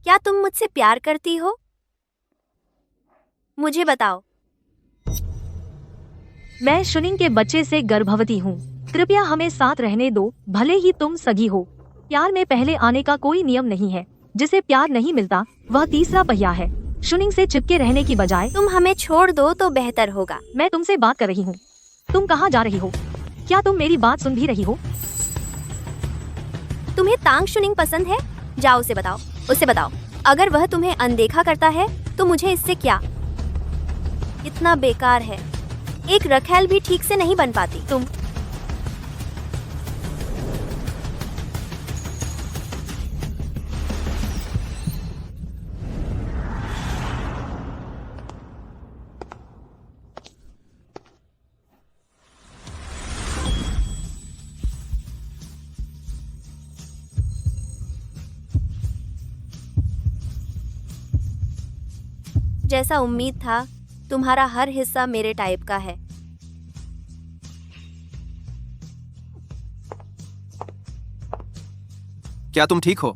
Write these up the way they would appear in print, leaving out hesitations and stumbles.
क्या तुम मुझसे प्यार करती हो? मुझे बताओ। मैं शुनिंग के बच्चे से गर्भवती हूँ। कृपया हमें साथ रहने दो, भले ही तुम सगी हो। प्यार में पहले आने का कोई नियम नहीं है। जिसे प्यार नहीं मिलता वह तीसरा पहिया है। शुनिंग से चिपके रहने की बजाय तुम हमें छोड़ दो तो बेहतर होगा। मैं तुमसे बात कर रही हूँ। तुम कहाँ जा रही हो? क्या तुम मेरी बात सुन भी रही हो? तुम्हें तांग शुनिंग पसंद है? जाओ उसे बताओ। अगर वह तुम्हें अनदेखा करता है तो मुझे इससे क्या? इतना बेकार है। एक रखेल भी ठीक से नहीं बन पाती। तुम जैसा उम्मीद था, तुम्हारा हर हिस्सा मेरे टाइप का है। क्या तुम ठीक हो?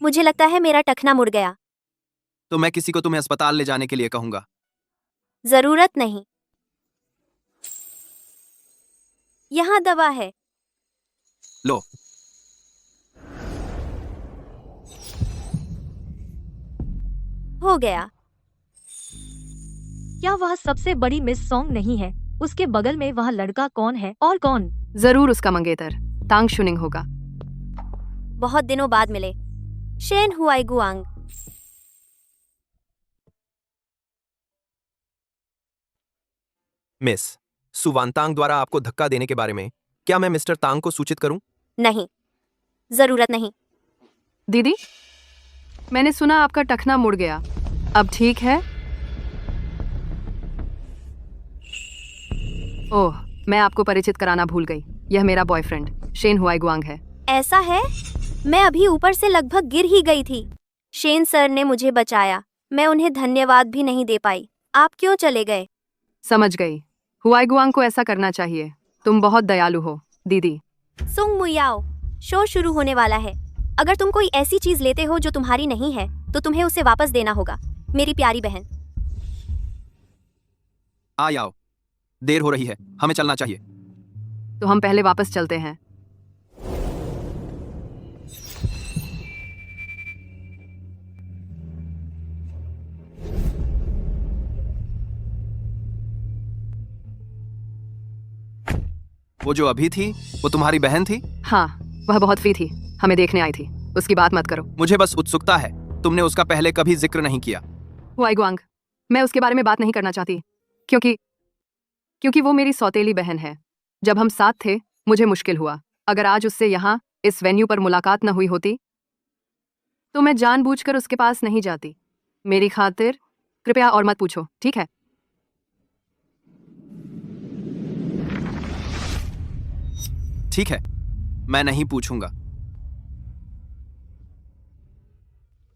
मुझे लगता है मेरा टखना मुड़ गया। तो मैं किसी को तुम्हें अस्पताल ले जाने के लिए कहूंगा। जरूरत नहीं। यहाँ दवा है। लो। हो गया। क्या वह सबसे बड़ी मिस सॉन्ग नहीं है? उसके बगल में वह लड़का कौन है और कौन? जरूर उसका मंगेतर तांग शुनिंग होगा। बहुत दिनों बाद मिले। शेन हुआई गुआंग। मिस सुवानतांग द्वारा आपको धक्का देने के बारे में क्या मैं मिस्टर तांग को सूचित करूं? नहीं, जरूरत नहीं। दीदी, मैंने सुना आपका टखना मुड़ गया। अब ठीक है? ओह, मैं आपको परिचित कराना भूल गई। यह मेरा बॉयफ्रेंड शेन हुआईगुआंग है। ऐसा है? मैं अभी ऊपर से लगभग गिर ही गई थी। शेन सर ने मुझे बचाया। मैं उन्हें धन्यवाद भी नहीं दे पाई। आप क्यों चले गए? समझ गई। हुआईगुआंग को ऐसा करना चाहिए। तुम बहुत दयालु हो, दीदी। सुंग मुयाओ, शो शुरू होने वाला है। अगर तुम कोई ऐसी चीज लेते हो जो तुम्हारी नहीं है तो तुम्हें उसे वापस देना होगा, मेरी प्यारी बहन। आओ, देर हो रही है, हमें चलना चाहिए। तो हम पहले वापस चलते हैं। वो जो अभी थी वो तुम्हारी बहन थी? हाँ, वह बहुत फ्री थी, हमें देखने आई थी। उसकी बात मत करो। मुझे बस उत्सुकता है, तुमने उसका पहले कभी जिक्र नहीं किया। हुआईगुआंग, मैं उसके बारे में बात नहीं करना चाहती क्योंकि वो मेरी सौतेली बहन है। जब हम साथ थे मुझे मुश्किल हुआ। अगर आज उससे यहाँ इस वेन्यू पर मुलाकात न हुई होती तो मैं जानबूझकर उसके पास नहीं जाती। मेरी खातिर कृपया और मत पूछो, ठीक है? ठीक है, मैं नहीं पूछूंगा।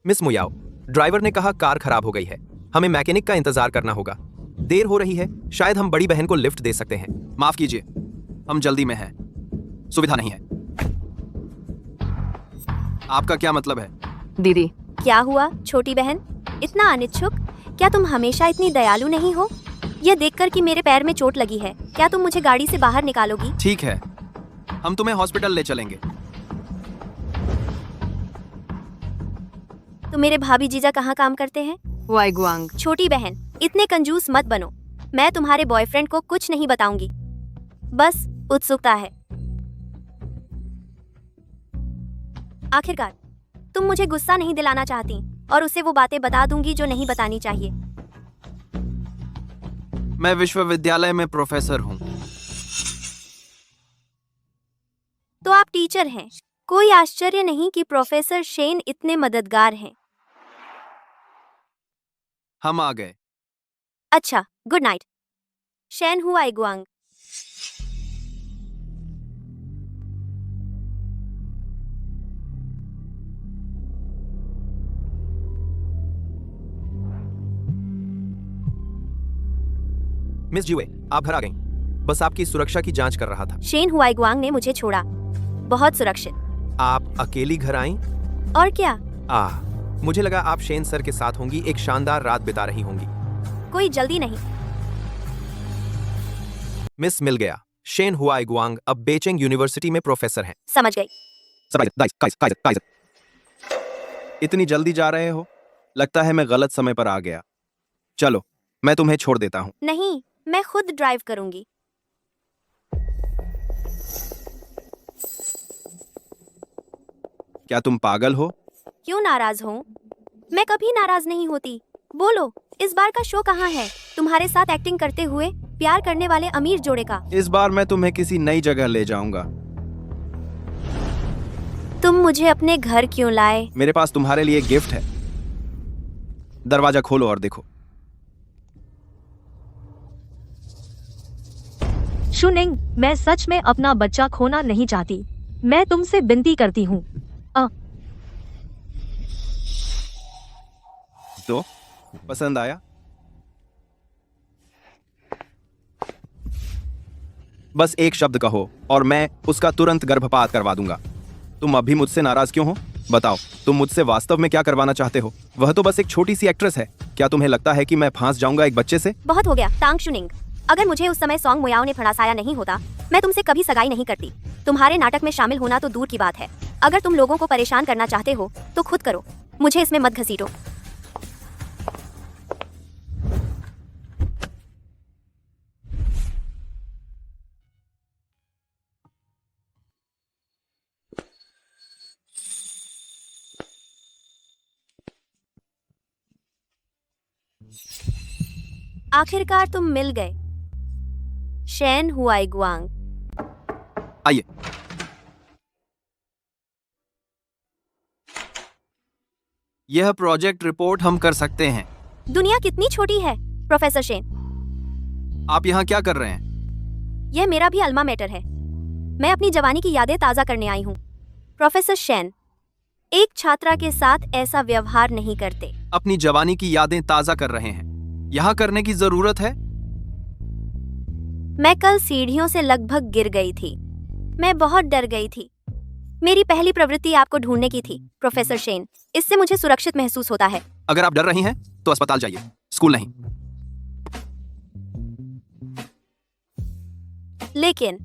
मिस मुयाओ, ड्राइवर ने कहा कार खराब हो गई है, हमें मैकेनिक का इंतजार करना होगा। देर हो रही है, शायद हम बड़ी बहन को लिफ्ट दे सकते हैं। माफ कीजिए, हम जल्दी में हैं, सुविधा नहीं है। आपका क्या मतलब है? दीदी, क्या हुआ छोटी बहन? इतना अनिच्छुक? क्या तुम हमेशा इतनी दयालु नहीं हो? यह देखकर कि मेरे पैर में चोट लगी है, क्या तुम मुझे गाड़ी से बाहर निकालोगी? ठीक है, हम तुम्हें हॉस्पिटल ले चलेंगे। तो मेरे भाभी जीजा कहाँ काम करते हैं? हुआईगुआंग, छोटी बहन, इतने कंजूस मत बनो। मैं तुम्हारे बॉयफ्रेंड को कुछ नहीं बताऊंगी, बस उत्सुकता है। आखिरकार तुम मुझे गुस्सा नहीं दिलाना चाहती और उसे वो बातें बता दूंगी जो नहीं बतानी चाहिए। मैं विश्वविद्यालय में प्रोफेसर हूँ। तो आप टीचर हैं। कोई आश्चर्य नहीं कि प्रोफेसर शेन इतने मददगार हैं। हम आ गए। अच्छा, गुड नाइट शेन हुआईगुआंग। मिस जुए, आप घर आ गईं। बस आपकी सुरक्षा की जांच कर रहा था। शेन हुआईगुआंग ने मुझे छोड़ा। बहुत सुरक्षित। आप अकेली घर आईं? और क्या? मुझे लगा आप शेन सर के साथ होंगी, एक शानदार रात बिता रही होंगी। कोई जल्दी नहीं। मिस मिल गया। शेन हुआईगुआंग अब बेचिंग यूनिवर्सिटी में प्रोफेसर हैं। समझ गई। इतनी जल्दी जा रहे हो? लगता है मैं गलत समय पर आ गया। चलो, मैं तुम्हें छोड़ देता हूँ। नहीं, मैं खुद ड्राइव करूंगी। क्या तुम पागल हो? क्यों नाराज हूँ? मैं कभी नाराज नहीं होती। बोलो, इस बार का शो कहाँ है? तुम्हारे साथ एक्टिंग करते हुए प्यार करने वाले अमीर जोड़े का। इस बार मैं तुम्हें किसी नई जगह ले जाऊंगा। तुम मुझे अपने घर क्यों लाए? मेरे पास तुम्हारे लिए गिफ्ट है। दरवाजा खोलो और देखो। शुनिंग, मैं सच में अपना बच्चा खोना नहीं चाहती। मैं तुमसे विनती करती हूँ। तो पसंद आया? बस एक शब्द कहो और मैं उसका तुरंत गर्भपात करवा दूंगा। तुम अभी मुझसे नाराज क्यों हो? बताओ, तुम मुझसे वास्तव में क्या करवाना चाहते हो? वह तो बस एक छोटी सी एक्ट्रेस है। क्या तुम्हें लगता है कि मैं फांस जाऊंगा एक बच्चे से? बहुत हो गया तांग शुनिंग। अगर मुझे उस समय सॉन्ग मुयाओ ने फंसाया नहीं होता, मैं तुमसे कभी सगाई नहीं करती। तुम्हारे नाटक में शामिल होना तो दूर की बात है। अगर तुम लोगों को परेशान करना चाहते हो तो खुद करो, मुझे इसमें मत घसीटो। आखिरकार तुम मिल गए, शेन हुआईगुआंग। आइए। यह प्रोजेक्ट रिपोर्ट हम कर सकते हैं। दुनिया कितनी छोटी है, प्रोफेसर शेन। आप यहाँ क्या कर रहे हैं? यह मेरा भी अल्मा मैटर है। मैं अपनी जवानी की यादें ताज़ा करने आई हूँ। प्रोफेसर शेन, एक छात्रा के साथ ऐसा व्यवहार नहीं करते। अपनी जवानी की यादें ताज़ा कर रहे हैं। यहाँ करने की जरूरत है? मैं कल सीढ़ियों से लगभग गिर गई थी। मैं बहुत डर गई थी। मेरी पहली प्रवृत्ति आपको ढूंढने की थी, प्रोफेसर शेन। इससे मुझे सुरक्षित महसूस होता है। अगर आप डर रही हैं तो अस्पताल जाइए, स्कूल नहीं। लेकिन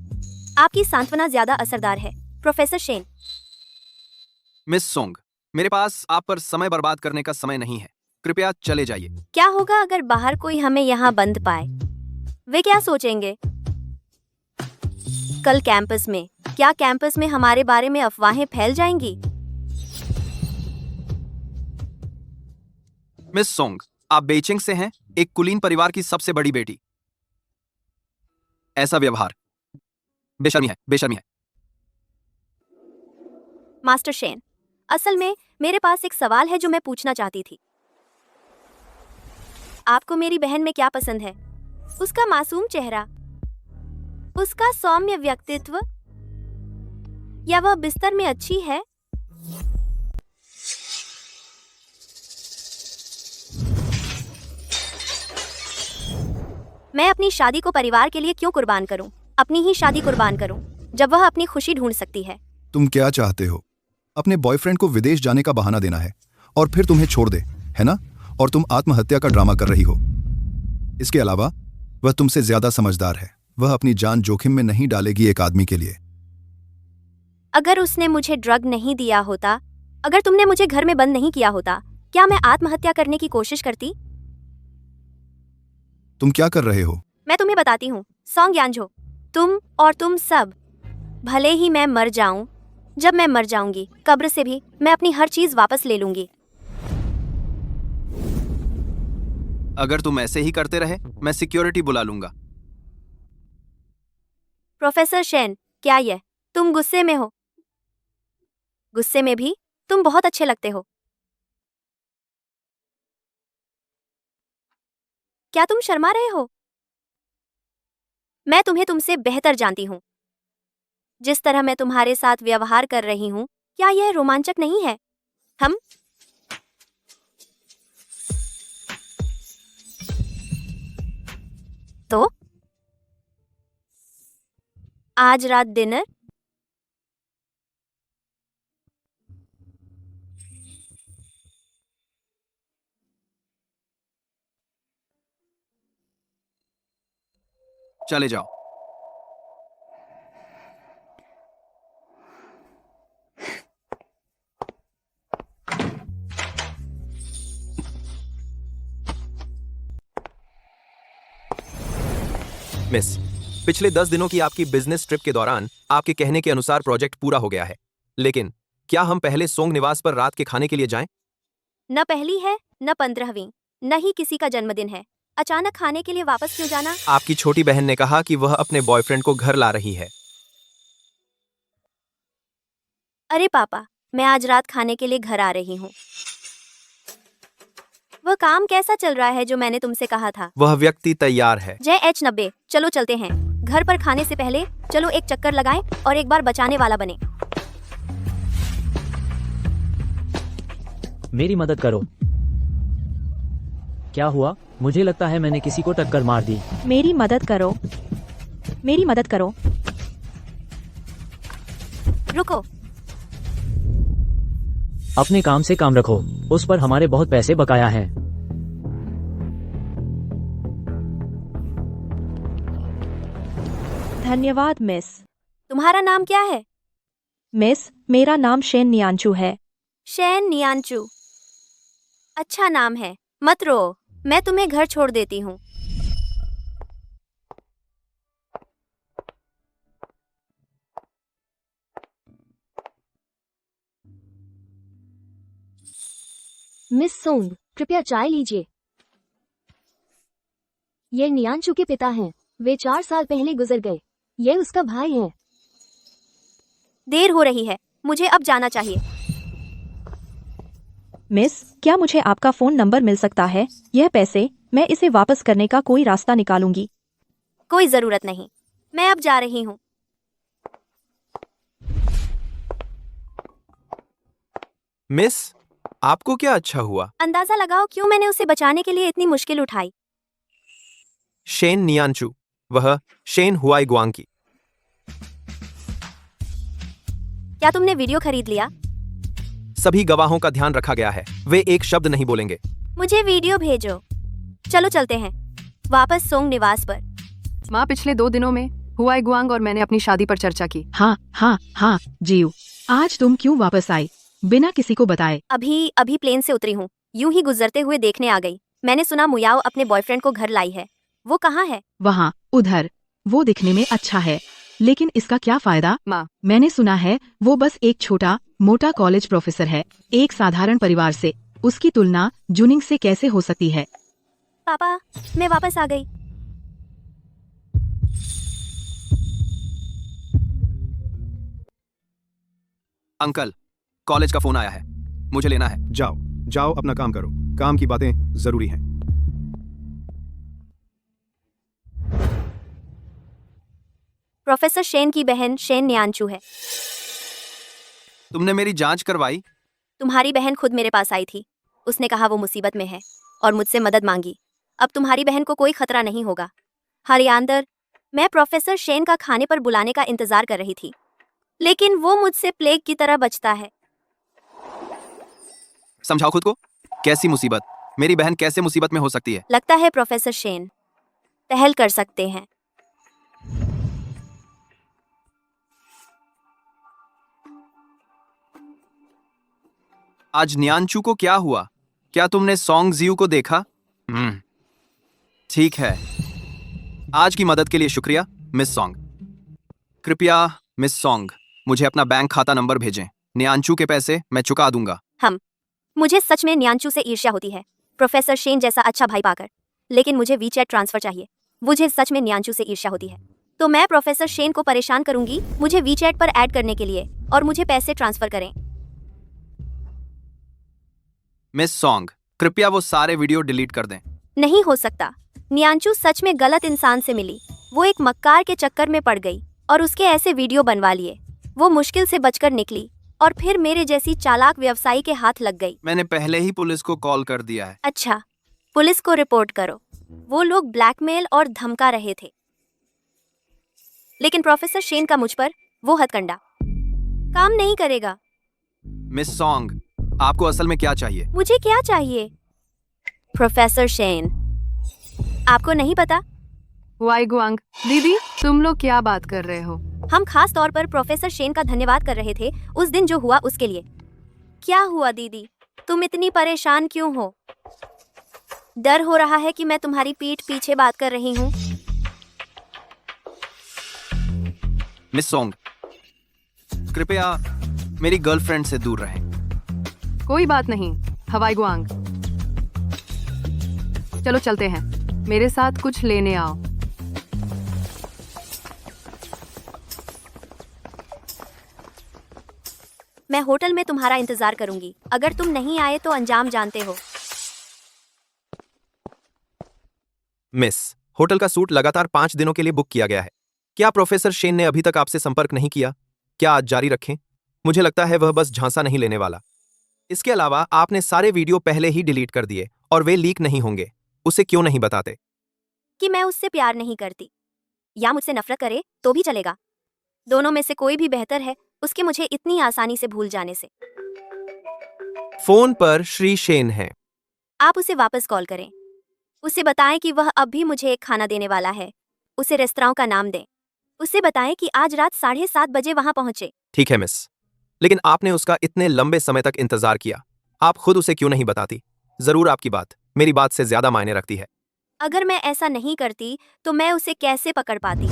आपकी सांत्वना ज्यादा असरदार है, प्रोफेसर शेन। मिस सोंग, मेरे पास आप पर समय बर्बाद करने का समय नहीं है। कृपया चले जाइए। क्या होगा अगर बाहर कोई हमें यहाँ बंद पाए? वे क्या सोचेंगे? कल कैंपस में, क्या कैंपस में हमारे बारे में अफवाहें फैल जाएंगी? मिस सोंग, आप बेइजिंग से हैं, एक कुलीन परिवार की सबसे बड़ी बेटी। ऐसा व्यवहार बेशर्मी है, बेशर्मी है। मास्टर शेन, असल में मेरे पास एक सवाल है जो मैं पूछना चाहती थी। आपको मेरी बहन में क्या पसंद है? उसका मासूम चेहरा, उसका सौम्य व्यक्तित्व, या वह बिस्तर में अच्छी है? मैं अपनी शादी को परिवार के लिए क्यों कुर्बान करूं? अपनी ही शादी कुर्बान करूं, जब वह अपनी खुशी ढूंढ सकती है। तुम क्या चाहते हो? अपने बॉयफ्रेंड को विदेश जाने का बहाना देना है और फिर तुम्हें छोड़ दे, है ना? और तुम आत्महत्या का ड्रामा कर रही हो। इसके अलावा वह तुमसे ज्यादा समझदार है। वह अपनी जान जोखिम में नहीं डालेगी एक आदमी के लिए। अगर उसने मुझे ड्रग नहीं दिया होता, अगर तुमने मुझे घर में बंद नहीं किया होता, क्या मैं आत्महत्या करने की कोशिश करती? तुम क्या कर रहे हो? मैं तुम्हें बताती हूँ, सॉन्ग यानझो, तुम और तुम सब, भले ही मैं मर जाऊं, जब मैं मर जाऊंगी, कब्र से भी मैं अपनी हर चीज वापस ले लूंगी। अगर तुम ऐसे ही करते रहे, मैं सिक्योरिटी बुला लूंगा। प्रोफेसर शेन, क्या यह तुम गुस्से में हो? गुस्से में भी तुम बहुत अच्छे लगते हो। क्या तुम शर्मा रहे हो? मैं तुम्हें तुमसे बेहतर जानती हूँ। जिस तरह मैं तुम्हारे साथ व्यवहार कर रही हूँ, क्या यह रोमांचक नहीं है? हम तो आज रात डिनर? चले जाओ। मिस, पिछले 10 दिनों की आपकी बिजनेस ट्रिप के दौरान आपके कहने के अनुसार प्रोजेक्ट पूरा हो गया है, लेकिन क्या हम पहले सोंग निवास पर रात के खाने के लिए जाएं? न पहली है, न 15वीं, न ही किसी का जन्मदिन है। अचानक खाने के लिए वापस क्यों जाना? आपकी छोटी बहन ने कहा कि वह अपने बॉयफ्रेंड को घर ला रही है। अरे पापा, मैं आज रात खाने के लिए घर आ रही हूँ। वह काम कैसा चल रहा है जो मैंने तुमसे कहा था? वह व्यक्ति तैयार है। जय H90, चलो चलते हैं। घर पर खाने से पहले चलो एक चक्कर लगाएं और एक बार बचाने वाला बने। मेरी मदद करो। क्या हुआ? मुझे लगता है मैंने किसी को टक्कर मार दी। मेरी मदद करो, मेरी मदद करो। रुको, अपने काम से काम रखो, उस पर हमारे बहुत पैसे बकाया हैं। धन्यवाद मिस। तुम्हारा नाम क्या है? मिस, मेरा नाम शेन नियांचू है। शैन नियांचू, अच्छा नाम है। मत रो, मैं तुम्हें घर छोड़ देती हूँ। मिस सोंग, कृपया चाय लीजिए। ये नियांचू के पिता हैं। वे 4 साल पहले गुजर गए। ये उसका भाई है। देर हो रही है, मुझे अब जाना चाहिए। मिस, क्या मुझे आपका फोन नंबर मिल सकता है? यह पैसे मैं इसे वापस करने का कोई रास्ता निकालूंगी। कोई जरूरत नहीं, मैं अब जा रही हूँ। मिस, आपको क्या अच्छा हुआ? अंदाजा लगाओ क्यों मैंने उसे बचाने के लिए इतनी मुश्किल उठाई। शेन नियांचू, वह शेन हुआई गुआंग की। क्या तुमने वीडियो खरीद लिया? सभी गवाहों का ध्यान रखा गया है, वे एक शब्द नहीं बोलेंगे। मुझे वीडियो भेजो। चलो चलते हैं वापस सोंग निवास पर। माँ, पिछले 2 दिनों में हुआई गुआंग और मैंने अपनी शादी पर चर्चा की। हाँ, जीव। आज तुम क्यों वापस आई बिना किसी को बताए? अभी प्लेन से उतरी हूँ, यूं ही गुजरते हुए देखने आ गई। मैंने सुना मुयाओ अपने बॉयफ्रेंड को घर लाई है। वो कहाँ है? वहाँ, उधर। वो दिखने में अच्छा है, लेकिन इसका क्या फायदा? माँ, मैंने सुना है वो बस एक छोटा मोटा कॉलेज प्रोफेसर है, एक साधारण परिवार से। उसकी तुलना जुनिंग से कैसे हो सकती है? पापा, मैं वापस आ गई। अंकल, कॉलेज का फोन आया है, मुझे लेना है। जाओ जाओ, अपना काम करो। काम की बातें जरूरी हैं। प्रोफेसर शेन की बहन शेन नियांचू है। तुमने मेरी जांच करवाई? तुम्हारी बहन खुद मेरे पास आई थी। उसने कहा वो मुसीबत में है और मुझसे मदद मांगी। अब तुम्हारी बहन को कोई खतरा नहीं होगा। हरियांदर, मैं प्रोफेसर शेन का खाने पर बुलाने का इंतजार कर रही थी, लेकिन वो मुझसे प्लेग की तरह बचता है। समझाओ खुद को। कैसी मुसीबत? मेरी बहन कैसे मुसीबत में हो सकती है? लगता है प्रोफेसर शेन पहल कर सकते हैं। आज न्यानचू को क्या हुआ? क्या तुमने सोंग जियू को देखा? ठीक है। आज की मदद के लिए शुक्रिया मिस सोंग। कृपया मिस सोंग, मुझे अपना बैंक खाता नंबर भेजें। न्यानचू के पैसे मैं चुका दूंगा। मुझे सच में न्यानचू से ईर्ष्या होती है, प्रोफेसर शेन जैसा अच्छा भाई पाकर। लेकिन मुझे वीचैट ट्रांसफर चाहिए। मुझे सच में न्यानचू से ईर्ष्या होती है, तो मैं प्रोफेसर शेन को परेशान करूंगी मुझे वीचैट पर ऐड करने के लिए, और मुझे पैसे ट्रांसफर करें। मिस सोंग, कृपया वो सारे वीडियो डिलीट कर दें। नहीं हो सकता। न्यानचू सच में गलत इंसान से मिली। वो एक मक्कार के चक्कर में पड़ गई और उसके ऐसे वीडियो बनवा लिए। वो मुश्किल से बचकर निकली और फिर मेरे जैसी चालाक व्यवसायी के हाथ लग गई। मैंने पहले ही पुलिस को कॉल कर दिया है। अच्छा, पुलिस को रिपोर्ट करो। वो लोग ब्लैकमेल और धमका रहे थे। लेकिन प्रोफेसर शेन का मुझ पर वो हथकंडा काम नहीं करेगा। मिस सॉन्ग, आपको असल में क्या चाहिए? मुझे क्या चाहिए? प्रोफेसर शेन, आपको नहीं पता? वाई गुआंग, दीदी तुम लोग क्या बात कर रहे हो? हम खास तौर पर प्रोफेसर शेन का धन्यवाद कर रहे थे उस दिन जो हुआ उसके लिए। क्या हुआ दीदी? तुम इतनी परेशान क्यों हो? डर हो रहा है कि मैं तुम्हारी पीठ पीछे बात कर रही हूँ। मिस सॉन्ग, कृपया मेरी गर्लफ्रेंड से दूर रहें। कोई बात नहीं हवाई गुआंग, चलो चलते हैं, मेरे साथ कुछ लेने आओ। मैं होटल में तुम्हारा इंतजार करूंगी। अगर तुम नहीं आए तो अंजाम जानते हो। मिस, होटल का सूट लगातार 5 दिनों के लिए बुक किया गया है। क्या प्रोफेसर शेन ने अभी तक आपसे संपर्क नहीं किया? क्या आज जारी रखें? मुझे लगता है वह बस झांसा नहीं लेने वाला। इसके अलावा आपने सारे वीडियो पहले ही डिलीट कर दिए और वे लीक नहीं होंगे। उसे क्यों नहीं बताते? कि मैं उससे प्यार नहीं करती या मुझसे नफरत करे तो भी चलेगा। दोनों में से कोई भी बेहतर है उसके मुझे इतनी आसानी से भूल जाने से। फोन पर श्री शेन हैं। आप उसे वापस कॉल करें। उसे बताएं कि वह अब भी मुझे एक खाना देने वाला है। उसे रेस्तरां का नाम दें। उसे बताएं कि आज रात 7:30 बजे वहां पहुंचे। ठीक है मिस, लेकिन आपने उसका इतने लंबे समय तक इंतजार किया। आप खुद उसे क्यों नहीं बताती? जरूर आपकी बात मेरी बात से ज्यादा मायने रखती है। अगर मैं ऐसा नहीं करती तो मैं उसे कैसे पकड़ पाती?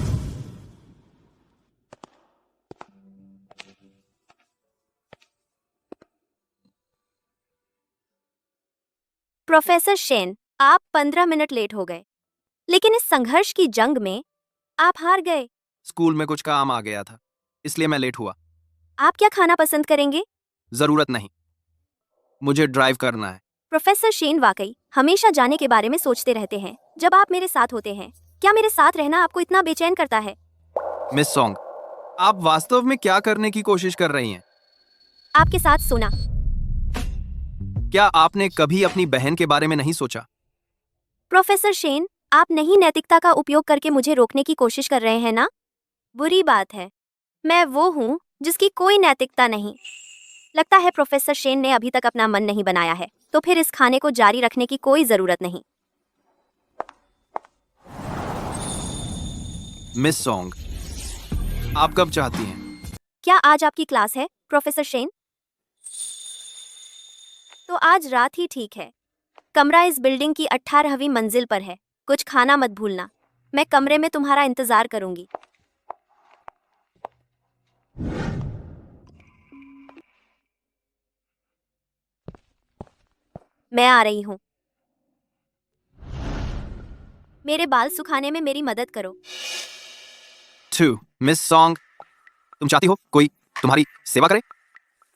प्रोफेसर शेन, आप 15 मिनट लेट हो गए, लेकिन इस संघर्ष की जंग में आप हार गए। स्कूल में कुछ काम आ गया था, इसलिए मैं लेट हुआ। आप क्या खाना पसंद करेंगे? जरूरत नहीं, मुझे ड्राइव करना है। प्रोफेसर शेन वाकई हमेशा जाने के बारे में सोचते रहते हैं जब आप मेरे साथ होते हैं। क्या मेरे साथ रहना आपको इतना बेचैन करता है? मिस सॉन्ग, आप वास्तव में क्या करने की कोशिश कर रही हैं? आपके साथ सोना। क्या आपने कभी अपनी बहन के बारे में नहीं सोचा? प्रोफेसर शेन, आप नहीं नैतिकता का उपयोग करके मुझे रोकने की कोशिश कर रहे हैं ना? बुरी बात है, मैं वो हूँ जिसकी कोई नैतिकता नहीं। लगता है प्रोफेसर शेन ने अभी तक अपना मन नहीं बनाया है, तो फिर इस खाने को जारी रखने की कोई जरूरत नहीं। मिस सॉन्ग, आप कब चाहती हैं? क्या आज आपकी क्लास है, प्रोफेसर शेन? तो आज रात ही ठीक है। कमरा इस बिल्डिंग की 18वीं मंजिल पर है। कुछ खाना मत भूलना। मैं कमरे में तुम्हारा इंतजार करूंगी। मैं आ रही हूँ। मेरे बाल सुखाने में मेरी मदद करो। 2 मिस सॉन्ग, तुम चाहती हो कोई तुम्हारी सेवा करे?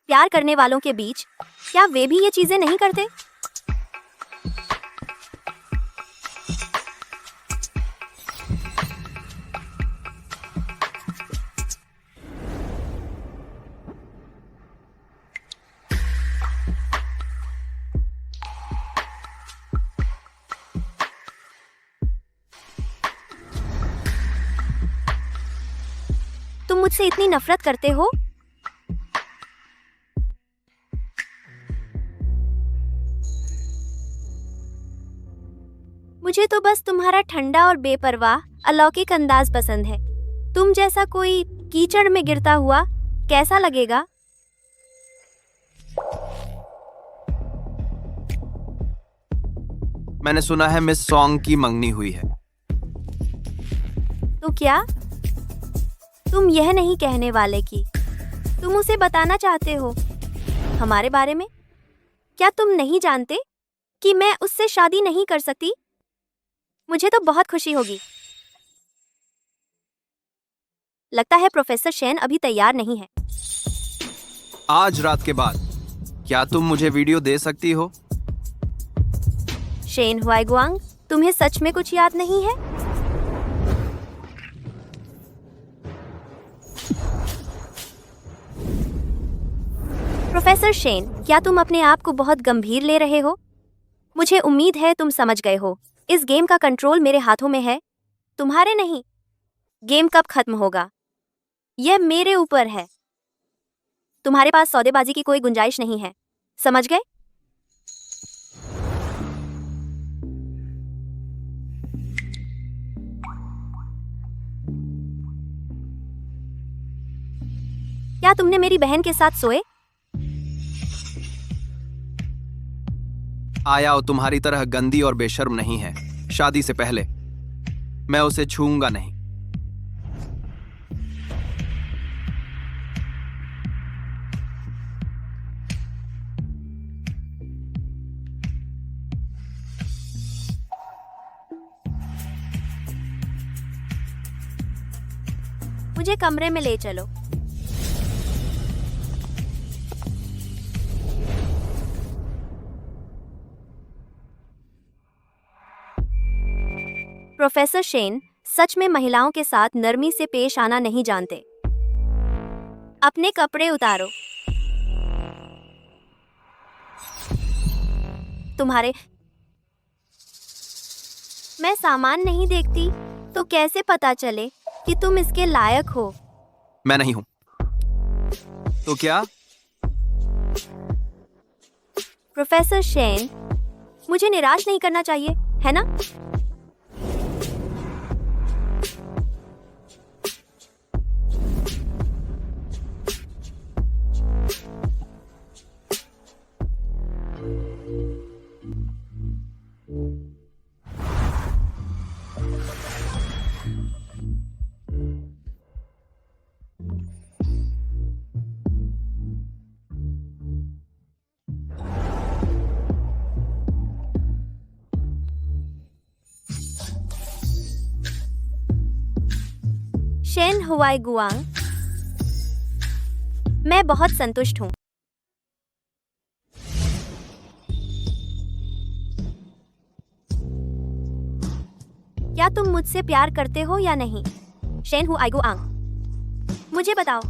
प्यार करने वालों के बीच क्या वे भी ये चीजें नहीं करते? तुम मुझसे इतनी नफरत करते हो? मुझे तो बस तुम्हारा ठंडा और बेपरवाह अलौकिक अंदाज पसंद है। तुम जैसा कोई कीचड़ में गिरता हुआ कैसा लगेगा? मैंने सुना है मिस सॉन्ग की मंगनी हुई है। तो क्या तुम यह नहीं कहने वाले कि तुम उसे बताना चाहते हो हमारे बारे में? क्या तुम नहीं जानते कि मैं उससे शादी नहीं कर सकती? मुझे तो बहुत खुशी होगी। लगता है प्रोफेसर शेन अभी तैयार नहीं है। आज रात के बाद क्या तुम मुझे वीडियो दे सकती हो? शेन हुआईगुआंग, तुम्हें सच में कुछ याद नहीं है? प्रोफेसर शेन, क्या तुम अपने आप को बहुत गंभीर ले रहे हो? मुझे उम्मीद है तुम समझ गए हो। इस गेम का कंट्रोल मेरे हाथों में है, तुम्हारे नहीं। गेम कब खत्म होगा यह मेरे ऊपर है। तुम्हारे पास सौदेबाजी की कोई गुंजाइश नहीं है, समझ गए? क्या तुमने मेरी बहन के साथ सोए? आया तुम्हारी तरह गंदी और बेशर्म नहीं है। शादी से पहले मैं उसे छूऊंगा नहीं। मुझे कमरे में ले चलो। प्रोफेसर शेन सच में महिलाओं के साथ नरमी से पेश आना नहीं जानते। अपने कपड़े उतारो। तुम्हारे मैं सामान नहीं देखती तो कैसे पता चले कि तुम इसके लायक हो? मैं नहीं हूं तो क्या? प्रोफेसर शेन, मुझे निराश नहीं करना चाहिए, है ना? शेन हुआई गुआंग, मैं बहुत संतुष्ट हूं। क्या तुम मुझसे प्यार करते हो या नहीं? शेन हुआई गुआंग, मुझे बताओ।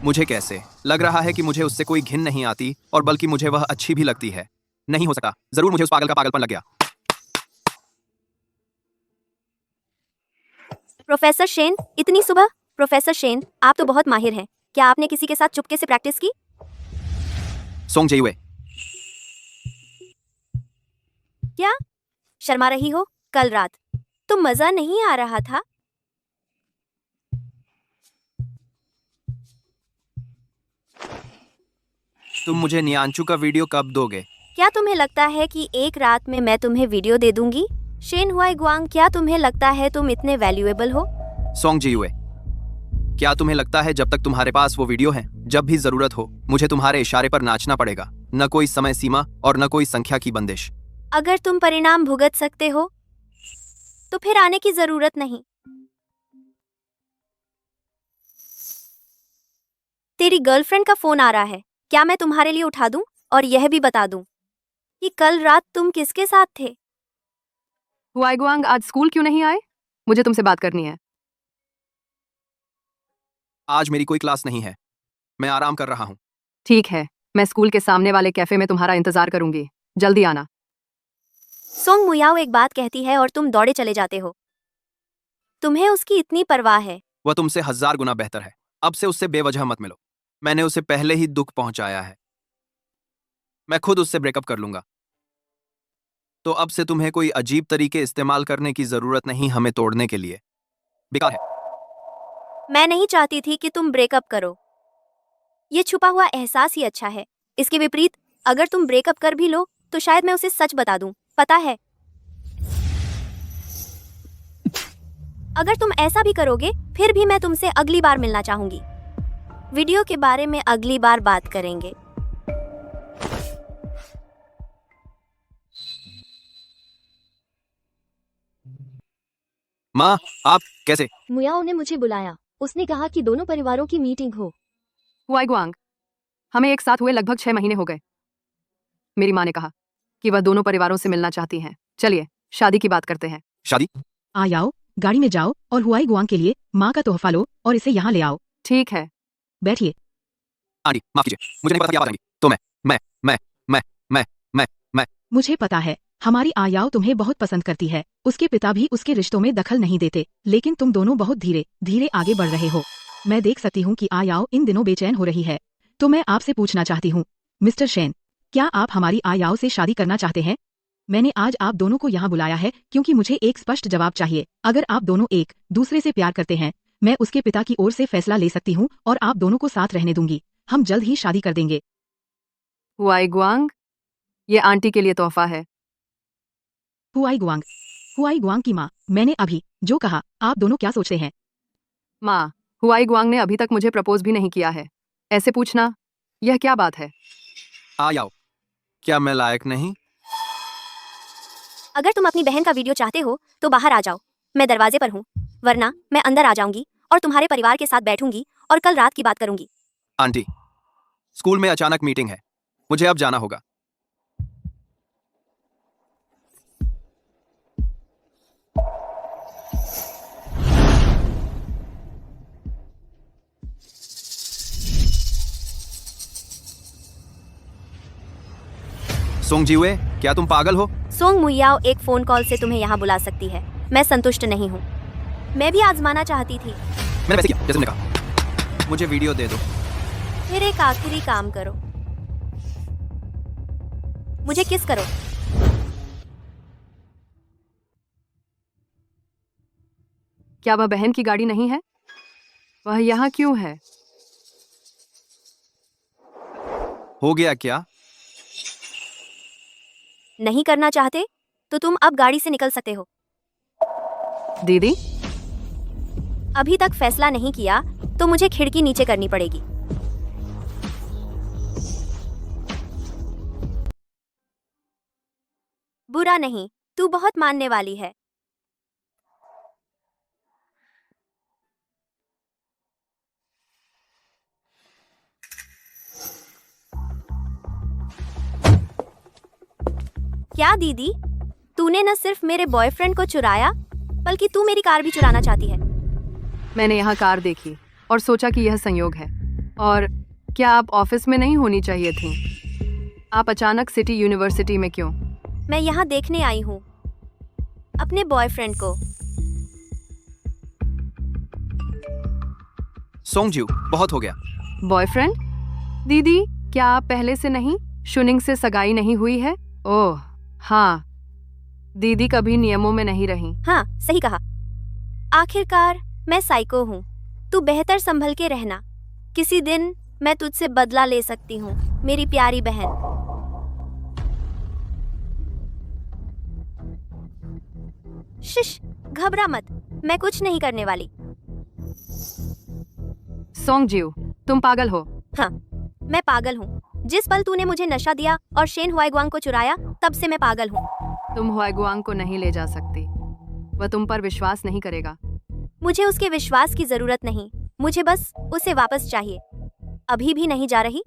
मुझे कैसे लग रहा है कि मुझे उससे कोई घिन नहीं आती और बल्कि मुझे वह अच्छी भी लगती है। नहीं हो सकता, जरूर मुझे उस पागल का पागलपन लग गया। प्रोफेसर शेन, इतनी सुबह? प्रोफेसर शेन, आप तो बहुत माहिर हैं। क्या आपने किसी के साथ चुपके से प्रैक्टिस की? सोंग जेयुए, क्या शर्मा रही हो? कल रात तो मजा नहीं आ रहा था। तुम मुझे नियांचू का वीडियो कब दोगे? क्या तुम्हें लगता है कि एक रात में मैं तुम्हें वीडियो दे दूंगी? शेन हुआई गुआंग, क्या तुम्हें लगता है तुम इतने वैल्यूएबल हो? सोंग जेयुए, क्या तुम्हें लगता है जब तक तुम्हारे पास वो वीडियो है, जब भी जरूरत हो मुझे तुम्हारे इशारे पर नाचना पड़ेगा? न कोई समय सीमा और न कोई संख्या की बंदिश। अगर तुम परिणाम भुगत सकते हो तो फिर आने की जरूरत नहीं। तेरी गर्लफ्रेंड का फोन आ रहा है, क्या मैं तुम्हारे लिए उठा दूं? और यह भी बता दूं कि कल रात तुम किसके साथ थे? हुआई गुआंग आज स्कूल क्यों नहीं आए? मुझे तुमसे बात करनी है। आज मेरी कोई क्लास नहीं है, मैं आराम कर रहा हूँ। ठीक है, मैं स्कूल के सामने वाले कैफे में तुम्हारा इंतजार करूंगी। जल्दी आना। सोंग मुयाओ एक बात कहती है और तुम दौड़े चले जाते हो। तुम्हें उसकी इतनी परवाह है? वह तुमसे 1000 गुना बेहतर है। अब से उससे बेवजह मत मिलो। मैंने उसे पहले ही दुख पहुंचाया है। मैं खुद उससे ब्रेकअप कर लूंगा। तो अब से तुम्हें कोई अजीब तरीके इस्तेमाल करने की जरूरत नहीं हमें तोड़ने के लिए। बेकार है। मैं नहीं चाहती थी कि तुम ब्रेकअप करो। ये छुपा हुआ एहसास ही अच्छा है। इसके विपरीत, अगर तुम ब्रेकअप कर भी लो तो शायद मैं उसे सच बता दूं, पता है? अगर तुम ऐसा भी करोगे फिर भी मैं तुमसे अगली बार मिलना चाहूंगी। वीडियो के बारे में अगली बार बात करेंगे। माँ, आप कैसे? मुयाओ ने मुझे बुलाया। उसने कहा कि दोनों परिवारों की मीटिंग हो। हुआई गुआंग, हमें एक साथ हुए लगभग 6 महीने हो गए। मेरी माँ ने कहा कि वह दोनों परिवारों से मिलना चाहती हैं। चलिए शादी की बात करते हैं। शादी? आओ, गाड़ी में जाओ और हुआई गुआंग के लिए माँ का तोहफा लो और इसे यहाँ ले आओ। ठीक है। बैठिए। आंटी, माफ कीजिए, मुझे नहीं पता कि आप आ जाएंगी। तो मैं मुझे पता है हमारी आयाओ तुम्हें बहुत पसंद करती है। उसके पिता भी उसके रिश्तों में दखल नहीं देते, लेकिन तुम दोनों बहुत धीरे धीरे आगे बढ़ रहे हो। मैं देख सकती हूँ कि आयाओ इन दिनों बेचैन हो रही है। तो मैं आपसे पूछना चाहती हूँ, मिस्टर शेन, क्या आप हमारी आयाओ से शादी करना चाहते हैं? मैंने आज आप दोनों को यहाँ बुलाया है क्योंकि मुझे एक स्पष्ट जवाब चाहिए। अगर आप दोनों एक दूसरे से प्यार करते हैं, मैं उसके पिता की ओर से फैसला ले सकती हूँ और आप दोनों को साथ रहने दूंगी। हम जल्द ही शादी कर देंगे। हुआई गुआंग, ये आंटी के लिए तोहफा है। हुआई गुआंग की माँ, मैंने अभी जो कहा, आप दोनों क्या सोचते हैं? माँ, हुआई गुआंग ने अभी तक मुझे प्रपोज भी नहीं किया है। ऐसे पूछना, यह क्या बात है? आयाओ, क्या मैं लायक नहीं? अगर तुम अपनी बहन का वीडियो चाहते हो तो बाहर आ जाओ, मैं दरवाजे पर हूँ। वरना मैं अंदर आ जाऊंगी और तुम्हारे परिवार के साथ बैठूंगी और कल रात की बात करूंगी। आंटी, स्कूल में अचानक मीटिंग है, मुझे अब जाना होगा। सोंगजीवे, क्या तुम पागल हो? सोंग मुयाओ एक फोन कॉल से तुम्हें यहाँ बुला सकती है। मैं संतुष्ट नहीं हूँ। मैं भी आजमाना चाहती थी। मैंने वैसे किया जैसे तुमने कहा। मुझे वीडियो दे दो। फिर एक आखिरी काम करो, मुझे किस करो। क्या वह बहन की गाड़ी नहीं है? वह यहाँ क्यों है? हो गया क्या? नहीं करना चाहते तो तुम अब गाड़ी से निकल सकते हो। दीदी, अभी तक फैसला नहीं किया तो मुझे खिड़की नीचे करनी पड़ेगी। बुरा नहीं, तू बहुत मानने वाली है। क्या दीदी, तूने न सिर्फ मेरे बॉयफ्रेंड को चुराया बल्कि तू मेरी कार भी चुराना चाहती है। मैंने यहाँ कार देखी और सोचा कि यह संयोग है। और क्या आप ऑफिस में नहीं होनी चाहिए थी? आप अचानक सिटी यूनिवर्सिटी में क्यों? मैं यहाँ देखने आई हूँ अपने बॉयफ्रेंड को। सोंगजू, बहुत हो गया। बॉयफ्रेंड? दीदी, क्या आप पहले से नहीं? शुनिंग से सगाई नहीं हुई है? ओह हाँ, दीदी कभी नियमों में नहीं रही। हाँ, सही कहा। आखिरकार मैं साइको हूँ। तू बेहतर संभल के रहना। किसी दिन मैं तुझसे बदला ले सकती हूँ, मेरी प्यारी बहन। शिश, घबरा मत, मैं कुछ नहीं करने वाली। सोंगजियो, तुम पागल हो। हाँ, मैं पागल हूँ। जिस पल तूने मुझे नशा दिया और शेन हुआईगुआंग को चुराया, तब से मैं पागल हूँ। तुम हुआईगुआंग को नहीं ले जा सकती। वह तुम पर विश्वास नहीं करेगा। मुझे उसके विश्वास की जरूरत नहीं, मुझे बस उसे वापस चाहिए। अभी भी नहीं जा रही?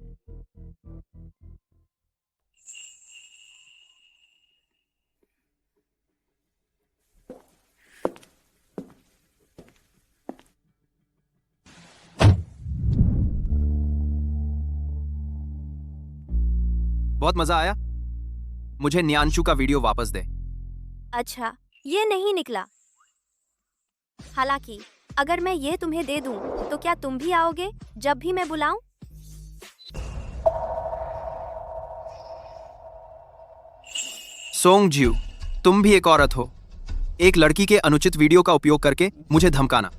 बहुत मजा आया। मुझे न्यांशु का वीडियो वापस दे। अच्छा, ये नहीं निकला। हालांकि अगर मैं ये तुम्हें दे दूं, तो क्या तुम भी आओगे जब भी मैं बुलाऊं? सोंगज्यू, तुम भी एक औरत हो। एक लड़की के अनुचित वीडियो का उपयोग करके मुझे धमकाना।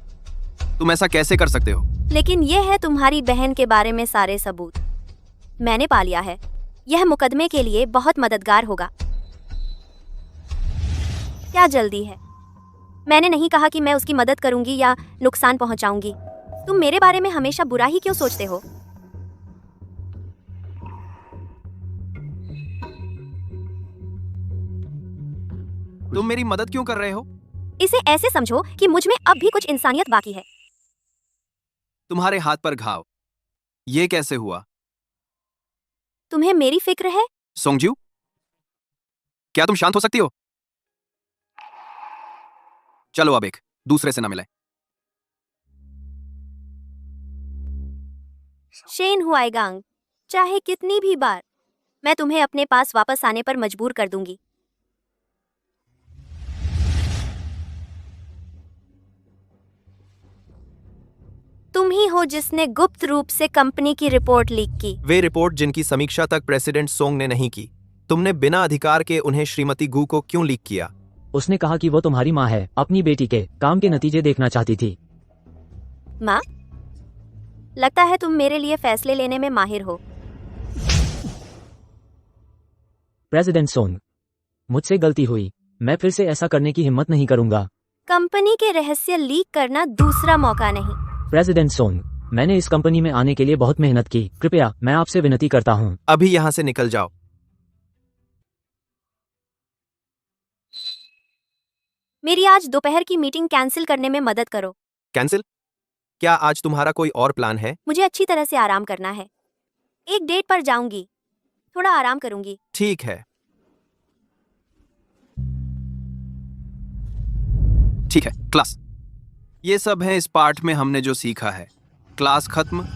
तुम ऐसा कैसे कर सकते हो? लेकिन यह है तुम्हारी बहन के बारे में सारे सबूत। मैंने पा लिया है। यह मुकदमे के लिए बहुत मददगार होगा। क्या जल्दी है? मैंने नहीं कहा कि मैं उसकी मदद करूंगी या नुकसान पहुंचाऊंगी। तुम मेरे बारे में हमेशा बुरा ही क्यों सोचते हो? तुम मेरी मदद क्यों कर रहे हो? इसे ऐसे समझो कि मुझ में अब भी कुछ इंसानियत बाकी है। तुम्हारे हाथ पर घाव, ये कैसे हुआ? तुम्हें मेरी फिक्र है? सोंगज्यू, क्या तुम शांत हो सकती हो? चलो अब एक दूसरे से न मिले। शेन हुआईगांग, चाहे कितनी भी बार मैं तुम्हें अपने पास वापस आने पर मजबूर कर दूंगी। तुम ही हो जिसने गुप्त रूप से कंपनी की रिपोर्ट लीक की। वे रिपोर्ट जिनकी समीक्षा तक प्रेसिडेंट सोंग ने नहीं की। तुमने बिना अधिकार के उन्हें श्रीमती गू को क्यों लीक किया? उसने कहा कि वो तुम्हारी माँ है, अपनी बेटी के काम के नतीजे देखना चाहती थी। माँ, लगता है तुम मेरे लिए फैसले लेने में माहिर हो। प्रेसिडेंट सोंग, मुझसे गलती हुई। मैं फिर से ऐसा करने की हिम्मत नहीं करूंगा। कंपनी के रहस्य लीक करना दूसरा मौका नहीं। प्रेसिडेंट सोंग, मैंने इस कंपनी में आने के लिए बहुत मेहनत की। कृपया मैं आपसे विनती करता हूँ। अभी यहाँ से निकल जाओ। मेरी आज दोपहर की मीटिंग कैंसिल करने में मदद करो। कैंसिल? क्या आज तुम्हारा कोई और प्लान है? मुझे अच्छी तरह से आराम करना है। एक डेट पर जाऊंगी, थोड़ा आराम करूंगी। ठीक है। ठीक है, क्लास। ये सब है इस पाठ में हमने जो सीखा है। क्लास खत्म।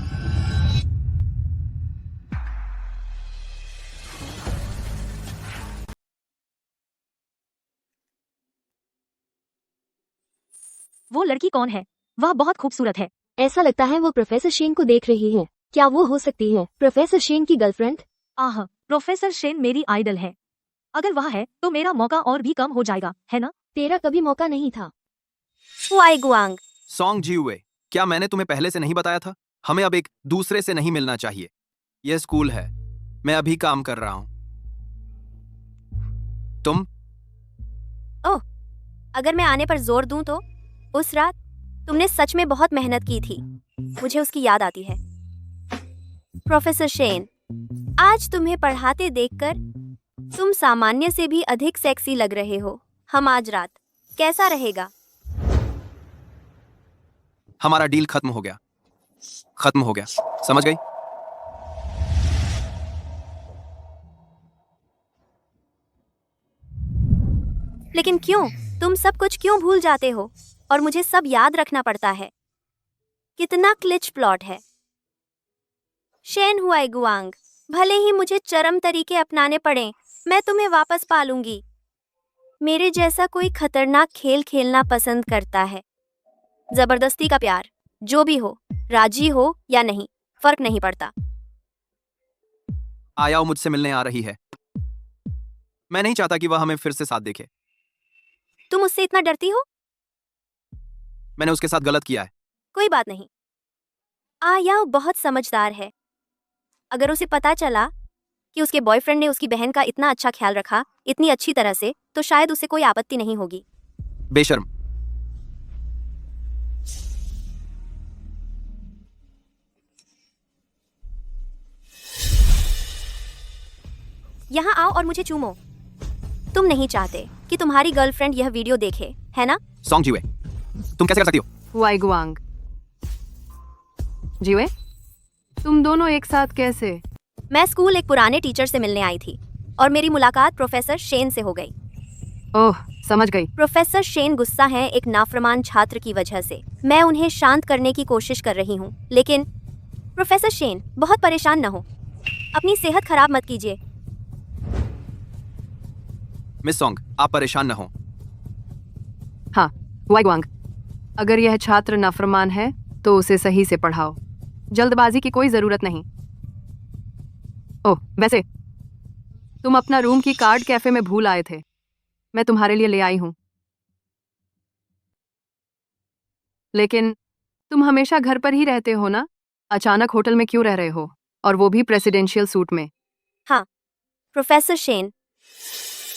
वो लड़की कौन है? वह बहुत खूबसूरत है। ऐसा लगता है वो प्रोफेसर शेन को देख रही है। क्या वो हो सकती है प्रोफेसर शेन की गर्लफ्रेंड? आह, प्रोफेसर शेन मेरी आइडल है। अगर वह है तो मेरा मौका और भी कम हो जाएगा, है ना? तेरा कभी मौका नहीं था। हुआई गुआंग, सॉन्ग जीवे, क्या मैंने तुम्हें पहले से नहीं बताया था? हमें अब एक दूसरे से नहीं मिलना चाहिए। यह स्कूल है। मैं अभी काम कर रहा हूं। तुम? अगर मैं आने पर जोर दूं तो उस रात तुमने सच में बहुत मेहनत की थी। मुझे उसकी याद आती है। प्रोफेसर शेन, आज तुम्हें पढ़ाते देखकर तुम सामान्य से भी अधिक सेक्सी लग रहे हो। हम आज रात कैसा रहेगा? हमारा डील खत्म हो गया। खत्म हो गया, समझ गई? लेकिन क्यों? तुम सब कुछ क्यों भूल जाते हो और मुझे सब याद रखना पड़ता है? कितना क्लिच प्लॉट है। शेन हुआई गुआंग, भले ही मुझे चरम तरीके अपनाने पड़े, मैं तुम्हें वापस पालूंगी। मेरे जैसा कोई खतरनाक खेल खेलना पसंद करता है। जबरदस्ती का प्यार, जो भी हो, राजी हो या नहीं, फर्क नहीं पड़ता। आयाओ मुझसे मिलने आ रही है। मैं नहीं चाहता कि वह हमें फिर से साथ देखे। तुम उससे इतना डरती हो? मैंने उसके साथ गलत किया है। कोई बात नहीं। आयाओ बहुत समझदार है। अगर उसे पता चला कि उसके बॉयफ्रेंड ने उसकी बहन का इतना अच्छा ख्याल रखा, इतनी अच्छी तरह से, तो शायद उसे कोई आपत्ति नहीं होगी। बेशर्म। यहाँ आओ और मुझे चूमो। तुम नहीं चाहते कि तुम्हारी गर्लफ्रेंड यह वीडियो देखे, है ना? सॉन्ग जीवे, तुम कैसे कर सकती हो? हुआई गुआंग। जीवे, तुम दोनों एक साथ कैसे? मैं स्कूल एक पुराने टीचर से मिलने आई थी और मेरी मुलाकात प्रोफेसर शेन से हो गई। ओह, समझ गई। प्रोफेसर शेन गुस्सा हैं एक नाफरमान छात्र की वजह से। मैं उन्हें शांत करने की कोशिश कर रही हूँ, लेकिन प्रोफेसर शेन, बहुत परेशान न हो। अपनी सेहत खराब मत कीजिए। मिस सॉन्ग, आप परेशान न हो। हाँ, हुआई गुआंग, अगर यह छात्र नाफरमान है तो उसे सही से पढ़ाओ। जल्दबाजी की कोई जरूरत नहीं। ओह, वैसे तुम अपना रूम की कार्ड कैफे में भूल आए थे। मैं तुम्हारे लिए ले आई हूं। लेकिन तुम हमेशा घर पर ही रहते हो ना? अचानक होटल में क्यों रह रहे हो, और वो भी प्रेसिडेंशियल सूट में? हाँ, प्रोफेसर शेन,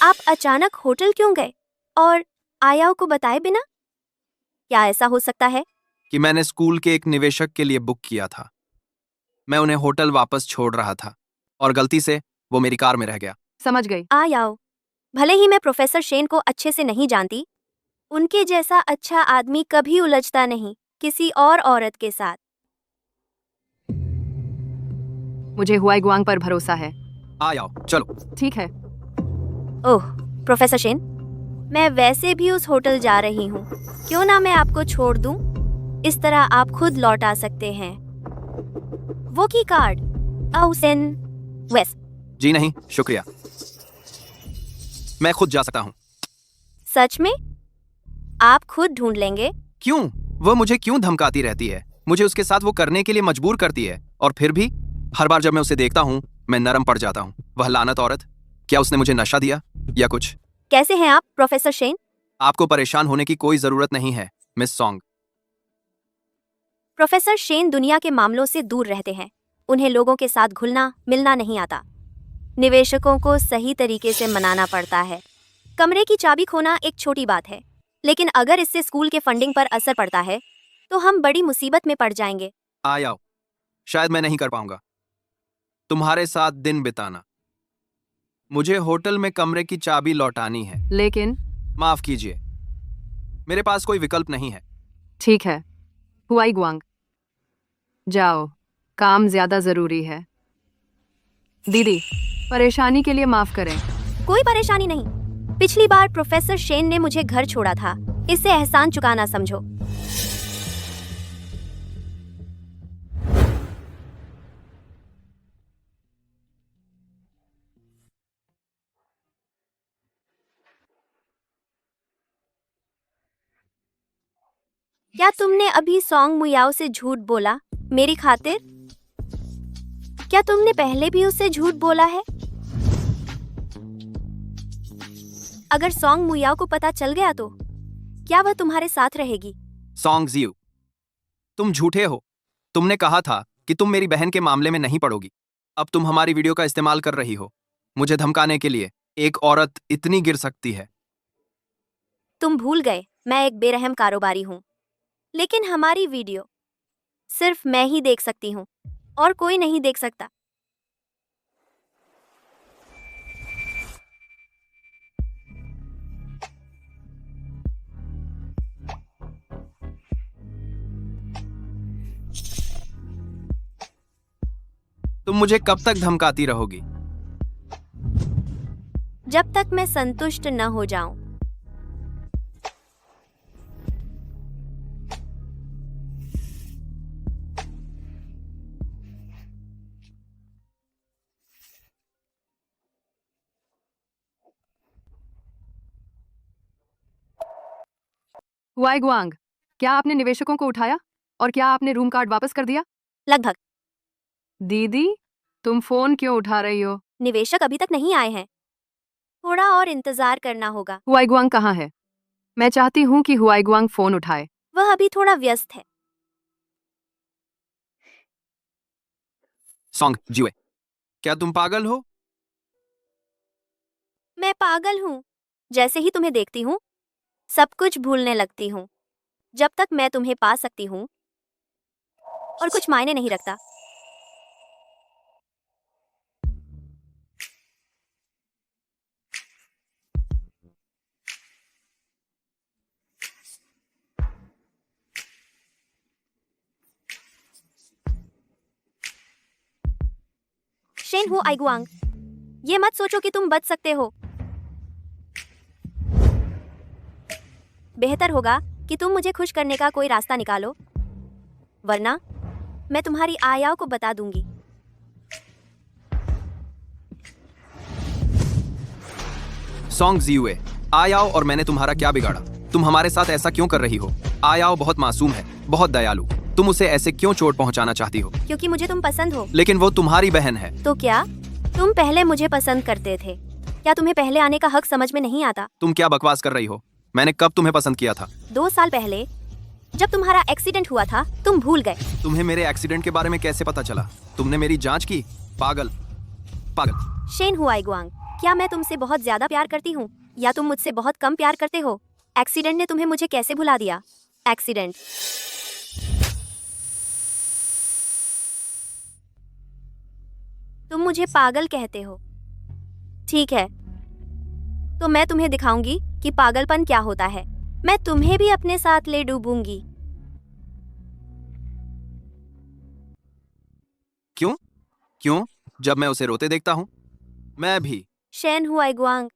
आप अचानक होटल क्यों गए और आयाओ को बताए बिना? क्या ऐसा हो सकता है कि मैंने स्कूल के एक निवेशक के लिए बुक किया था। मैं उन्हें होटल वापस छोड़ रहा था और गलती से वो मेरी कार में रह गया। समझ गई। आयाओ, भले ही मैं प्रोफेसर शेन को अच्छे से नहीं जानती, उनके जैसा अच्छा आदमी कभी उलझता नहीं किसी और औरत के साथ। मुझे हुआई गुआंग पर भरोसा है। आयाओ, चलो। ठीक है। ओह, प्रोफेसर शेन, मैं वैसे भी उस होटल जा रही हूँ। क्यों ना मैं आपको छोड़ दूँ? इस तरह आप खुद लौट आ सकते हैं। वो की कार्ड, आउसेन वेस्ट। जी नहीं, शुक्रिया। मैं खुद जा सकता हूँ। सच में? आप खुद ढूंढ लेंगे? क्यों? वह मुझे क्यों धमकाती रहती है? मुझे उसके साथ वो करने के लिए मजबूर करती है, और फिर भी हर बार जब मैं उसे देखता हूँ मैं नरम पड़ जाता हूँ। वह लानत औरत। क्या उसने मुझे नशा दिया या कुछ? कैसे हैं आप, प्रोफेसर शेन? आपको परेशान होने की कोई जरूरत नहीं है, मिस सॉन्ग। प्रोफेसर शेन दुनिया के मामलों से दूर रहते हैं। उन्हें लोगों के साथ घुलना मिलना नहीं आता। निवेशकों को सही तरीके से मनाना पड़ता है। कमरे की चाबी खोना एक छोटी बात है, लेकिन अगर इससे स्कूल के फंडिंग पर असर पड़ता है तो हम बड़ी मुसीबत में पड़ जाएंगे। आओ, शायद मैं नहीं कर पाऊंगा तुम्हारे साथ दिन बिताना। मुझे होटल में कमरे की चाबी लौटानी है। लेकिन माफ कीजिए, मेरे पास कोई विकल्प नहीं है। ठीक है, हुआई गुआंग, जाओ, काम ज्यादा जरूरी है। दीदी, परेशानी के लिए माफ करें। कोई परेशानी नहीं। पिछली बार प्रोफेसर शेन ने मुझे घर छोड़ा था, इससे एहसान चुकाना समझो। क्या तुमने अभी सॉन्ग मुयाओ से झूठ बोला मेरी खातिर? क्या तुमने पहले भी उससे झूठ बोला है? अगर सॉन्ग मुयाओ को पता चल गया तो क्या वह तुम्हारे साथ रहेगी? सॉन्ग जियो, तुम झूठे हो। तुमने कहा था कि तुम मेरी बहन के मामले में नहीं पड़ोगी। अब तुम हमारी वीडियो का इस्तेमाल कर रही हो मुझे धमकाने के लिए। एक औरत इतनी गिर सकती है? तुम भूल गए मैं एक बेरहम कारोबारी हूँ, लेकिन हमारी वीडियो सिर्फ मैं ही देख सकती हूँ और कोई नहीं देख सकता। तुम मुझे कब तक धमकाती रहोगी? जब तक मैं संतुष्ट न हो जाऊं। हुआई गुआंग, क्या आपने निवेशकों को उठाया और क्या आपने रूम कार्ड वापस कर दिया? लगभग। दीदी, तुम फोन क्यों उठा रही हो? निवेशक अभी तक नहीं आए हैं, थोड़ा और इंतजार करना होगा। हुआई गुआंग कहाँ है? मैं चाहती हूँ कि हुआई गुआंग फोन उठाए। वह अभी थोड़ा व्यस्त है। सॉन्ग जियो, क्या तुम पागल हो? मैं पागल हूँ। जैसे ही तुम्हें देखती हूँ सब कुछ भूलने लगती हूँ। जब तक मैं तुम्हें पा सकती हूँ और कुछ मायने नहीं रखता। शेन हो आईगुआंग, ये मत सोचो कि तुम बच सकते हो। बेहतर होगा कि तुम मुझे खुश करने का कोई रास्ता निकालो, वरना मैं तुम्हारी आयाओं को बता दूंगी। सॉन्ग जियो, आयाओ, और मैंने तुम्हारा क्या बिगाड़ा? तुम हमारे साथ ऐसा क्यों कर रही हो? आयाओ बहुत मासूम है, बहुत दयालु। तुम उसे ऐसे क्यों चोट पहुंचाना चाहती हो? क्योंकि मुझे तुम पसंद हो। लेकिन वो तुम्हारी बहन है। तो क्या तुम पहले मुझे पसंद करते थे? क्या तुम्हें पहले आने का हक समझ में नहीं आता? तुम क्या बकवास कर रही हो? मैंने कब तुम्हें पसंद किया था? 2 साल पहले जब तुम्हारा एक्सीडेंट हुआ था, तुम भूल गए। तुम्हें मेरे एक्सीडेंट के बारे में कैसे पता चला? तुमने मेरी जांच की? पागल पागल। शेन हुआईगुआंग, क्या मैं तुमसे बहुत ज्यादा प्यार करती हूँ या तुम मुझसे बहुत कम प्यार करते हो? एक्सीडेंट ने तुम्हें मुझे कैसे भुला दिया? एक्सीडेंट। तुम मुझे पागल कहते हो। ठीक है, तो मैं तुम्हें दिखाऊंगी कि पागलपन क्या होता है। मैं तुम्हें भी अपने साथ ले डूबूंगी। क्यों? क्यों? जब मैं उसे रोते देखता हूँ? मैं भी। शेन हुआईगुआंग,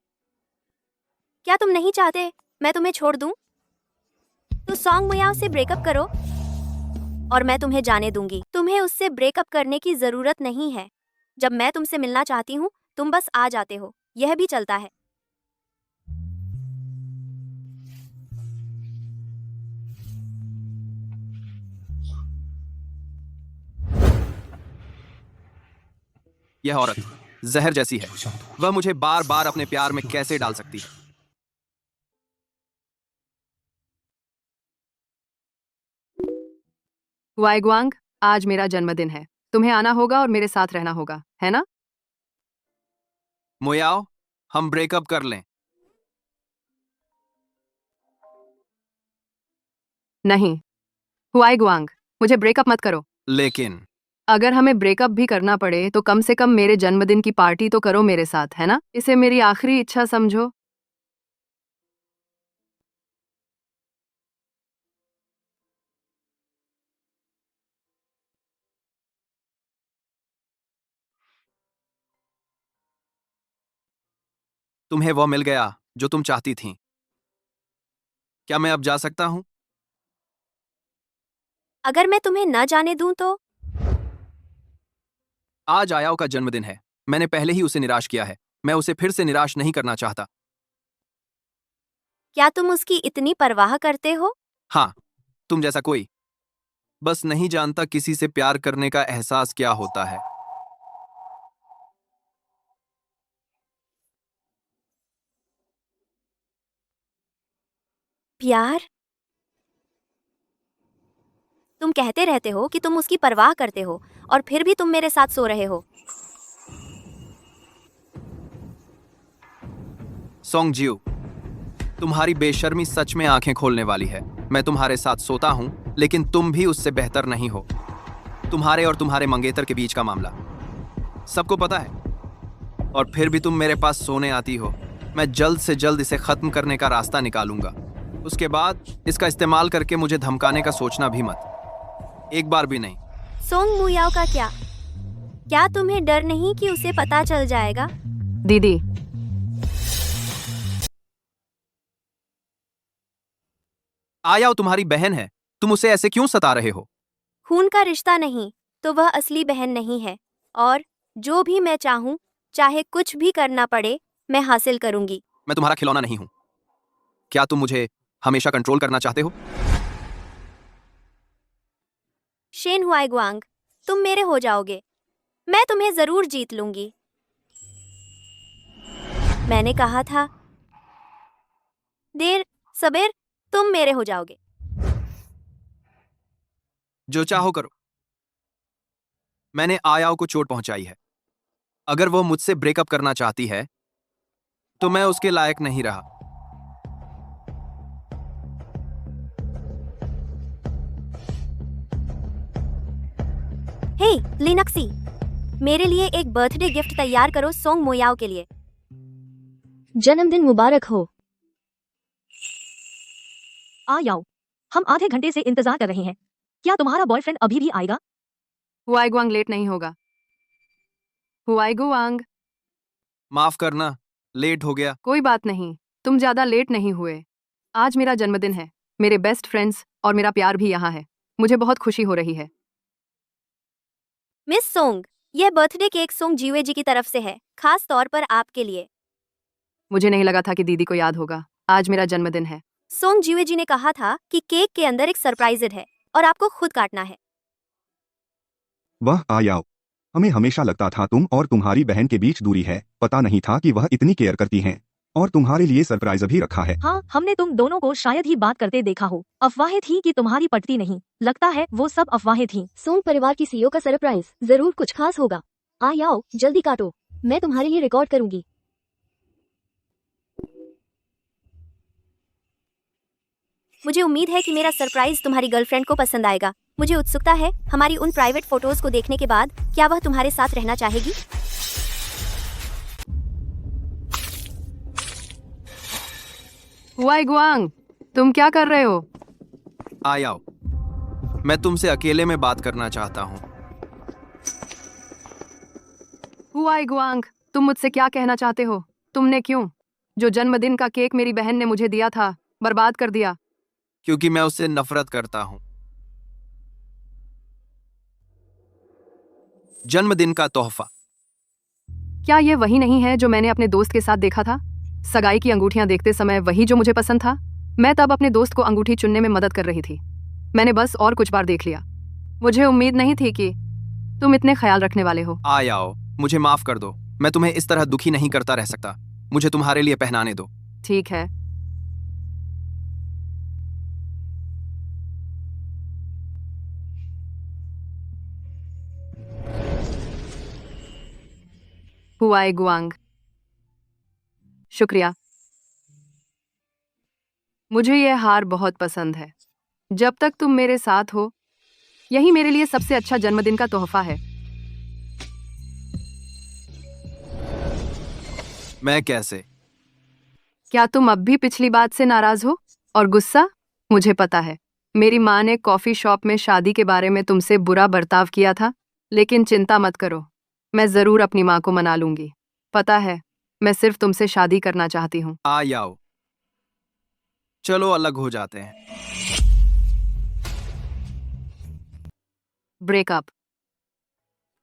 क्या तुम नहीं चाहते मैं तुम्हें छोड़ दूं? तो सॉन्ग मुयाओ से ब्रेकअप करो और मैं तुम्हें जाने दूंगी। तुम्हें उससे ब्रेकअप करने की जरूरत नहीं है। जब मैं तुमसे मिलना चाहती हूँ तुम बस आ जाते हो, यह भी चलता है। यह औरत जहर जैसी है। वह मुझे बार बार अपने प्यार में कैसे डाल सकती है? वाईगुआंग, आज मेरा जन्मदिन है। तुम्हें आना होगा और मेरे साथ रहना होगा, है ना? मोयाओ, हम ब्रेकअप कर लें। नहीं, वाईगुआंग, मुझे ब्रेकअप मत करो। लेकिन अगर हमें ब्रेकअप भी करना पड़े तो कम से कम मेरे जन्मदिन की पार्टी तो करो मेरे साथ, है ना? इसे मेरी आखिरी इच्छा समझो। तुम्हें वो मिल गया जो तुम चाहती थी। क्या मैं अब जा सकता हूं? अगर मैं तुम्हें न जाने दूं तो? आज आयाओ का जन्मदिन है। मैंने पहले ही उसे निराश किया है। मैं उसे फिर से निराश नहीं करना चाहता। क्या तुम उसकी इतनी परवाह करते हो? हाँ, तुम जैसा कोई। बस नहीं जानता किसी से प्यार करने का एहसास क्या होता है। प्यार? तुम कहते रहते हो कि तुम उसकी परवाह करते हो और फिर भी तुम मेरे साथ सो रहे हो। सोंग जियो, तुम्हारी बेशर्मी सच में आंखें खोलने वाली है। मैं तुम्हारे साथ सोता हूं, लेकिन तुम भी उससे बेहतर नहीं हो। तुम्हारे और तुम्हारे मंगेतर के बीच का मामला सबको पता है, और फिर भी तुम मेरे पास सोने आती हो। मैं जल्द से जल्द इसे खत्म करने का रास्ता निकालूंगा। उसके बाद इसका इस्तेमाल करके मुझे धमकाने का सोचना भी मत, एक बार भी नहीं। सोंग मुयाओ का क्या? क्या तुम्हें डर नहीं कि उसे पता चल जाएगा? दीदी, आयाओ तुम्हारी बहन है। तुम उसे ऐसे क्यों सता रहे हो? खून का रिश्ता नहीं तो वह असली बहन नहीं है, और जो भी मैं चाहूं, चाहे कुछ भी करना पड़े, मैं हासिल करूंगी। मैं तुम्हारा खिलौना नहीं हूं। क्या तुम मुझे हमेशा कंट्रोल करना चाहते हो? शेन हुआईगुआंग, तुम मेरे हो जाओगे। मैं तुम्हें जरूर जीत लूंगी। मैंने कहा था, देर सबेर तुम मेरे हो जाओगे। जो चाहो करो। मैंने आयाओ को चोट पहुंचाई है। अगर वो मुझसे ब्रेकअप करना चाहती है तो मैं उसके लायक नहीं रहा। हे लिनक्सी, मेरे लिए एक बर्थडे गिफ्ट तैयार करो सोंग मोयाओ के लिए। जन्मदिन मुबारक हो। आ जाओ, हम आधे घंटे से इंतजार कर रहे हैं। क्या तुम्हारा बॉयफ्रेंड अभी भी आएगा? वाईगुआंग लेट नहीं होगा। वाईगुआंग, माफ करना, लेट हो गया। कोई बात नहीं, तुम ज्यादा लेट नहीं हुए। आज मेरा जन्मदिन है। मेरे बेस्ट फ्रेंड्स और मेरा प्यार भी यहाँ है। मुझे बहुत खुशी हो रही है। मिस सोंग, यह बर्थडे केक सोंग जीवे जी की तरफ से है, खास तौर पर आपके लिए। मुझे नहीं लगा था कि दीदी को याद होगा। आज मेरा जन्मदिन है। सोंग जीवे जी ने कहा था कि केक के अंदर एक सरप्राइज है और आपको खुद काटना है। वह आयाओ, हमें हमेशा लगता था तुम और तुम्हारी बहन के बीच दूरी है, पता नहीं था कि वह इतनी केयर करती हैं और तुम्हारे लिए सरप्राइज भी रखा है। हाँ, हमने तुम दोनों को शायद ही बात करते देखा हो। अफवाहें थी कि तुम्हारी पटती नहीं। लगता है वो सब अफवाहें थी। सोंग परिवार की सीईओ का सरप्राइज जरूर कुछ खास होगा। आ आओ, जल्दी काटो, मैं तुम्हारे लिए रिकॉर्ड करूंगी। मुझे उम्मीद है कि मेरा सरप्राइज तुम्हारी गर्लफ्रेंड को पसंद आएगा। मुझे उत्सुकता है हमारी उन प्राइवेट फोटोज को देखने के बाद, क्या वह तुम्हारे साथ रहना चाहेगी? वाईगुआंग, तुम क्या कर रहे हो? आयाओ, मैं तुमसे अकेले में बात करना चाहता हूं। वाईगुआंग, तुम मुझसे क्या कहना चाहते हो? तुमने क्यों जो जन्मदिन का केक मेरी बहन ने मुझे दिया था, बर्बाद कर दिया? क्योंकि मैं उससे नफरत करता हूं। जन्मदिन का तोहफा क्या ये वही नहीं है जो मैंने अपने दोस्त के साथ देखा था? सगाई की अंगूठियां देखते समय वही जो मुझे पसंद था। मैं तब अपने दोस्त को अंगूठी चुनने में मदद कर रही थी। मैंने बस और कुछ बार देख लिया। मुझे उम्मीद नहीं थी कि तुम इतने ख्याल रखने वाले हो। आयाओ, मुझे माफ कर दो। मैं तुम्हें इस तरह दुखी नहीं करता रह सकता। मुझे तुम्हारे लिए पहनाने दो। ठीक है। हुआई गुआंग, शुक्रिया। मुझे यह हार बहुत पसंद है। जब तक तुम मेरे साथ हो, यही मेरे लिए सबसे अच्छा जन्मदिन का तोहफा है। मैं कैसे? क्या तुम अब भी पिछली बात से नाराज हो और गुस्सा? मुझे पता है, मेरी माँ ने कॉफी शॉप में शादी के बारे में तुमसे बुरा बर्ताव किया था, लेकिन चिंता मत करो, मैं जरूर अपनी माँ को मना लूंगी। पता है, मैं सिर्फ तुमसे शादी करना चाहती हूँ। आयाओ, चलो अलग हो जाते हैं। ब्रेकअप।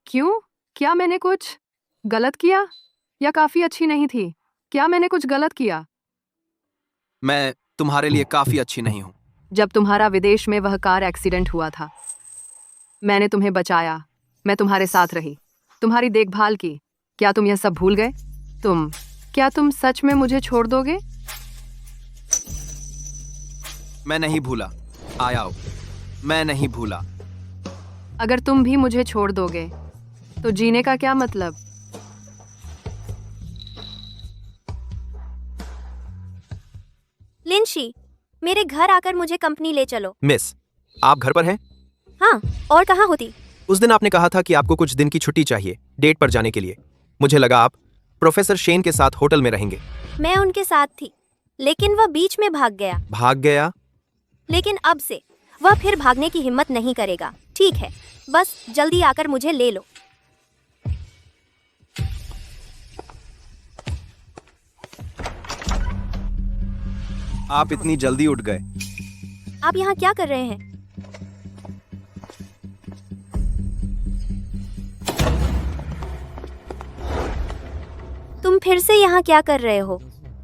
क्यों? क्या मैंने कुछ गलत किया या काफी अच्छी नहीं थी? क्या मैंने कुछ गलत किया? मैं तुम्हारे लिए काफी अच्छी नहीं हूं। जब तुम्हारा विदेश में वह कार एक्सीडेंट हुआ था, मैंने तुम्हें बचाया। मैं तुम्हारे साथ रही, तुम्हारी देखभाल की। क्या तुम यह सब भूल गए? क्या तुम सच में मुझे छोड़ दोगे? मैं नहीं भूला। आयाओ, मैं नहीं भूला। अगर तुम भी मुझे छोड़ दोगे तो जीने का क्या मतलब? लिंशी, मेरे घर आकर मुझे कंपनी ले चलो। मिस, आप घर पर हैं? हाँ, और कहाँ होती? उस दिन आपने कहा था कि आपको कुछ दिन की छुट्टी चाहिए डेट पर जाने के लिए। मुझे लगा आप प्रोफेसर शेन के साथ होटल में रहेंगे। मैं उनके साथ थी, लेकिन वह बीच में भाग गया। भाग गया? लेकिन अब से वह फिर भागने की हिम्मत नहीं करेगा। ठीक है, बस जल्दी आकर मुझे ले लो। आप इतनी जल्दी उठ गए? आप यहाँ क्या कर रहे हैं? तुम फिर से यहाँ क्या कर रहे हो?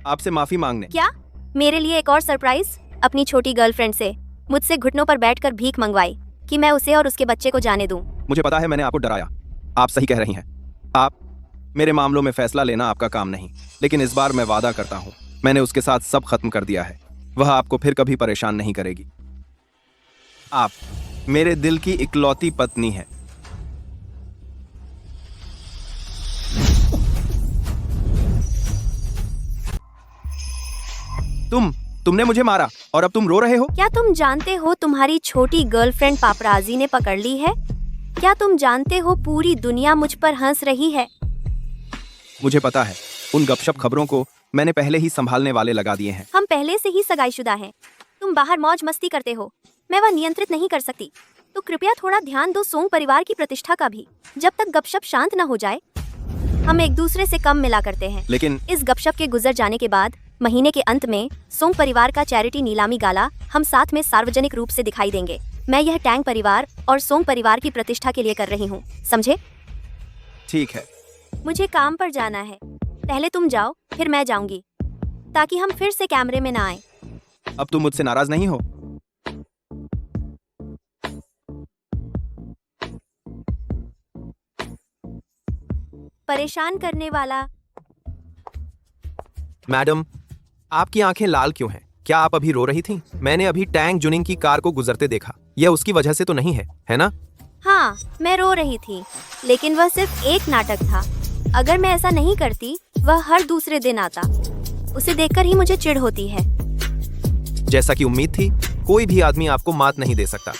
आपसे माफी मांगने। क्या? मेरे लिए एक और सरप्राइज? अपनी छोटी गर्लफ्रेंड से मुझसे घुटनों पर बैठकर भीख मंगवाई कि मैं उसे और उसके बच्चे को जाने दूं। मुझे पता है, मैंने आपको डराया। आप सही कह रही हैं। आप मेरे मामलों में फैसला लेना आपका काम नहीं, लेकिन इस बार मैं वादा करता हूँ, मैंने उसके साथ सब खत्म कर दिया है। वह आपको फिर कभी परेशान नहीं करेगी। आप मेरे दिल की इकलौती पत्नी है। तुमने मुझे मारा और अब तुम रो रहे हो? क्या तुम जानते हो तुम्हारी छोटी गर्लफ्रेंड पापराजी ने पकड़ ली है? क्या तुम जानते हो पूरी दुनिया मुझ पर हंस रही है? मुझे पता है, उन गपशप खबरों को मैंने पहले ही संभालने वाले लगा दिए हैं। हम पहले से ही सगाईशुदा हैं। तुम बाहर मौज मस्ती करते हो, मैं वह नियंत्रित नहीं कर सकती। तो कृपया थोड़ा ध्यान दो सोंग परिवार की प्रतिष्ठा का भी। जब तक गपशप शांत न हो जाए, हम एक दूसरे से कम मिला करते हैं। लेकिन इस गपशप के गुजर जाने के बाद महीने के अंत में सोंग परिवार का चैरिटी नीलामी गाला हम साथ में सार्वजनिक रूप से दिखाई देंगे। मैं यह टैंग परिवार और सोंग परिवार की प्रतिष्ठा के लिए कर रही हूँ, समझे? ठीक है। मुझे काम पर जाना है। पहले तुम जाओ, फिर मैं जाऊंगी, ताकि हम फिर से कैमरे में ना आए। अब तुम मुझसे नाराज नहीं हो? परेशान करने वाला। मैडम, आपकी आंखें लाल क्यों हैं? क्या आप अभी रो रही थीं? मैंने अभी टैंग जुनिंग की कार को गुजरते देखा। यह उसकी वजह से तो नहीं है ना? हाँ, मैं रो रही थी, लेकिन वह सिर्फ एक नाटक था। अगर मैं ऐसा नहीं करती, वह हर दूसरे दिन आता। उसे देखकर ही मुझे चिढ़ होती है। जैसा कि उम्मीद थी, कोई भी आदमी आपको मात नहीं दे सकता।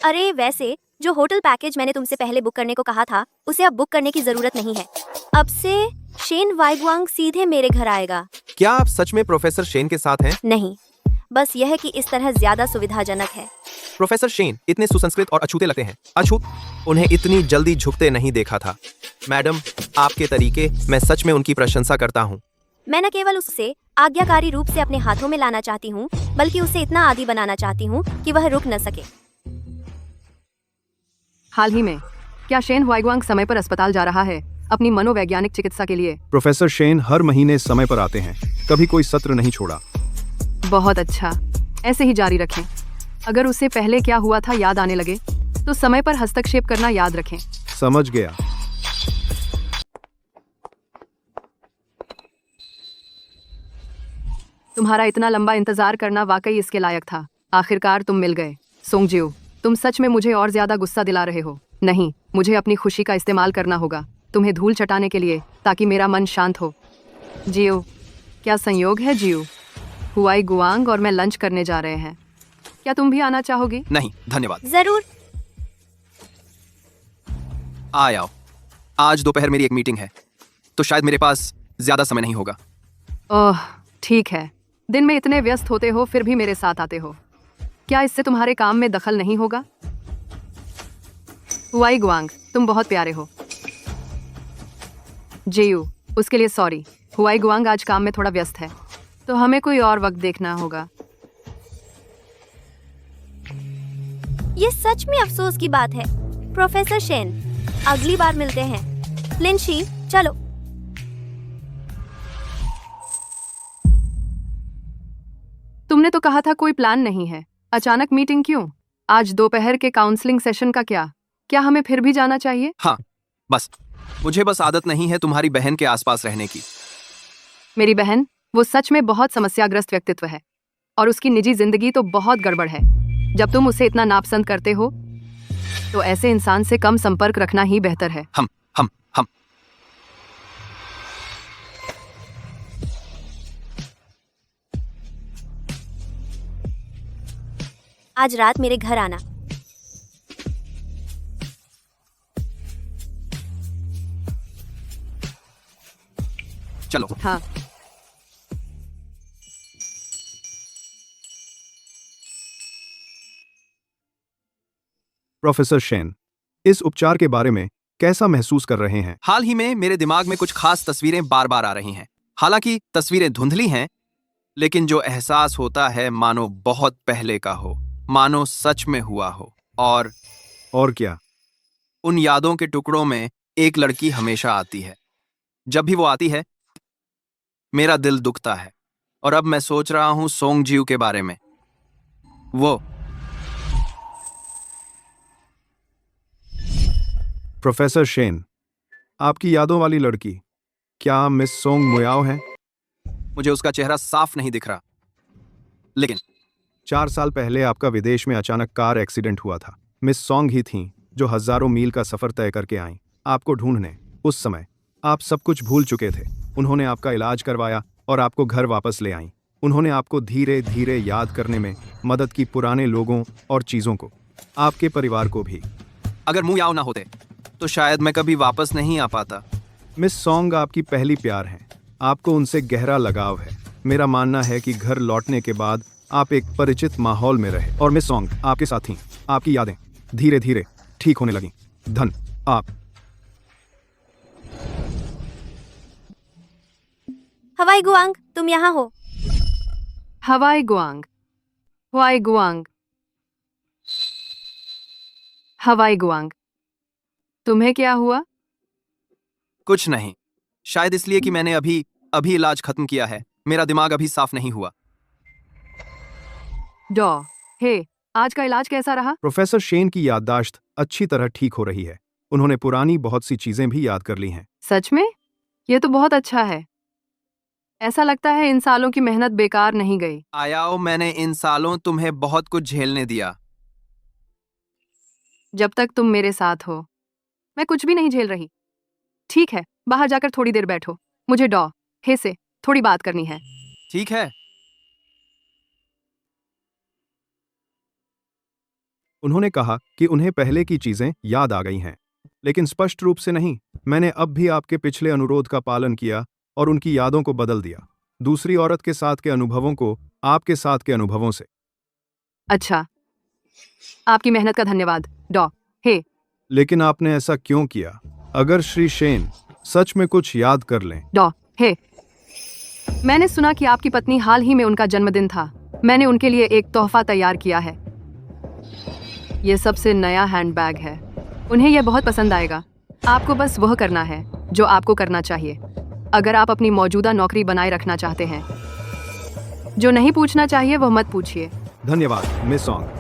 अरे वैसे, जो होटल पैकेज मैंने तुमसे पहले बुक करने को कहा था, उसे अब बुक करने की जरूरत नहीं है। अब से शेन वाईगुआंग सीधे मेरे घर आएगा। क्या आप सच में प्रोफेसर शेन के साथ हैं? नहीं, बस यह कि इस तरह ज्यादा सुविधाजनक है। प्रोफेसर शेन इतने सुसंस्कृत और अछूते लगते हैं। अछूत? उन्हें इतनी जल्दी झुकते नहीं देखा था। मैडम, आपके तरीके, मैं सच में उनकी प्रशंसा करता हूँ। मैं न केवल उससे आज्ञाकारी रूप से अपने हाथों में लाना चाहती हूँ, बल्कि उसे इतना आदी बनाना चाहती हूँ कि वह रुक न सके। हाल ही में क्या शेन हुआइगुआंग समय पर अस्पताल जा रहा है अपनी मनोवैज्ञानिक चिकित्सा के लिए? प्रोफेसर शेन हर महीने समय पर आते हैं, कभी कोई सत्र नहीं छोड़ा। बहुत अच्छा, ऐसे ही जारी रखें। अगर उसे पहले क्या हुआ था याद आने लगे तो समय पर हस्तक्षेप करना याद रखें। समझ गया। तुम्हारा इतना लंबा इंतजार करना वाकई इसके लायक था। आखिरकार तुम मिल गए। सोंगजियो, तुम सच में मुझे और ज्यादा गुस्सा दिला रहे हो। नहीं, मुझे अपनी खुशी का इस्तेमाल करना होगा तुम्हें धूल चटाने के लिए, ताकि मेरा मन शांत हो। जियो, क्या संयोग है जियो। हुआइगुआंग और मैं लंच करने जा रहे हैं। क्या तुम भी आना चाहोगी? नहीं धन्यवाद। जरूर। आ आओ। आज दोपहर मेरी एक मीटिंग है, तो शायद मेरे पास ज्यादा समय नहीं होगा। ओह ठीक है, दिन में इतने व्यस्त होते हो फिर भी मेरे साथ आते हो। क्या इससे तुम्हारे काम में दखल नहीं होगा? हुआइगुआंग, तुम बहुत प्यारे हो। जेयू, उसके लिए सॉरी। हुआइगुआंग आज काम में थोड़ा व्यस्त है, तो हमें कोई और वक्त देखना होगा। ये सच में अफसोस की बात है। प्रोफेसर शेन, अगली बार मिलते हैं। लिनशी, चलो। तुमने तो कहा था कोई प्लान नहीं है, अचानक मीटिंग क्यों? आज दोपहर के काउंसलिंग सेशन का क्या हमें फिर भी जाना चाहिए? हाँ, मुझे बस आदत नहीं है तुम्हारी बहन के आसपास रहने की। मेरी बहन, वो सच में बहुत समस्याग्रस्त व्यक्तित्व है और उसकी निजी जिंदगी तो बहुत गड़बड़ है। जब तुम उसे इतना नापसंद करते हो तो ऐसे इंसान से कम संपर्क रखना ही बेहतर है। हम आज रात मेरे घर आना। चलो। हाँ, प्रोफेसर शेन, इस उपचार के बारे में कैसा महसूस कर रहे हैं? हाल ही में मेरे दिमाग में कुछ खास तस्वीरें बार बार आ रही हैं। हालांकि तस्वीरें धुंधली हैं, लेकिन जो एहसास होता है मानो बहुत पहले का हो, मानो सच में हुआ हो। और क्या? उन यादों के टुकड़ों में एक लड़की हमेशा आती है। जब भी वो आती है मेरा दिल दुखता है। और अब मैं सोच रहा हूं सोंगजियो के बारे में। वो प्रोफेसर शेन, आपकी यादों वाली लड़की क्या मिस सोंग मुयाओ है? मुझे उसका चेहरा साफ नहीं दिख रहा, लेकिन 4 साल पहले आपका विदेश में अचानक कार एक्सीडेंट हुआ था। मिस सोंग ही थीं जो हजारों मील का सफर तय करके आईं आपको ढूंढने। उस समय आप सब कुछ भूल चुके थे। उन्होंने आपका इलाज करवाया और आपको घर वापस ले आईं। उन्होंने आपको धीरे धीरे याद करने में मदद की, पुराने लोगों और चीजों को, आपके परिवार को भी। अगर मुयाओ ना होते तो शायद मैं कभी वापस नहीं आ पाता। मिस सोंग आपकी पहली प्यार हैं। आपको उनसे गहरा लगाव है। मेरा मानना है कि घर लौटने के बाद आप एक परिचित माहौल में रहे और मिस सोंग आपके साथ थीं। आपकी यादें धीरे धीरे ठीक होने लगीं। धन आप। हुआइगुआंग, तुम यहाँ हो। हुआइगुआंग, हुआइगुआंग, हुआइगुआंग, तुम्हें क्या हुआ? कुछ नहीं, शायद इसलिए कि मैंने अभी इलाज खत्म किया है। मेरा दिमाग अभी साफ नहीं हुआ। हे, आज का इलाज कैसा रहा? प्रोफेसर शेन की याददाश्त अच्छी तरह ठीक हो रही है। उन्होंने पुरानी बहुत सी चीजें भी याद कर ली हैं। सच में? ये तो बहुत अच्छा है। ऐसा लगता है इन सालों की मेहनत बेकार नहीं गई। आयाओ, मैंने इन सालों तुम्हें बहुत कुछ झेलने दिया। जब तक तुम मेरे साथ हो मैं कुछ भी नहीं झेल रही। ठीक है, बाहर जाकर थोड़ी देर बैठो। मुझे हे से थोड़ी बात करनी है। ठीक है। उन्होंने कहा कि उन्हें पहले की चीजें याद आ गई हैं, लेकिन स्पष्ट रूप से नहीं। मैंने अब भी आपके पिछले अनुरोध का पालन किया और उनकी यादों को बदल दिया, दूसरी औरत के साथ के अनुभवों को आपके साथ के अनुभवों से। अच्छा, आपकी मेहनत का धन्यवाद हे। लेकिन आपने ऐसा क्यों किया? अगर श्री शेन सच में कुछ याद कर लें। हे, मैंने सुना कि आपकी पत्नी हाल ही में उनका जन्मदिन था। मैंने उनके लिए एक तोहफा तैयार किया है। ये सबसे नया हैंडबैग है। उन्हें यह बहुत पसंद आएगा। आपको बस वह करना है जो आपको करना चाहिए। अगर आप अपनी मौजूदा नौकरी बनाए रखना चाहते हैं, जो नहीं पूछना चाहिए वह मत पूछिए। धन्यवाद मिस सॉन्ग।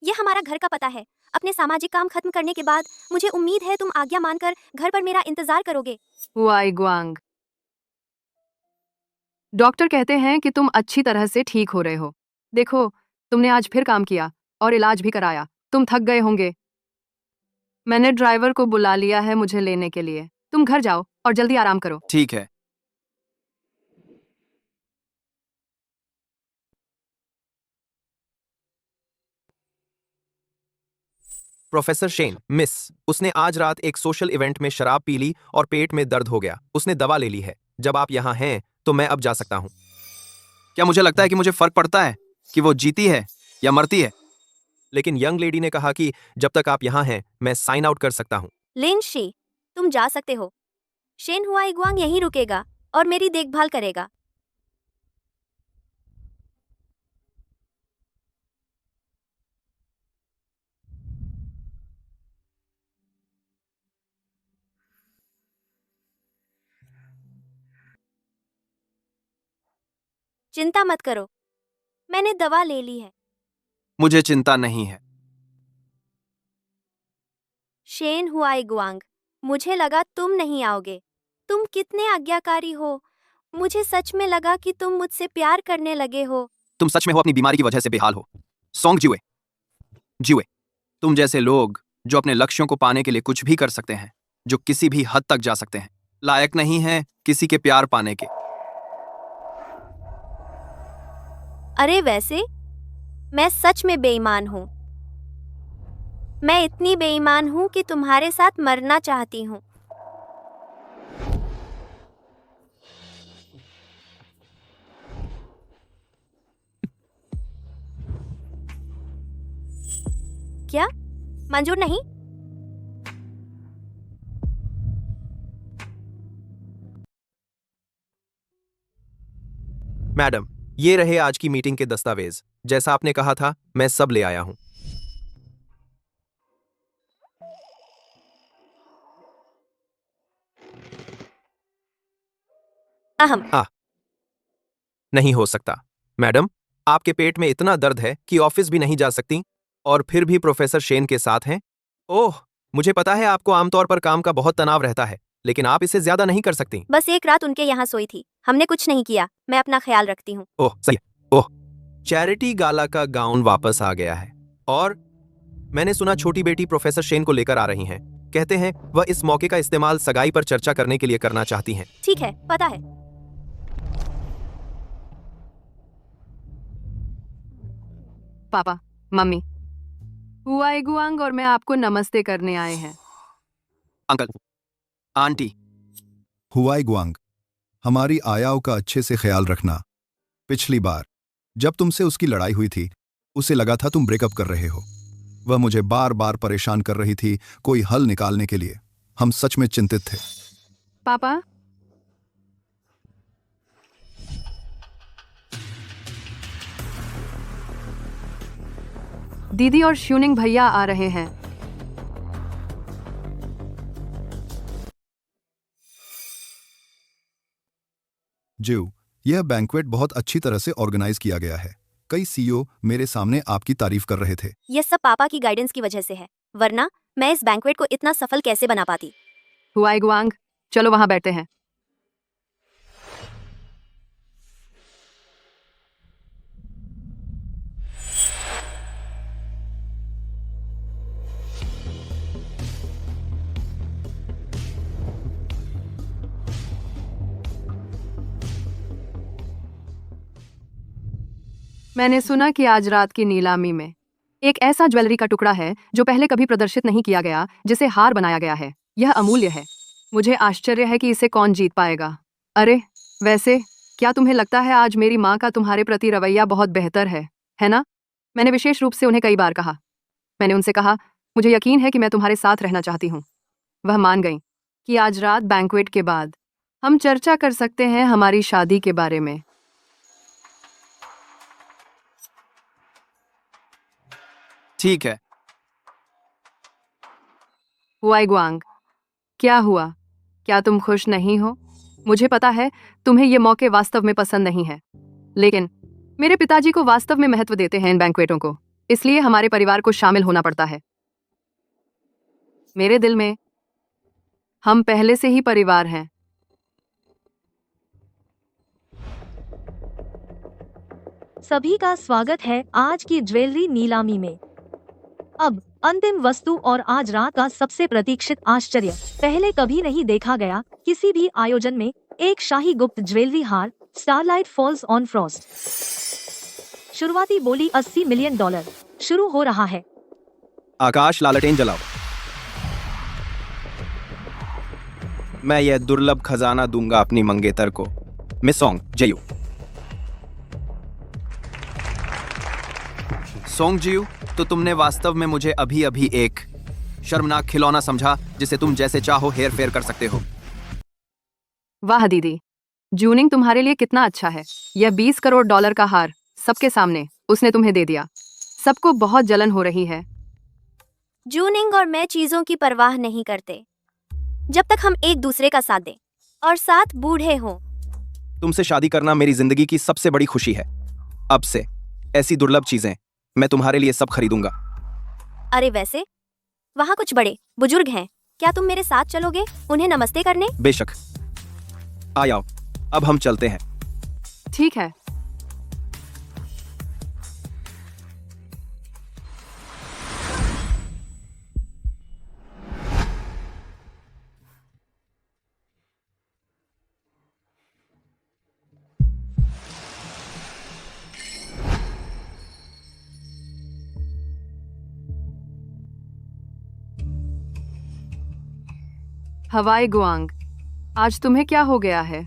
ये हमारा घर का पता है। अपने सामाजिक काम खत्म करने के बाद मुझे उम्मीद है तुम आज्ञा मानकर घर पर मेरा इंतजार करोगे। हुआई गुआंग, डॉक्टर कहते हैं कि तुम अच्छी तरह से ठीक हो रहे हो। देखो, तुमने आज फिर काम किया और इलाज भी कराया। तुम थक गए होंगे। मैंने ड्राइवर को बुला लिया है मुझे लेने के लिए। तुम घर जाओ और जल्दी आराम करो। ठीक है। प्रोफेसर शेन, मिस, उसने आज रात एक सोशल इवेंट में शराब पी ली और पेट में दर्द हो गया। उसने दवा ले ली है। जब आप यहाँ हैं तो मैं अब जा सकता हूँ। क्या मुझे लगता है कि मुझे फर्क पड़ता है कि वो जीती है या मरती है? लेकिन यंग लेडी ने कहा कि जब तक आप यहाँ हैं मैं साइन आउट कर सकता हूँ। लिन शी, तुम जा सकते हो। शेन हुआई गुआंग यहीं रुकेगा और मेरी देखभाल करेगा। चिंता मत करो, मैंने दवा ले ली है। मुझे चिंता नहीं है। शेन हुआई गुआंग, मुझे लगा तुम नहीं आओगे। तुम कितने आज्ञाकारी हो। मुझे सच में लगा कि तुम मुझसे प्यार करने लगे हो। तुम सच में हो अपनी बीमारी की वजह से बेहाल हो। सॉन्ग जिवे जिवे। तुम जैसे लोग जो अपने लक्ष्यों को पाने के लिए कुछ भी कर सकते हैं, जो किसी भी हद तक जा सकते हैं, लायक नहीं है किसी के प्यार पाने के। अरे वैसे मैं सच में बेईमान हूँ। मैं इतनी बेईमान हूँ कि तुम्हारे साथ मरना चाहती हूँ। क्या मंजूर नहीं? मैडम, ये रहे आज की मीटिंग के दस्तावेज। जैसा आपने कहा था मैं सब ले आया हूँ। अहम। नहीं हो सकता। मैडम, आपके पेट में इतना दर्द है कि ऑफिस भी नहीं जा सकती और फिर भी प्रोफेसर शेन के साथ हैं? ओह, मुझे पता है आपको आमतौर पर काम का बहुत तनाव रहता है, लेकिन आप इससे ज्यादा नहीं कर सकती। बस एक रात उनके यहाँ सोई थी। हमने कुछ नहीं किया। मैं अपना ख्याल रखती हूँ। ओह सही है। ओह, चैरिटी गाला का गाउन वापस आ गया है और मैंने सुना छोटी बेटी प्रोफेसर शेन को लेकर आ रही हैं। कहते हैं वह इस मौके का इस्तेमाल सगाई पर चर्चा करने के लिए करना चाहती हैं। ठीक है, पता है। पापा, मम्मी, हुआई गुआंग और मैं आपको नमस्ते करने आए हैं। अंकल, आंटी, हुआई गुआंग, हमारी आयाओ का अच्छे से ख्याल रखना। पिछली बार जब तुमसे उसकी लड़ाई हुई थी, उसे लगा था तुम ब्रेकअप कर रहे हो। वह मुझे बार बार परेशान कर रही थी कोई हल निकालने के लिए। हम सच में चिंतित थे। पापा, दीदी और श्यूनिंग भैया आ रहे हैं। जिव, यह बैंक्वेट बहुत अच्छी तरह से ऑर्गेनाइज किया गया है। कई सीईओ मेरे सामने आपकी तारीफ कर रहे थे। यह सब पापा की गाइडेंस की वजह से है, वरना मैं इस बैंक्वेट को इतना सफल कैसे बना पाती। हुआई गुआंग, चलो वहां बैठते हैं। मैंने सुना कि आज रात की नीलामी में एक ऐसा ज्वेलरी का टुकड़ा है जो पहले कभी प्रदर्शित नहीं किया गया, जिसे हार बनाया गया है। यह अमूल्य है। मुझे आश्चर्य है कि इसे कौन जीत पाएगा। अरे, वैसे क्या तुम्हें लगता है आज मेरी माँ का तुम्हारे प्रति रवैया बहुत बेहतर है ना? मैंने विशेष रूप से उन्हें कई बार कहा। मैंने उनसे कहा, मुझे यकीन है कि मैं तुम्हारे साथ रहना चाहती हूँ। वह मान गई कि आज रात बैंक्वेट के बाद हम चर्चा कर सकते हैं हमारी शादी के बारे में। ठीक है। हुआई गुआंग, क्या हुआ? क्या तुम खुश नहीं हो? मुझे पता है तुम्हें ये मौके वास्तव में पसंद नहीं है, लेकिन मेरे पिताजी को वास्तव में महत्व देते हैं इन बैंक्वेटों को, इसलिए हमारे परिवार को शामिल होना पड़ता है। मेरे दिल में हम पहले से ही परिवार हैं। सभी का स्वागत है आज की ज्वेलरी नीलामी में। अब अंतिम वस्तु और आज रात का सबसे प्रतीक्षित आश्चर्य। पहले कभी नहीं देखा गया किसी भी आयोजन में एक शाही गुप्त ज्वेलरी हार स्टारलाइट फॉल्स ऑन फ्रॉस्ट। शुरुआती बोली $80 मिलियन शुरू हो रहा है। आकाश, लालटेन जलाओ। मैं यह दुर्लभ खजाना दूंगा अपनी मंगेतर को। Miss Song Jiyu. Song Jiyu, तो तुमने वास्तव में मुझे अभी अभी एक शर्मनाक खिलौना समझा जिसे तुम जैसे चाहो हेर फेर कर सकते हो। वाह दीदी, जूनिंग तुम्हारे लिए कितना अच्छा है। यह $20 करोड़ का हार सबके सामने उसने तुम्हें दे दिया। सबको बहुत जलन हो रही है। जूनिंग और मैं चीजों की परवाह नहीं करते जब तक हम एक दूसरे का साथ दें और साथ बूढ़े हों। तुमसे शादी करना मेरी जिंदगी की सबसे बड़ी खुशी है। अब से ऐसी दुर्लभ चीजें मैं तुम्हारे लिए सब खरीदूंगा। अरे वैसे वहाँ कुछ बड़े बुजुर्ग हैं, क्या तुम मेरे साथ चलोगे उन्हें नमस्ते करने? बेशक, आ जाओ, अब हम चलते हैं। ठीक है। हवाई गुआंग, आज तुम्हें क्या हो गया है?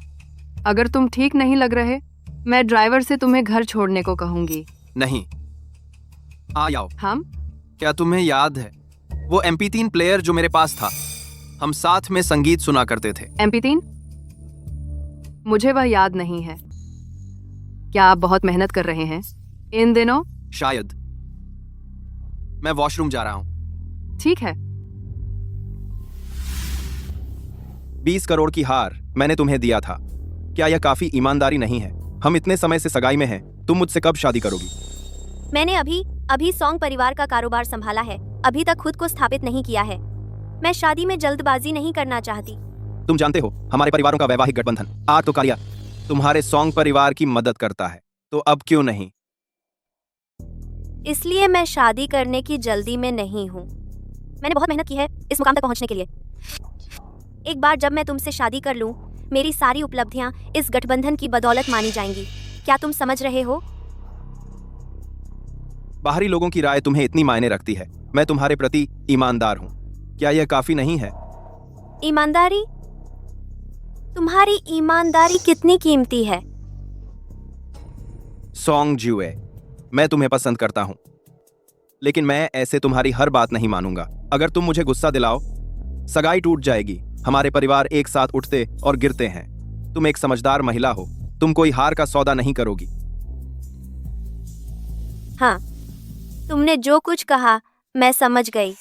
अगर तुम ठीक नहीं लग रहे, मैं ड्राइवर से तुम्हें घर छोड़ने को कहूंगी। नहीं, आ जाओ। हम? क्या तुम्हें याद है वो MP3 प्लेयर जो मेरे पास था? हम साथ में संगीत सुना करते थे। MP3? मुझे वह याद नहीं है। क्या आप बहुत मेहनत कर रहे हैं इन दिनों? शायद। मैं वॉशरूम जा रहा हूं। ठीक है। 20 करोड़ की हार मैंने तुम्हें दिया था। क्या यह काफी ईमानदारी नहीं है? हम इतने समय से सगाई में हैं, तुम मुझसे कब शादी करोगी? मैंने अभी सोंग परिवार का कारोबार संभाला है, अभी तक खुद को स्थापित नहीं किया है। मैं शादी में जल्दबाजी नहीं करना चाहती। तुम जानते हो हमारे परिवारों का वैवाहिक गठबंधन आग तो कालिया तुम्हारे सोंग परिवार की मदद करता है, तो अब क्यों नहीं? इसलिए मैं शादी करने की जल्दी में नहीं हूँ। मैंने बहुत मेहनत की है इस मुकाम तक पहुँचने के लिए। एक बार जब मैं तुमसे शादी कर लूँ, मेरी सारी उपलब्धियाँ इस गठबंधन की बदौलत मानी जाएंगी। क्या तुम समझ रहे हो? बाहरी लोगों की राय तुम्हें इतनी मायने रखती है। मैं तुम्हारे प्रति ईमानदार हूँ। क्या यह काफी नहीं है? ईमानदारी? तुम्हारी ईमानदारी कितनी कीमती है? सोंग जियूए, मैं तुम्हें पसंद करता हूँ, लेकिन मैं ऐसे तुम्हारी हर बात नहीं मानूंगा। अगर तुम मुझे गुस्सा दिलाओ, सगाई टूट जाएगी। हमारे परिवार एक साथ उठते और गिरते हैं। तुम एक समझदार महिला हो, तुम कोई हार का सौदा नहीं करोगी। हाँ, तुमने जो कुछ कहा मैं समझ गई।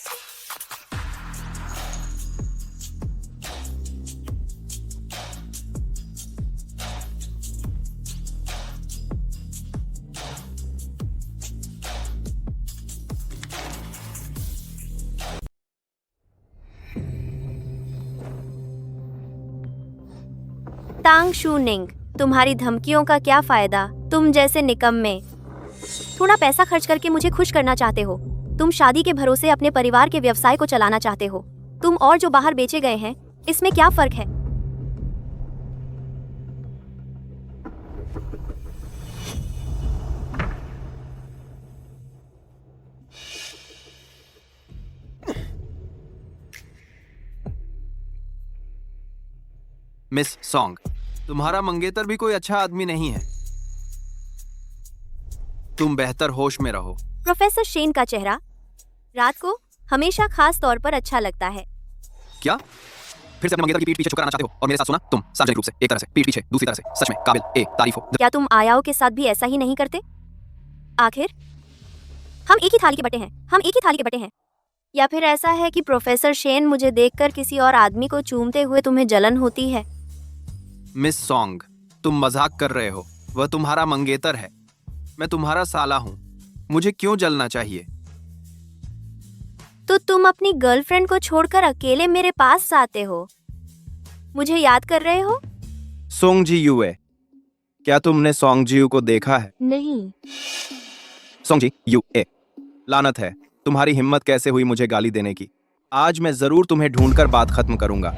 तांग शू निंग, तुम्हारी धमकियों का क्या फायदा? तुम जैसे निकम्मे थोड़ा पैसा खर्च करके मुझे खुश करना चाहते हो। तुम शादी के भरोसे अपने परिवार के व्यवसाय को चलाना चाहते हो। तुम और जो बाहर बेचे गए हैं, इसमें क्या फर्क है? मिस सोंग, तुम्हारा मंगेतर भी कोई अच्छा आदमी नहीं है। तुम बेहतर होश में रहो। प्रोफेसर शेन का चेहरा रात को हमेशा खास तौर पर अच्छा लगता है। क्या फिर से अपने मंगेतर की पीठ पीछे चुप कराना चाहते हो और मेरे साथ सुना? तुम सार्वजनिक रूप से एक तरह से पीठ पीछे, दूसरी तरह से सच में काबिल ए तारीफ हो। क्या तुम आयाओ के साथ भी ऐसा ही नहीं करते? आखिर हम एक ही थाली के बटे हैं, हम एक ही थाली के बटे हैं। या फिर ऐसा है कि प्रोफेसर शेन मुझे देखकर किसी और आदमी को चूमते हुए तुम्हें जलन होती है? मिस सॉन्ग, तुम मजाक कर रहे हो। वह तुम्हारा मंगेतर है, मैं तुम्हारा साला हूँ। मुझे क्यों जलना चाहिए? तो तुम अपनी गर्लफ्रेंड को छोड़कर अकेले मेरे पास आते हो, मुझे याद कर रहे हो? सोंग जी यूए, क्या तुमने सोंग जी यू को देखा है? नहीं। सोंग जी यूए, लानत है, तुम्हारी हिम्मत कैसे हुई मुझे गाली देने की? आज मैं जरूर तुम्हें ढूंढकर बात खत्म करूंगा।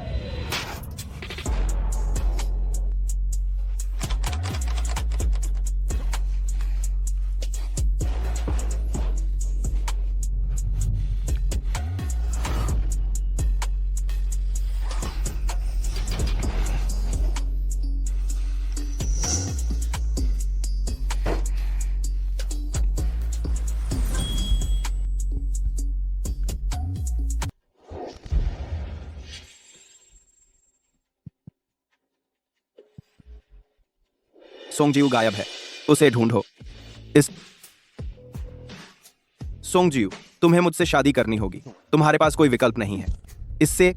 सोंग जी यू गायब है, उसे ढूंढो। इस सोंग जी यू, तुम्हें मुझसे शादी करनी होगी, तुम्हारे पास कोई विकल्प नहीं है। इससे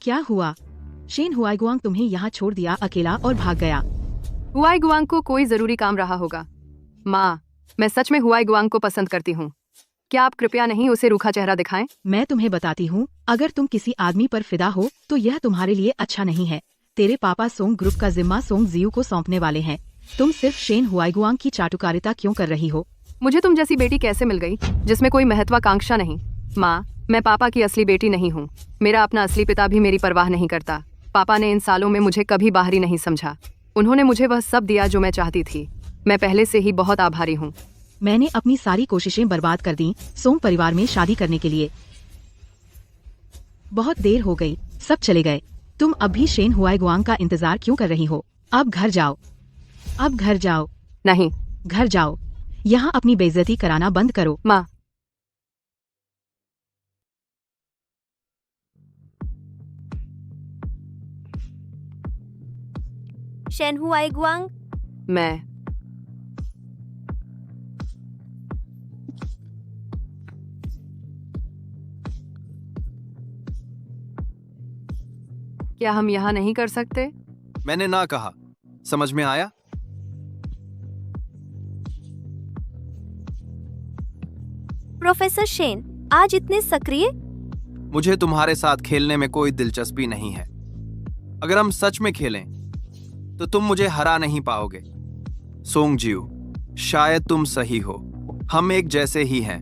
क्या हुआ? शेन हुआईगुआंग तुम्हें यहाँ छोड़ दिया अकेला और भाग गया। हुआई गुआंग को कोई जरूरी काम रहा होगा। माँ, मैं सच में हुआई गुआंग को पसंद करती हूँ। क्या आप कृपया नहीं उसे रूखा चेहरा दिखाएं? मैं तुम्हें बताती हूँ, अगर तुम किसी आदमी पर फिदा हो तो यह तुम्हारे लिए अच्छा नहीं है। तेरे पापा सोंग ग्रुप का जिम्मा सोंग जियू को सौंपने वाले हैं। तुम सिर्फ शेन हुआईगुआंग की चाटुकारिता क्यों कर रही हो? मुझे तुम जैसी बेटी कैसे मिल गई जिसमें कोई महत्वाकांक्षा नहीं? माँ, मैं पापा की असली बेटी नहीं हूँ। मेरा अपना असली पिता भी मेरी परवाह नहीं करता। पापा ने इन सालों में मुझे कभी बाहरी नहीं समझा। उन्होंने मुझे वह सब दिया जो मैं चाहती थी। मैं पहले से ही बहुत आभारी हूँ। मैंने अपनी सारी कोशिशें बर्बाद कर दी सोंग परिवार में शादी करने के लिए। बहुत देर हो गई, सब चले गए। तुम अब भी शेन हुआईगुआंग का इंतजार क्यों कर रही हो? अब घर जाओ, अब घर जाओ, नहीं घर जाओ। यहाँ अपनी बेइज्जती कराना बंद करो। माँ, शेन हुआईगुआंग, मैं क्या हम यहाँ नहीं कर सकते? मैंने ना कहा, समझ में आया? प्रोफेसर शेन आज इतने सक्रिय? मुझे तुम्हारे साथ खेलने में कोई दिलचस्पी नहीं है। अगर हम सच में खेलें तो तुम मुझे हरा नहीं पाओगे। सोंग जियू, शायद तुम सही हो, हम एक जैसे ही हैं।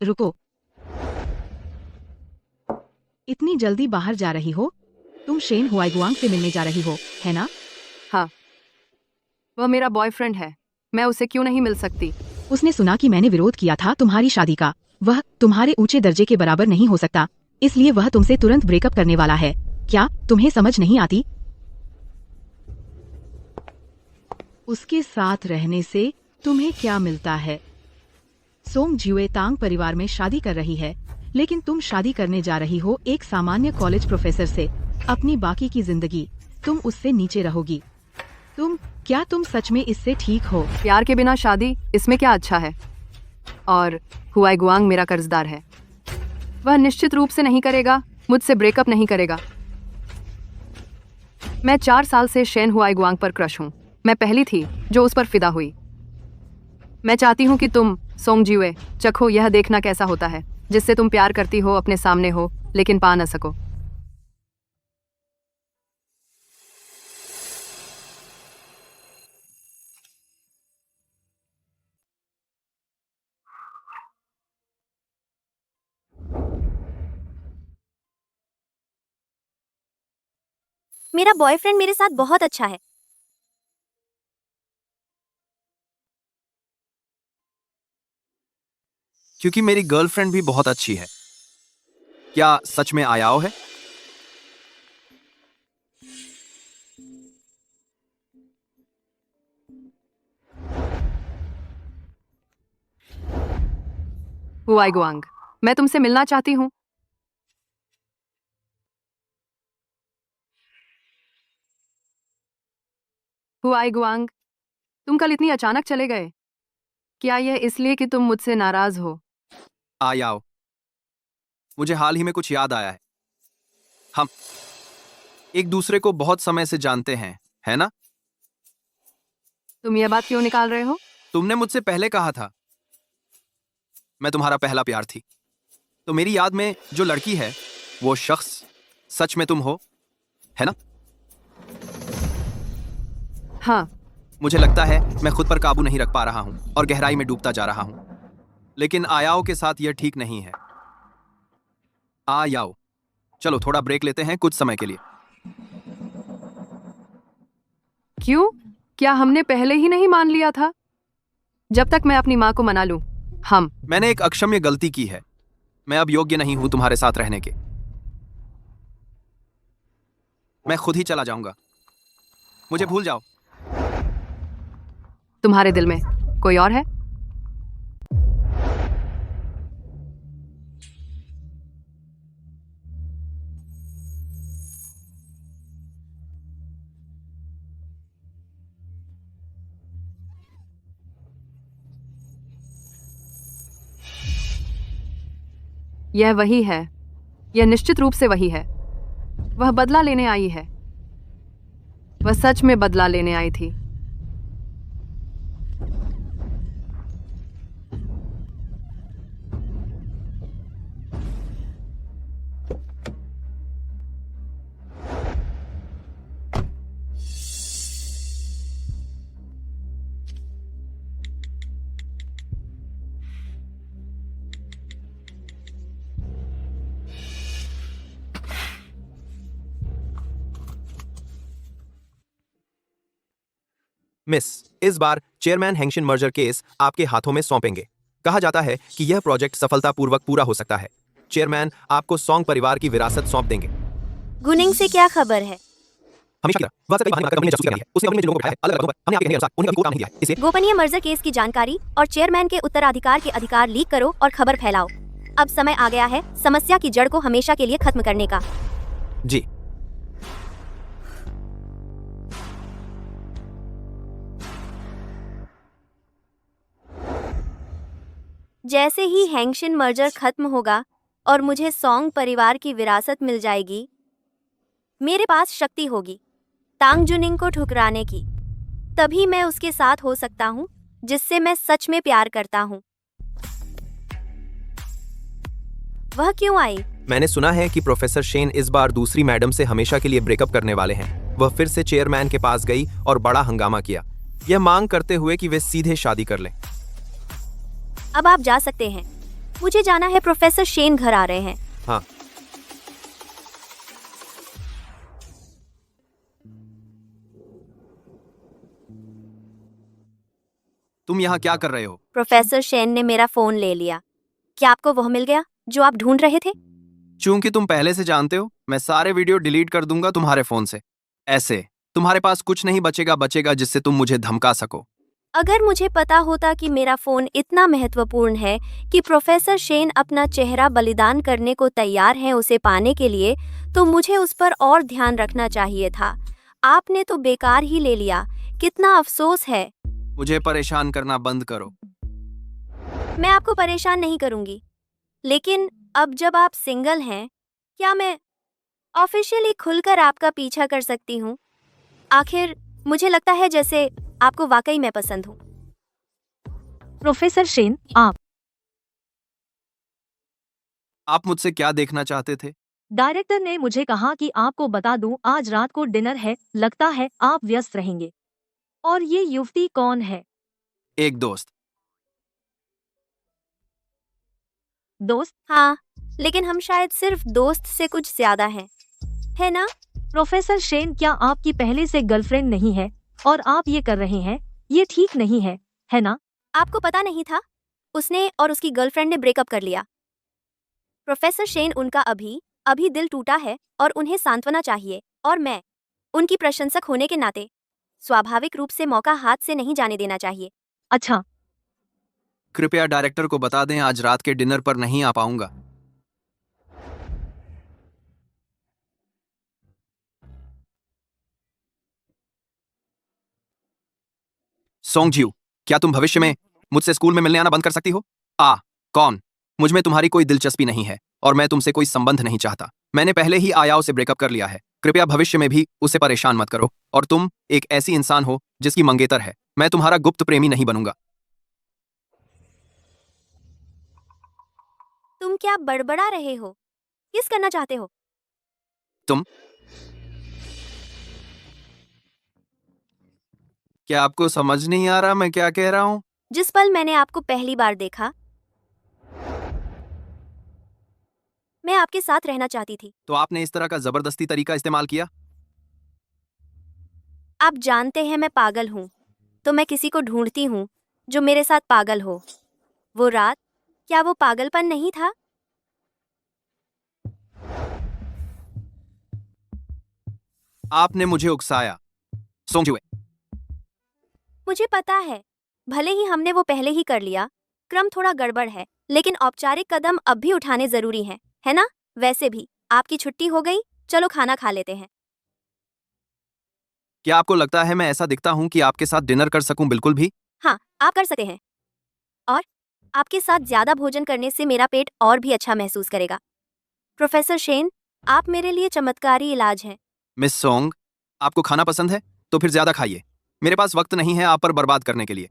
रुको, इतनी जल्दी बाहर जा रही हो? तुम शेन हुआईगुआंग से मिलने जा रही हो, है ना? हाँ, वह मेरा बॉयफ्रेंड है। मैं उसे क्यों नहीं मिल सकती? उसने सुना कि मैंने विरोध किया था तुम्हारी शादी का। वह तुम्हारे ऊंचे दर्जे के बराबर नहीं हो सकता, इसलिए वह तुमसे तुरंत ब्रेकअप करने वाला है। क्या तुम्हें समझ नहीं आती? उसके साथ रहने से तुम्हें क्या मिलता है? सोंग जिए तांग परिवार में शादी कर रही है, लेकिन तुम शादी करने जा रही हो एक सामान्य कॉलेज प्रोफेसर से। अपनी बाकी की जिंदगी तुम उससे नीचे रहोगी। क्या तुम सच में इससे ठीक हो? प्यार के बिना शादी, इसमें क्या अच्छा है? और हुआईगुआंग मेरा कर्जदार है। वह निश्चित रूप से नहीं करेगा, मुझसे ब्रेकअप नहीं करेगा। मैं 4 साल से शेन हुआईगुआंग पर क्रश हूँ। मैं पहली थी जो उस पर फिदा हुई। मैं चाहती हूँ कि तुम सोंग जिए चखो यह देखना कैसा होता है जिससे तुम प्यार करती हो, अपने सामने हो लेकिन पा न सको। मेरा बॉयफ्रेंड मेरे साथ बहुत अच्छा है। क्योंकि मेरी गर्लफ्रेंड भी बहुत अच्छी है। क्या सच में आयाओ है? हुआई गुआंग, मैं तुमसे मिलना चाहती हूँ। हुआई गुआंग, तुम कल इतनी अचानक चले गए। क्या यह इसलिए कि तुम मुझसे नाराज हो? आयाओ, मुझे हाल ही में कुछ याद आया है। हम एक दूसरे को बहुत समय से जानते हैं, है ना? तुम यह बात क्यों निकाल रहे हो? तुमने मुझसे पहले कहा था मैं तुम्हारा पहला प्यार थी। तो मेरी याद में जो लड़की है वो शख्स सच में तुम हो, है ना? हाँ, मुझे लगता है मैं खुद पर काबू नहीं रख पा रहा हूं और गहराई में डूबता जा रहा हूं। लेकिन आयाओ के साथ यह ठीक नहीं है। आयाओ, चलो थोड़ा ब्रेक लेते हैं कुछ समय के लिए। क्यों? क्या हमने पहले ही नहीं मान लिया था? जब तक मैं अपनी माँ को मना लूं, हम। मैंने एक अक्षम्य गलती की है। मैं अब योग्य नहीं हूं तुम्हारे साथ रहने के। मैं खुद ही चला जाऊंगा। मुझे भूल जाओ। तुम्हारे दिल में कोई और है? यह वही है। यह निश्चित रूप से वही है। वह बदला लेने आई है। वह सच में बदला लेने आई थी। मिस, इस बार चेयरमैन हेंगशिन मर्जर केस आपके हाथों में सौंपेंगे। कहा जाता है कि यह प्रोजेक्ट सफलतापूर्वक पूरा हो सकता है। चेयरमैन आपको सॉन्ग परिवार की विरासत सौंप देंगे। गुनिंग से क्या खबर है? हमेशा की तरह वह कई बहाने बनाकर कंपनी ने जासूसी करनी है। उसने कंपनी में जिन लोगों को बैठाया है, अलग-अलग पदों पर, हमने आपके कहने के अनुसार उन्हें कभी कोई काम नहीं दिया है। इसलिए गोपनीय मर्जर केस की जानकारी और चेयरमैन के उत्तराधिकार के अधिकार लीक करो और खबर फैलाओ। अब समय आ गया है समस्या की जड़ को हमेशा के लिए खत्म करने का। जी। जैसे ही हेंगशिन मर्जर खत्म होगा और मुझे सॉन्ग परिवार की विरासत मिल जाएगी, मेरे पास शक्ति होगी तांग जुनिंग को ठुकराने की। तभी मैं उसके साथ हो सकता हूँ जिससे मैं सच में प्यार करता हूँ। वह क्यों आई? मैंने सुना है कि प्रोफेसर शेन इस बार दूसरी मैडम से हमेशा के लिए ब्रेकअप करने वाले हैं। वह फिर से चेयरमैन के पास गई और बड़ा हंगामा किया, यह मांग करते हुए कि वे सीधे शादी कर लें। अब आप जा सकते हैं। मुझे जाना है, प्रोफेसर शेन घर आ रहे हैं। हाँ। तुम यहाँ क्या कर रहे हो? प्रोफेसर शेन ने मेरा फोन ले लिया। क्या आपको वह मिल गया जो आप ढूंढ रहे थे? चूंकि तुम पहले से जानते हो, मैं सारे वीडियो डिलीट कर दूंगा तुम्हारे फोन से। ऐसे तुम्हारे पास कुछ नहीं बचेगा जिससे तुम मुझे धमका सको। अगर मुझे पता होता कि मेरा फोन इतना महत्वपूर्ण है कि प्रोफेसर शेन अपना चेहरा बलिदान करने को तैयार हैं उसे पाने के लिए, तो मुझे उस पर और ध्यान रखना चाहिए था। आपने तो बेकार ही ले लिया। कितना अफसोस है। मुझे परेशान करना बंद करो। मैं आपको परेशान नहीं करूंगी, लेकिन अब जब आप सिंगल हैं, क्या मैं ऑफिशियली खुलकर आपका पीछा कर सकती हूँ? आखिर मुझे लगता है जैसे आपको वाकई मैं पसंद हूँ। प्रोफेसर शेन, आप मुझसे क्या देखना चाहते थे? डायरेक्टर ने मुझे कहा कि आपको बता दूं आज रात को डिनर है, लगता है आप व्यस्त रहेंगे। और ये युवती कौन है? एक दोस्त। दोस्त? हाँ, लेकिन हम शायद सिर्फ दोस्त से कुछ ज्यादा हैं, है ना? प्रोफेसर शेन, क्या आपकी पहले से गर्लफ्रेंड नहीं है और आप ये कर रहे हैं? ये ठीक नहीं है ना? आपको पता नहीं था? उसने और उसकी गर्लफ्रेंड ने ब्रेकअप कर लिया। प्रोफेसर शेन, उनका अभी दिल टूटा है और उन्हें सांत्वना चाहिए, और मैं उनकी प्रशंसक होने के नाते स्वाभाविक रूप से मौका हाथ से नहीं जाने देना चाहिए। अच्छा, कृपया डायरेक्टर को बता दें आज रात के डिनर पर नहीं आ पाऊंगा। सोंगज्यू, क्या तुम भविष्य में मुझसे स्कूल में मिलने आना बंद कर सकती हो? कौन? मुझ में तुम्हारी कोई दिलचस्पी नहीं है और मैं तुमसे कोई संबंध नहीं चाहता। मैंने पहले ही आयाओ से ब्रेकअप कर लिया है। कृपया भविष्य में भी उसे परेशान मत करो। और तुम एक ऐसी इंसान हो जिसकी मंगेतर है। मैं तुम्हारा गुप्त प्रेमी नहीं बनूंगा। तुम क्या बड़बड़ा रहे हो? किस करना चाहते हो? तुम क्या आपको समझ नहीं आ रहा मैं क्या कह रहा हूं? जिस पल मैंने आपको पहली बार देखा, मैं आपके साथ रहना चाहती थी। तो आपने इस तरह का जबरदस्ती तरीका इस्तेमाल किया? आप जानते हैं मैं पागल हूँ, तो मैं किसी को ढूंढती हूँ जो मेरे साथ पागल हो। वो रात, क्या वो पागलपन नहीं था? आपने मुझे उकसाया। सोंगज्यू, मुझे पता है, भले ही हमने वो पहले ही कर लिया, क्रम थोड़ा गड़बड़ है, लेकिन औपचारिक कदम अब भी उठाने जरूरी हैं, है ना? वैसे भी आपकी छुट्टी हो गई, चलो खाना खा लेते हैं। क्या आपको लगता है मैं ऐसा दिखता हूं कि आपके साथ डिनर कर सकूं? बिल्कुल भी। हाँ, आप कर सकते हैं, और आपके साथ ज्यादा भोजन करने से मेरा पेट और भी अच्छा महसूस करेगा। प्रोफेसर शेन, आप मेरे लिए चमत्कारी इलाज हैं। मिस सोंग, आपको खाना पसंद है तो फिर ज्यादा खाइए। मेरे पास वक्त नहीं है आप पर बर्बाद करने के लिए।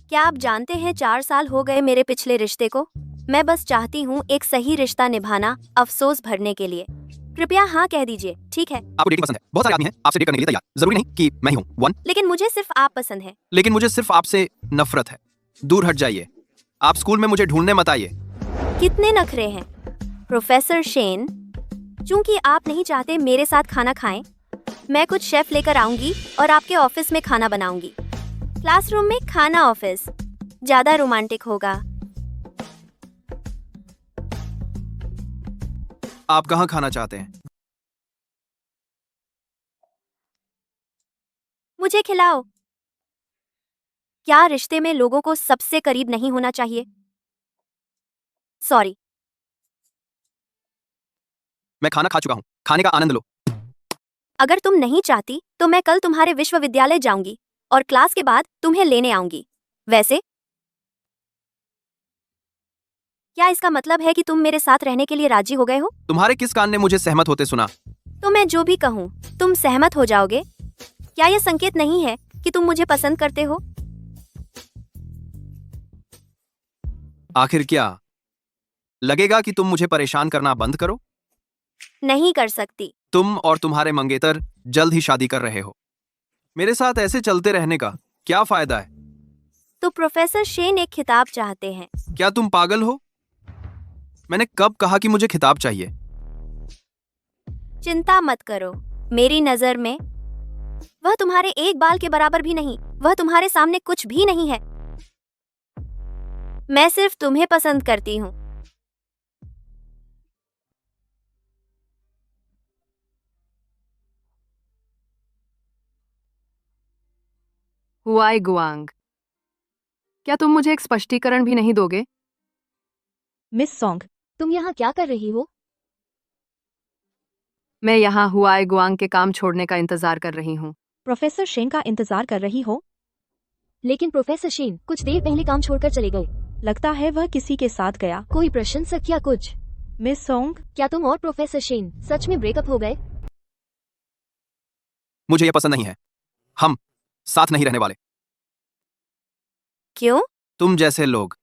क्या आप जानते हैं 4 साल हो गए मेरे पिछले रिश्ते को? मैं बस चाहती हूँ एक सही रिश्ता निभाना, अफसोस भरने के लिए। कृपया हाँ कह दीजिए, ठीक है? आपको डेटिंग पसंद है, बहुत सारे आदमी हैं आपसे डेट करने के लिए तैयार। जरूरी नहीं कि मैं ही हूं वन। लेकिन मुझे सिर्फ आप पसंद है। लेकिन मुझे सिर्फ आपसे नफरत है। दूर हट जाइए। आप स्कूल में मुझे ढूंढने मत आइए। कितने नखरे हैं प्रोफेसर शेन। चूंकि आप नहीं चाहते मेरे साथ खाना खाएं, मैं कुछ शेफ लेकर आऊंगी और आपके ऑफिस में खाना बनाऊंगी। क्लासरूम में खाना, ऑफिस ज्यादा रोमांटिक होगा। आप कहाँ खाना चाहते हैं? मुझे खिलाओ। क्या रिश्ते में लोगों को सबसे करीब नहीं होना चाहिए? सॉरी। मैं खाना खा चुका हूँ, खाने का आनंद लो। अगर तुम नहीं चाहती तो मैं कल तुम्हारे विश्वविद्यालय जाऊंगी और क्लास के बाद तुम्हें लेने आऊंगी। वैसे क्या इसका मतलब है कि तुम मेरे साथ रहने के लिए राजी हो गए हो? तुम्हारे किस कान ने मुझे सहमत होते सुना? तो मैं जो भी कहूँ तुम सहमत हो जाओगे? क्या यह संकेत नहीं है कि तुम मुझे पसंद करते हो? आखिर क्या लगेगा कि तुम मुझे परेशान करना बंद करो? नहीं कर सकती। तुम और तुम्हारे मंगेतर जल्द ही शादी कर रहे हो। मेरे साथ ऐसे चलते रहने का क्या फायदा है? तो प्रोफेसर शेन एक खिताब चाहते हैं। क्या तुम पागल हो? मैंने कब कहा कि मुझे खिताब चाहिए? चिंता मत करो, मेरी नजर में वह तुम्हारे एक बाल के बराबर भी नहीं, वह तुम्हारे सामने कुछ भी नहीं है। मैं सिर्फ तुम्हें पसंद करती हूँ। हुआई गुआंग, क्या तुम मुझे एक स्पष्टीकरण भी नहीं दोगे? मिस सोंग, तुम यहाँ क्या कर रही हो? मैं यहाँ हुआई गुआंग के काम छोड़ने का इंतजार कर रही हूँ। प्रोफेसर शेन का इंतजार कर रही हो? लेकिन प्रोफेसर शेन कुछ देर पहले काम छोड़कर चले गए। लगता है वह किसी के साथ गया। कोई प्रशंसक या कुछ? मिस सोंग, क्या तुम और प्रोफेसर शेन सच में ब्रेकअप हो गए? मुझे यह पसंद नहीं है। हम साथ नहीं रहने वाले। क्यों? तुम जैसे लोग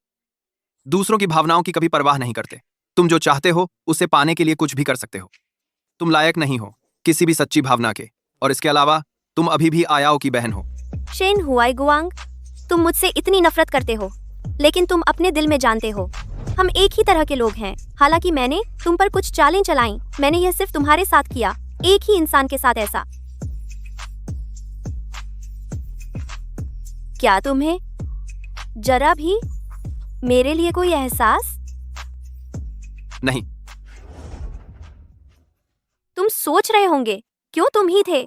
दूसरों की भावनाओं की कभी परवाह नहीं करते। तुम जो चाहते हो उसे पाने के लिए कुछ भी कर सकते हो। तुम लायक नहीं हो किसी भी सच्ची भावना के, और इसके अलावा तुम अभी भी आयाओ की बहन हो। शेन हुआई गुआंग, तुम मुझसे इतनी नफरत करते हो, लेकिन तुम अपने दिल में जानते हो हम एक ही तरह के लोग हैं। हालांकि मैंने तुम पर कुछ चालें चलाई, मैंने यह सिर्फ तुम्हारे साथ किया, एक ही इंसान के साथ ऐसा। क्या तुम्हें जरा भी मेरे लिए कोई एहसास? नहीं। तुम सोच रहे होंगे क्यों तुम ही थे।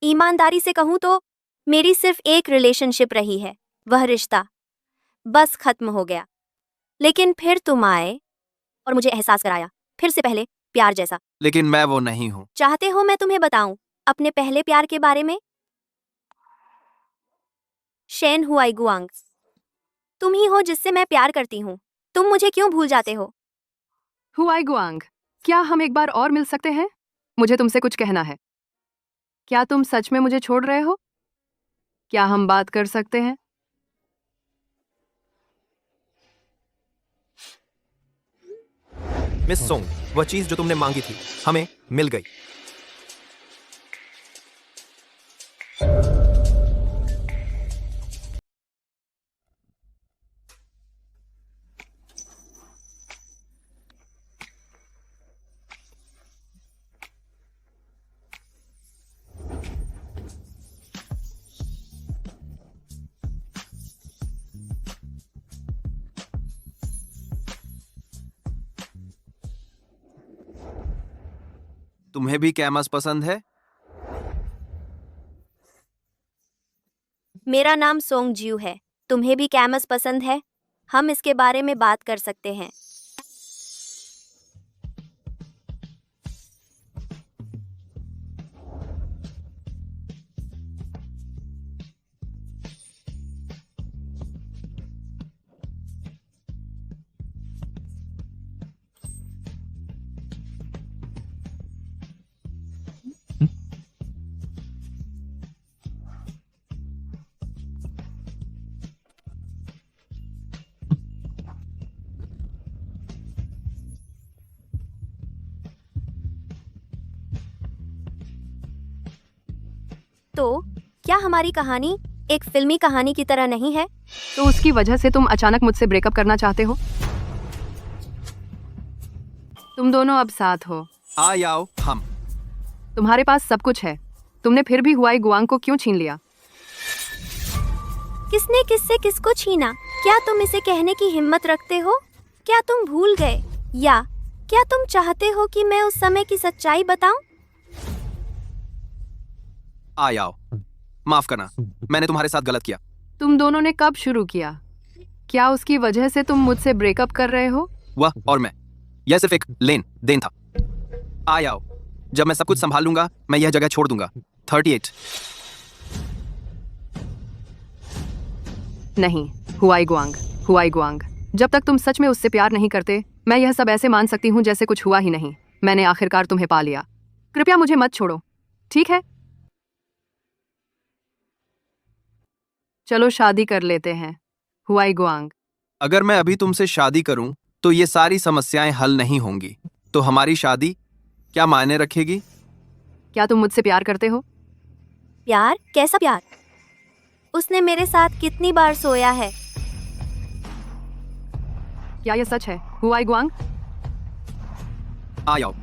ईमानदारी से कहूं तो मेरी सिर्फ एक रिलेशनशिप रही है, वह रिश्ता बस खत्म हो गया। लेकिन फिर तुम आए और मुझे एहसास कराया, फिर से पहले प्यार जैसा। लेकिन मैं वो नहीं हूँ। चाहते हो मैं तुम्हें बताऊं अपने पहले प्यार के बारे में? शेन हुआई गुआंग, तुम ही हो जिससे मैं प्यार करती हूँ। तुम मुझे क्यों भूल जाते हो? हुआई गुआंग, क्या हम एक बार और मिल सकते हैं? मुझे तुमसे कुछ कहना है। क्या तुम सच में मुझे छोड़ रहे हो? क्या हम बात कर सकते हैं? मिस सोंग, वह चीज जो तुमने मांगी थी हमें मिल गई। तुम्हें भी कैमस पसंद है? मेरा नाम सोंग ज्यू है। तुम्हें भी कैमस पसंद है? हम इसके बारे में बात कर सकते हैं। तो क्या हमारी कहानी एक फिल्मी कहानी की तरह नहीं है? तो उसकी वजह से तुम अचानक मुझसे ब्रेकअप करना चाहते हो? तुम दोनों अब साथ हो। आ जाओ हम। तुम्हारे पास सब कुछ है, तुमने फिर भी हुआई गुआंग को क्यों छीन लिया? किसने किससे किसको छीना? क्या तुम इसे कहने की हिम्मत रखते हो? क्या तुम भूल गए, या क्या तुम चाहते हो कि मैं उस समय की सच्चाई बताऊं? आ जाओ। माफ करना, मैंने तुम्हारे साथ गलत किया। तुम दोनों ने कब शुरू किया? क्या उसकी वजह से तुम मुझसे ब्रेकअप कर रहे हो? वह और मैं, यह सिर्फ एक लेन देन था। आ जाओ, जब मैं सब कुछ संभाल लूंगा मैं यह जगह छोड़ दूंगा। 38। नहीं, हुआई गुआंग, जब तक तुम सच में उससे प्यार नहीं करते, मैं यह सब ऐसे मान सकती हूँ जैसे कुछ हुआ ही नहीं। मैंने आखिरकार तुम्हें पा लिया। कृपया मुझे मत छोड़ो, ठीक है? चलो शादी कर लेते हैं, हुआई गुआंग। अगर मैं अभी तुमसे शादी करूं तो ये सारी समस्याएं हल नहीं होंगी। तो हमारी शादी क्या मायने रखेगी? क्या तुम मुझसे प्यार करते हो? प्यार? कैसा प्यार? उसने मेरे साथ कितनी बार सोया है? क्या यह सच है, हुआई गुआंग? आ जाओ,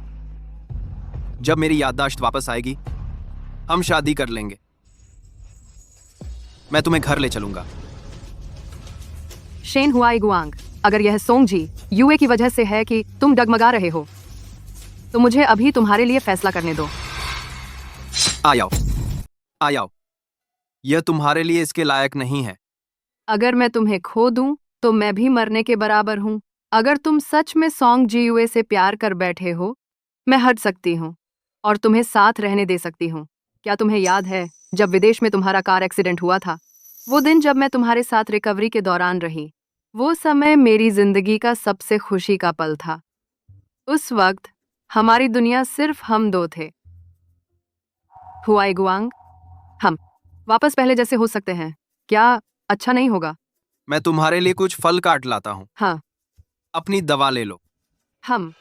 जब मेरी याददाश्त वापस आएगी हम शादी कर लेंगे। मैं तुम्हें घर ले चलूंगा। शेन हुआई गुआंग, अगर यह सोंग जी यूए की वजह से है कि तुम डगमगा रहे हो, तो मुझे अभी तुम्हारे लिए फैसला करने दो। आ जाओ, आ जाओ। यह तुम्हारे लिए इसके लायक नहीं है। अगर मैं तुम्हें खो दूं तो मैं भी मरने के बराबर हूं। अगर तुम सच में सोंग जी यूए से प्यार कर बैठे हो, मैं हट सकती हूँ और तुम्हें साथ रहने दे सकती हूँ। क्या तुम्हें याद है जब विदेश में तुम्हारा कार एक्सीडेंट हुआ था? वो दिन जब मैं तुम्हारे साथ रिकवरी के दौरान रही, वो समय मेरी जिंदगी का सबसे खुशी का पल था। उस वक्त हमारी दुनिया सिर्फ हम दो थे। हुआई गुआंग, हम वापस पहले जैसे हो सकते हैं। क्या अच्छा नहीं होगा? मैं तुम्हारे लिए कुछ फल काट लाता हूँ। हाँ, अपनी दवा ले लो। हम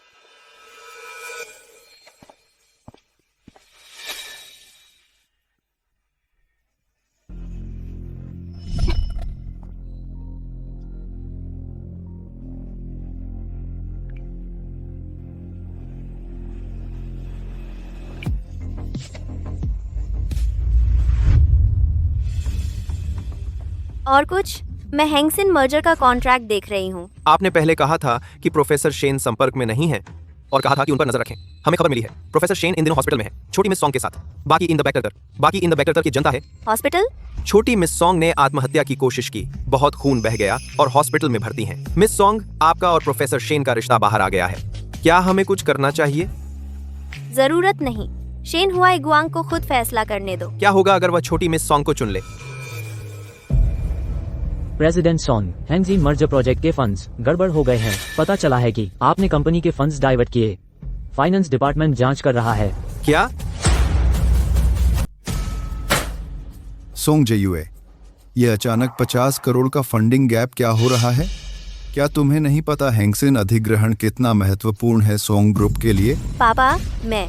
और कुछ? मैं हैंगसिन मर्जर का कॉन्ट्रैक्ट देख रही हूँ। आपने पहले कहा था कि प्रोफेसर शेन संपर्क में नहीं है और कहा था कि उन पर नजर रखें। हमें खबर मिली है प्रोफेसर शेन इन दिनों हॉस्पिटल में है, छोटी मिस सॉन्ग के साथ। बाकी इन द बैकटर की जनता है। हॉस्पिटल? छोटी मिस सॉन्ग ने आत्महत्या की कोशिश की, बहुत खून बह गया और हॉस्पिटल में भर्ती हैं। मिस सॉन्ग, आपका और प्रोफेसर शेन का रिश्ता बाहर आ गया है। क्या हमें कुछ करना चाहिए? जरूरत नहीं। शेन हुआई गुआंग को खुद फैसला करने दो। क्या होगा अगर वह छोटी मिस सॉन्ग को चुन ले? प्रेसिडेंट सोंग, हैंगजी मर्जर प्रोजेक्ट के फंड्स गड़बड़ हो गए हैं। पता चला है कि आपने कंपनी के फंड्स डाइवर्ट किए। फाइनेंस डिपार्टमेंट जांच कर रहा है। क्या? सोंग जेयुए, ये अचानक 50 करोड़ का फंडिंग गैप क्या हो रहा है? क्या तुम्हें नहीं पता हैंगसिन अधिग्रहण कितना महत्वपूर्ण है सोंग ग्रुप के लिए? पापा, मैं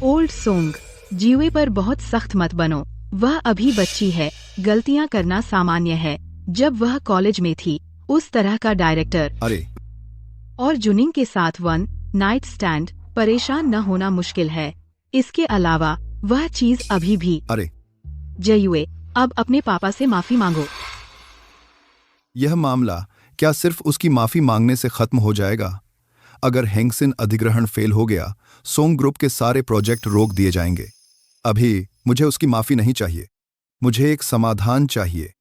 ओल्ड सोंग, जीवे पर बहुत सख्त मत बनो। वह अभी बच्ची है, गलतियां करना सामान्य है। जब वह कॉलेज में थी, उस तरह का डायरेक्टर अरे और जुनिंग के साथ वन नाइट स्टैंड, परेशान न होना मुश्किल है। इसके अलावा वह चीज अभी भी। अरे जयुए, अब अपने पापा से माफी मांगो। यह मामला क्या सिर्फ उसकी माफी मांगने से खत्म हो जाएगा? अगर हैंगसिन अधिग्रहण फेल हो गया, सोंग ग्रुप के सारे प्रोजेक्ट रोक दिए जाएंगे। अभी मुझे उसकी माफी नहीं चाहिए, मुझे एक समाधान चाहिए।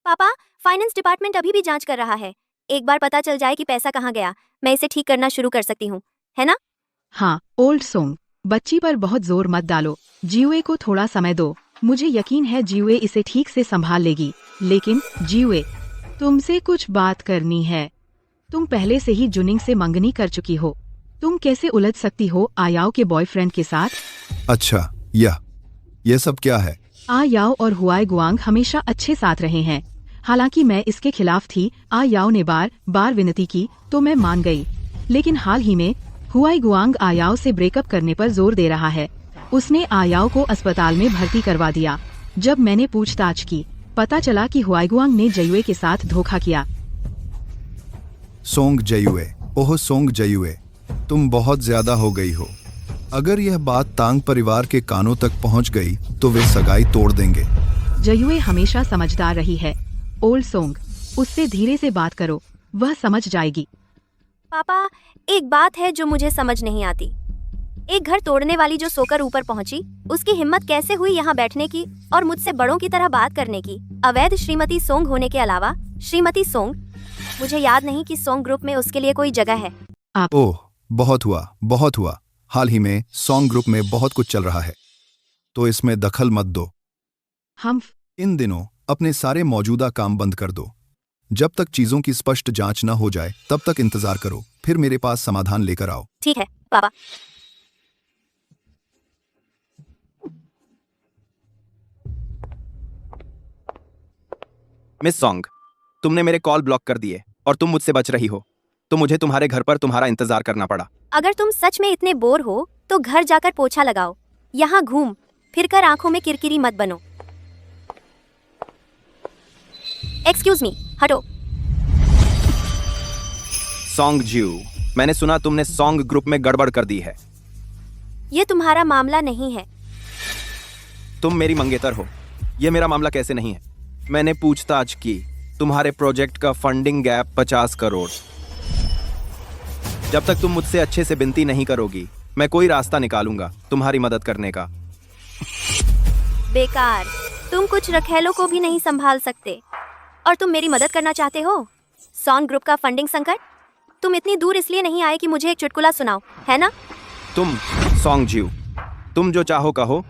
पापा, फाइनेंस डिपार्टमेंट अभी भी जांच कर रहा है। एक बार पता चल जाए कि पैसा कहाँ गया, मैं इसे ठीक करना शुरू कर सकती हूँ, है ना? हाँ, ओल्ड सोंग, बच्ची पर बहुत जोर मत डालो। जीवे को थोड़ा समय दो। मुझे यकीन है जीवे इसे ठीक से संभाल लेगी। लेकिन जीवे, तुमसे कुछ बात करनी है। तुम पहले से ही जुनिंग से मंगनी कर चुकी हो। तुम कैसे उलझ सकती हो आयाओ के बॉयफ्रेंड के साथ? अच्छा, यह सब क्या है? आयाओ और हुआई गुआंग हमेशा अच्छे साथ रहे हैं। हालांकि मैं इसके खिलाफ थी। आयाओ ने बार बार विनती की तो मैं मान गई। लेकिन हाल ही में हुआई गुआंग आयाओ से ब्रेकअप करने पर जोर दे रहा है। उसने आयाओ को अस्पताल में भर्ती करवा दिया। जब मैंने पूछताछ की, पता चला कि हुआई गुआंग ने जयुए के साथ धोखा किया। सोंग जेयुए, ओह सोंग जेयुए, तुम बहुत ज्यादा हो गई हो। अगर यह बात तांग परिवार के कानों तक पहुंच गई तो वे सगाई तोड़ देंगे। जयुए हमेशा समझदार रही है। ओल्ड सोंग, उससे धीरे से बात करो, वह समझ जाएगी। पापा, एक बात है जो मुझे समझ नहीं आती। एक घर तोड़ने वाली जो सोकर ऊपर पहुंची, उसकी हिम्मत कैसे हुई यहाँ बैठने की और मुझसे बड़ों की तरह बात करने की? अवैध श्रीमती सोंग होने के अलावा श्रीमती सोंग, मुझे याद नहीं कि सोंग ग्रुप में उसके लिए कोई जगह है। ओह, बहुत हुआ। हाल ही में सोंग ग्रुप में बहुत कुछ चल रहा है, तो इसमें दखल मत दो। हम इन दिनों अपने सारे मौजूदा काम बंद कर दो। जब तक चीजों की स्पष्ट जांच न हो जाए तब तक इंतजार करो, फिर मेरे पास समाधान लेकर आओ। ठीक है पापा। मिस सॉन्ग, तुमने मेरे कॉल ब्लॉक कर दिए और तुम मुझसे बच रही हो, तो मुझे तुम्हारे घर पर तुम्हारा इंतजार करना पड़ा। अगर तुम सच में इतने बोर हो तो घर जाकर पोछा लगाओ। यहाँ घूम फिर कर आंखों में किरकिरी मत बनो। एक्सक्यूज मी, हटो। सॉन्ग ज्यू, मैंने सुना तुमने सॉन्ग ग्रुप में गड़बड़ कर दी है। ये तुम्हारा मामला नहीं है। तुम मेरी मंगेतर हो, ये मेरा मामला कैसे नहीं है? मैंने पूछताछ की, तुम्हारे प्रोजेक्ट का फंडिंग गैप 50 करोड़। जब तक तुम मुझसे अच्छे से विनती नहीं करोगी, मैं कोई रास्ता निकालूंगा तुम्हारी मदद करने का। बेकार, तुम कुछ रखेलों को भी नहीं संभाल सकते और तुम मेरी मदद करना चाहते हो? सॉन्ग ग्रुप का फंडिंग संकट? तुम इतनी दूर इसलिए नहीं आए कि मुझे एक चुटकुला सुनाओ, है ना? तुम सॉन्ग ज्यू, तुम जो चाहो कहो।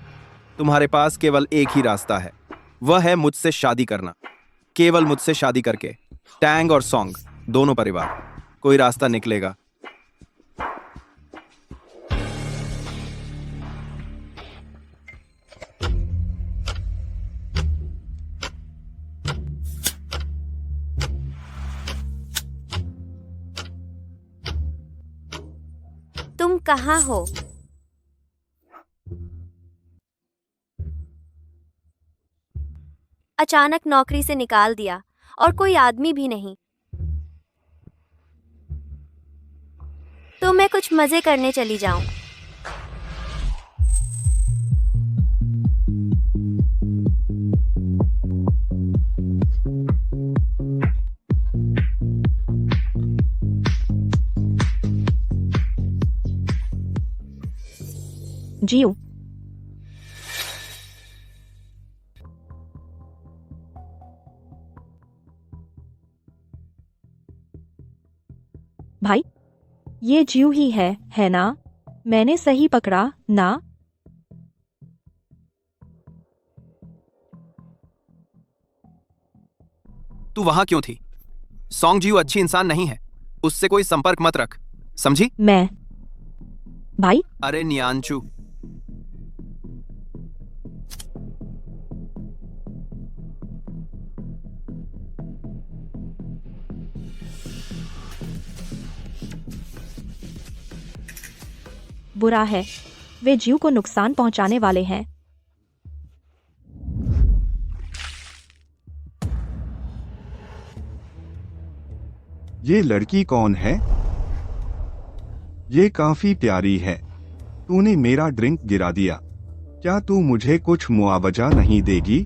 तुम्हारे पास केवल एक ही रास्ता है, वह है मुझसे शादी करना। केवल मुझसे शादी करके टैंग और सॉन्ग दोनों परिवार, कोई रास्ता निकलेगा। तुम कहाँ हो? अचानक नौकरी से निकाल दिया और कोई आदमी भी नहीं। तो मैं कुछ मजे करने चली जाऊं। जियो। भाई, ये जियो ही है ना? मैंने सही पकड़ा ना? तू वहां क्यों थी? सॉन्ग जियो अच्छी इंसान नहीं है, उससे कोई संपर्क मत रख, समझी? मैं भाई, अरे नियांचू, बुरा है, वे जियो को नुकसान पहुंचाने वाले हैं। ये लड़की कौन है? ये काफी प्यारी है। तूने मेरा ड्रिंक गिरा दिया। क्या तू मुझे कुछ मुआवजा नहीं देगी?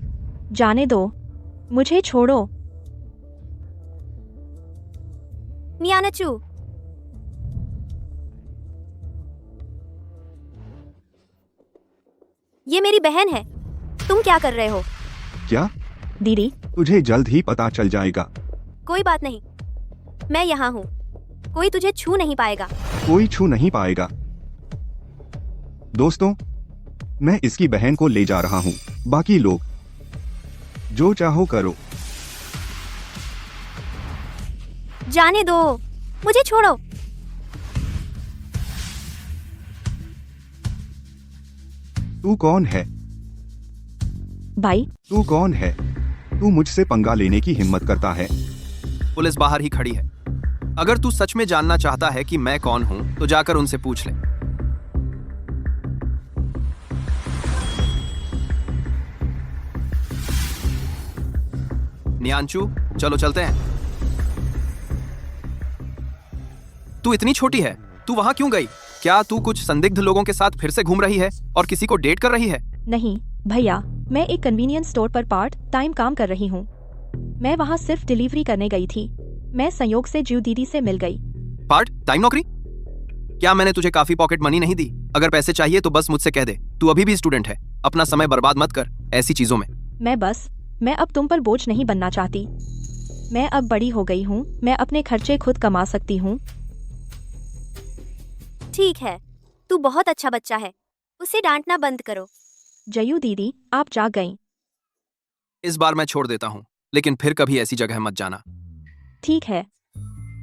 जाने दो, मुझे छोड़ो। नियानाचू, ये मेरी बहन है। तुम क्या कर रहे हो? क्या? दीदी, तुझे जल्द ही पता चल जाएगा। कोई बात नहीं, मैं यहाँ हूँ, कोई तुझे छू नहीं पाएगा। कोई छू नहीं पाएगा। दोस्तों, मैं इसकी बहन को ले जा रहा हूँ। बाकी लोग जो चाहो करो। जाने दो, मुझे छोड़ो। तू कौन है? भाई, तू कौन है? तू मुझसे पंगा लेने की हिम्मत करता है? पुलिस बाहर ही खड़ी है। अगर तू सच में जानना चाहता है कि मैं कौन हूं, तो जाकर उनसे पूछ ले। नियांचू, चलो चलते हैं। तू इतनी छोटी है, तू वहां क्यों गई? क्या तू कुछ संदिग्ध लोगों के साथ फिर से घूम रही है और किसी को डेट कर रही है? नहीं भैया, मैं एक कन्वीनियंस स्टोर पर पार्ट टाइम काम कर रही हूँ। मैं वहाँ सिर्फ डिलीवरी करने गई थी। मैं संयोग से जियो दीदी से मिल गई। पार्ट टाइम नौकरी? क्या मैंने तुझे काफी पॉकेट मनी नहीं दी? अगर पैसे चाहिए तो बस मुझसे कह दे। तू अभी भी स्टूडेंट है, अपना समय बर्बाद मत कर ऐसी चीजों में। मैं अब तुम पर बोझ नहीं बनना चाहती। मैं अब बड़ी हो गई हूँ, मैं अपने खर्चे खुद कमा सकती हूँ। ठीक है, तू बहुत अच्छा बच्चा है, उसे डांटना बंद करो। जयू दीदी, आप जा गईं। इस बार मैं छोड़ देता हूँ, लेकिन फिर कभी ऐसी जगह मत जाना। ठीक है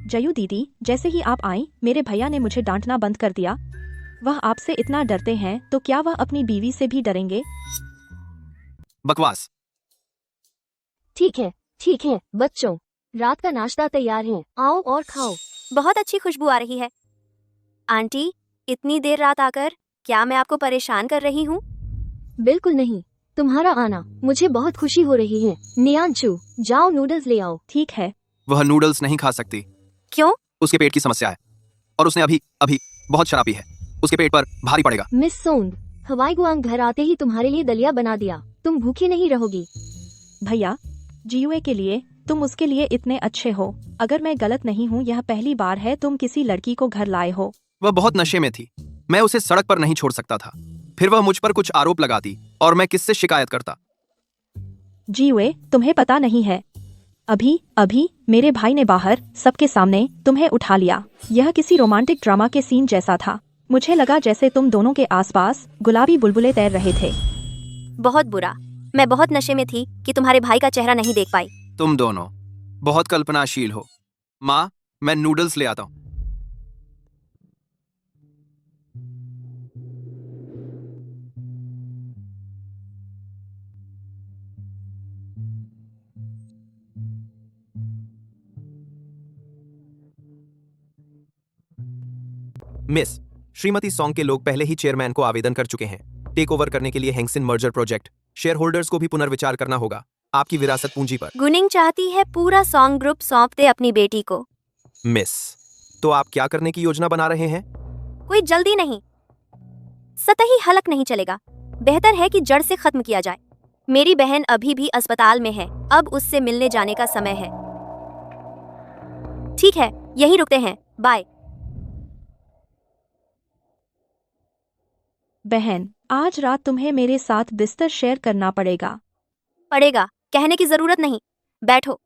जयू दीदी, जैसे ही आप आई मेरे भैया ने मुझे डांटना बंद कर दिया। वह आपसे इतना डरते हैं तो क्या वह अपनी बीवी से भी डरेंगे? बकवास। ठीक है बच्चों, रात का नाश्ता तैयार है, आओ और खाओ। बहुत अच्छी खुशबू आ रही है। आंटी, इतनी देर रात आकर क्या मैं आपको परेशान कर रही हूँ? बिल्कुल नहीं, तुम्हारा आना मुझे बहुत खुशी हो रही है। नियांचू, जाओ नूडल्स ले आओ। ठीक है। वह नूडल्स नहीं खा सकती। क्यों? उसके पेट की समस्या है और उसने अभी अभी बहुत शराब पी है। उसके पेट पर भारी पड़ेगा। मिस सोंग, हवाई गुआंग घर आते ही तुम्हारे लिए दलिया बना दिया। तुम भूखी नहीं रहोगी। भैया, जियो के लिए तुम उसके लिए इतने अच्छे हो। अगर मैं गलत नहीं हूँ, यह पहली बार है तुम किसी लड़की को घर लाए हो। वह बहुत नशे में थी, मैं उसे सड़क पर नहीं छोड़ सकता था। फिर वह मुझ पर कुछ आरोप लगाती और मैं किससे शिकायत करता? जियो, तुम्हें पता नहीं है, अभी मेरे भाई ने बाहर सबके सामने तुम्हें उठा लिया। यह किसी रोमांटिक ड्रामा के सीन जैसा था। मुझे लगा जैसे तुम दोनों के आसपास गुलाबी बुलबुलें तैर रहे थे। बहुत बुरा। मैं बहुत नशे में थी कि तुम्हारे भाई का चेहरा नहीं देख पाई। तुम दोनों बहुत कल्पनाशील हो। माँ, मैं नूडल्स ले आता हूँ। मिस, श्रीमती सॉन्ग के लोग पहले ही चेयरमैन को आवेदन कर चुके हैं। टेक ओवर करने के लिए हैंगसिन मर्जर प्रोजेक्ट। शेयर होल्डर्स को भी पुनर्विचार करना होगा आपकी विरासत पूंजी पर। गुनिंग चाहती है पूरा सॉन्ग ग्रुप सौंप दे अपनी बेटी को। मिस, तो आप क्या करने की योजना बना रहे हैं? कोई जल्दी नहीं, सतही हलक नहीं चलेगा। बेहतर है कि जड़ से खत्म किया जाए। मेरी बहन अभी भी अस्पताल में है, अब उससे मिलने जाने का समय है। ठीक है, यहीं रुकते हैं, बाय। बहन, आज रात तुम्हें मेरे साथ बिस्तर शेयर करना पड़ेगा। पड़ेगा कहने की जरूरत नहीं, बैठो।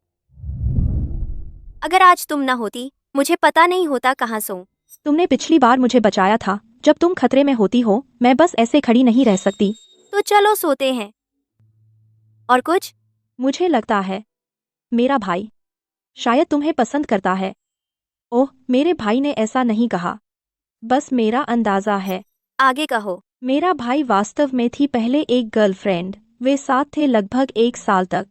अगर आज तुम न होती मुझे पता नहीं होता कहाँ सोऊं। तुमने पिछली बार मुझे बचाया था। जब तुम खतरे में होती हो, मैं बस ऐसे खड़ी नहीं रह सकती। तो चलो सोते हैं। और कुछ? मुझे लगता है मेरा भाई शायद तुम्हें पसंद करता है। ओह, मेरे भाई ने ऐसा नहीं कहा, बस मेरा अंदाजा है। आगे कहो। मेरा भाई वास्तव में थी पहले एक गर्लफ्रेंड। वे साथ थे लगभग 1 साल तक।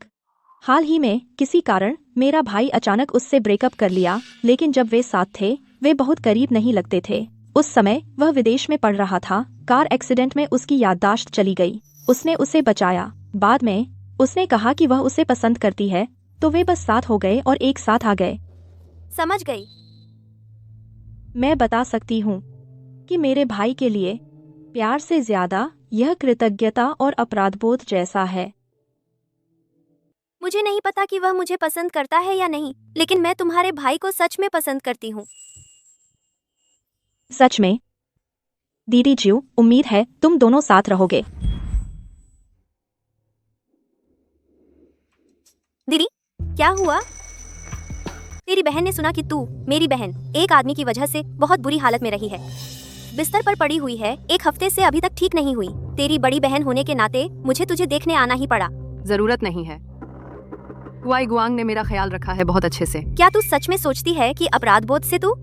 हाल ही में किसी कारण मेरा भाई अचानक उससे ब्रेकअप कर लिया, लेकिन जब वे साथ थे वे बहुत करीब नहीं लगते थे। उस समय वह विदेश में पढ़ रहा था। कार एक्सीडेंट में उसकी याददाश्त चली गई। उसने उसे बचाया। बाद में उसने कहा कि वह उसे पसंद करती है, तो वे बस साथ हो गए और एक साथ आ गए। समझ गई। मैं बता सकती हूँ कि मेरे भाई के लिए प्यार से ज्यादा यह कृतज्ञता और अपराधबोध जैसा है। मुझे नहीं पता कि वह मुझे पसंद करता है या नहीं, लेकिन मैं तुम्हारे भाई को सच में पसंद करती हूँ। सच में? दीदी जी, उम्मीद है तुम दोनों साथ रहोगे। दीदी, क्या हुआ? तेरी बहन ने सुना कि तू, मेरी बहन, एक आदमी की वजह से बहुत बुरी हालत में रही है। बिस्तर पर पड़ी हुई है, 1 हफ्ते से अभी तक ठीक नहीं हुई। तेरी बड़ी बहन होने के नाते मुझे तुझे देखने आना ही पड़ा। जरूरत नहीं है। हुआई गुआंग ने मेरा ख्याल रखा है बहुत अच्छे से। क्या तू सच में सोचती है कि अपराध बोध से तू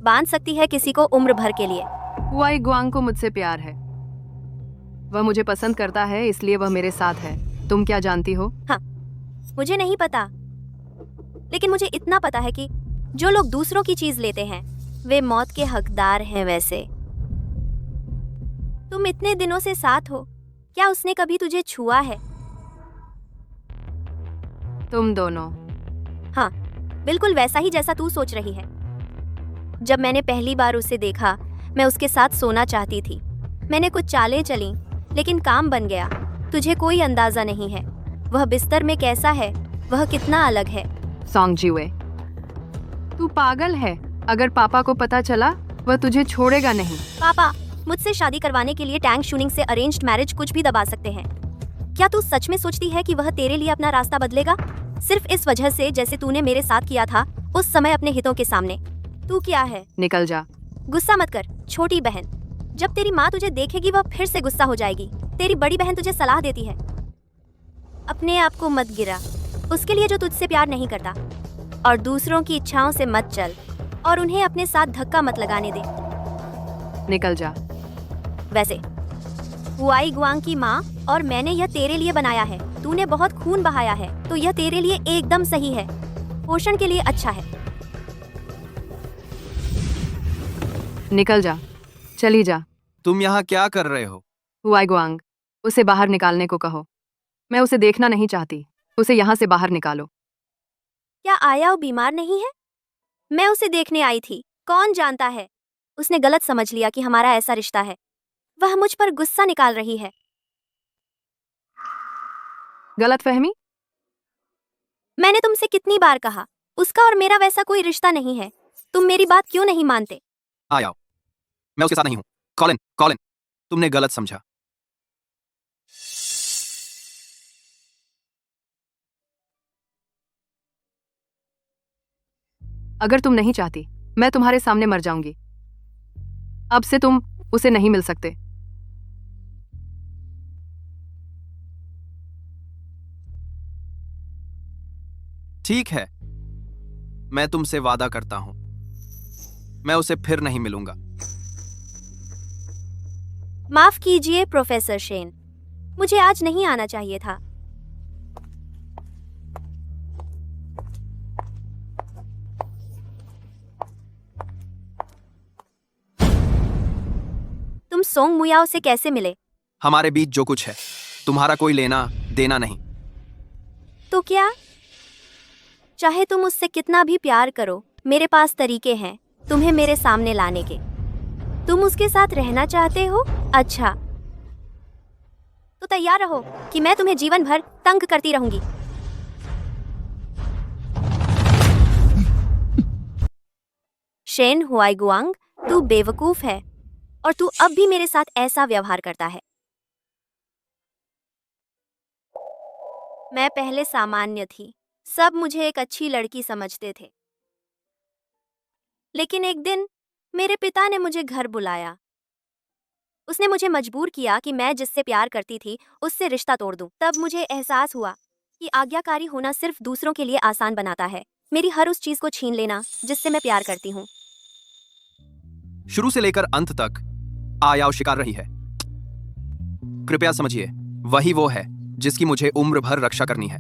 बांध सकती है किसी को उम्र भर के लिए? हुआई गुआंग को मुझसे प्यार है। वह मुझे पसंद करता है, इसलिए वह मेरे साथ है। तुम क्या जानती हो? हाँ, मुझे नहीं पता, लेकिन मुझे इतना पता है कि जो लोग दूसरों की चीज लेते हैं वे मौत के हकदार हैं। वैसे तुम इतने दिनों से साथ हो, क्या उसने कभी तुझे छुआ है? तुम दोनों? हाँ, बिल्कुल वैसा ही जैसा तू सोच रही है। जब मैंने पहली बार उसे देखा, मैं उसके साथ सोना चाहती थी। मैंने कुछ चालें चली, लेकिन काम बन गया। तुझे कोई अंदाजा नहीं है वह बिस्तर में कैसा है, वह कितना अलग है। सॉन्ग जीवे, तू पागल है। अगर पापा को पता चला, वह तुझे छोड़ेगा नहीं। पापा मुझसे शादी करवाने के लिए टैंग शूनिंग से अरेंज्ड मैरिज कुछ भी दबा सकते हैं। क्या तू सच में सोचती है कि वह तेरे लिए अपना रास्ता बदलेगा, सिर्फ इस वजह से जैसे तूने मेरे साथ किया था उस समय अपने हितों के सामने? तू क्या है? निकल जा। गुस्सा मत कर छोटी बहन। जब तेरी माँ तुझे देखेगी वह फिर से गुस्सा हो जाएगी। तेरी बड़ी बहन तुझे सलाह देती है, अपने आप को मत गिरा उसके लिए जो तुझसे प्यार नहीं करता, और दूसरों की इच्छाओं से मत चल, और उन्हें अपने साथ धक्का मत लगाने दे। निकल जा। वैसे हुआई गुआंग की माँ और मैंने यह तेरे लिए बनाया है। तूने बहुत खून बहाया है, तो यह तेरे लिए एकदम सही है, पोषण के लिए अच्छा है। निकल जा, चली जा। तुम यहाँ क्या कर रहे हो? हुआई गुआंग, उसे बाहर निकालने को कहो। मैं उसे देखना नहीं चाहती। उसे यहाँ से बाहर निकालो। क्या आयाओ बीमार नहीं है? मैं उसे देखने आई थी। कौन जानता है, उसने गलत समझ लिया कि हमारा ऐसा रिश्ता है। वह मुझ पर गुस्सा निकाल रही है। गलतफहमी? मैंने तुमसे कितनी बार कहा, उसका और मेरा वैसा कोई रिश्ता नहीं है। तुम मेरी बात क्यों नहीं मानते? आओ, मैं उसके साथ नहीं हूँ। कॉलिन, कॉलिन, तुमने गलत समझा। अगर तुम नहीं चाहती, मैं तुम्हारे सामने मर जाऊंगी। अब से तुम उसे नहीं मिल सकते। ठीक है, मैं तुमसे वादा करता हूं, मैं उसे फिर नहीं मिलूंगा। माफ कीजिए प्रोफेसर शेन, मुझे आज नहीं आना चाहिए था। तुम सोंग मुयाओ से कैसे मिले? हमारे बीच जो कुछ है तुम्हारा कोई लेना देना नहीं। तो क्या? चाहे तुम उससे कितना भी प्यार करो, मेरे पास तरीके हैं तुम्हें मेरे सामने लाने के। तुम उसके साथ रहना चाहते हो? अच्छा, तो तैयार रहो कि मैं तुम्हें जीवन भर तंग करती रहूंगी। शेन हुआई गुआंग, तू बेवकूफ है। और तू अब भी मेरे साथ ऐसा व्यवहार करता है। मैं पहले सामान्य थी, सब मुझे एक अच्छी लड़की समझते थे। लेकिन एक दिन मेरे पिता ने मुझे घर बुलाया। उसने मुझे मजबूर किया कि मैं जिससे प्यार करती थी उससे रिश्ता तोड़ दूं। तब मुझे एहसास हुआ कि आज्ञाकारी होना सिर्फ दूसरों के लिए आसान बनाता है, मेरी हर उस चीज को छीन लेना जिससे मैं प्यार करती हूँ। शुरू से लेकर अंत तक आयाव शिकार रही है। कृपया समझिए, वही वो है जिसकी मुझे उम्र भर रक्षा करनी है।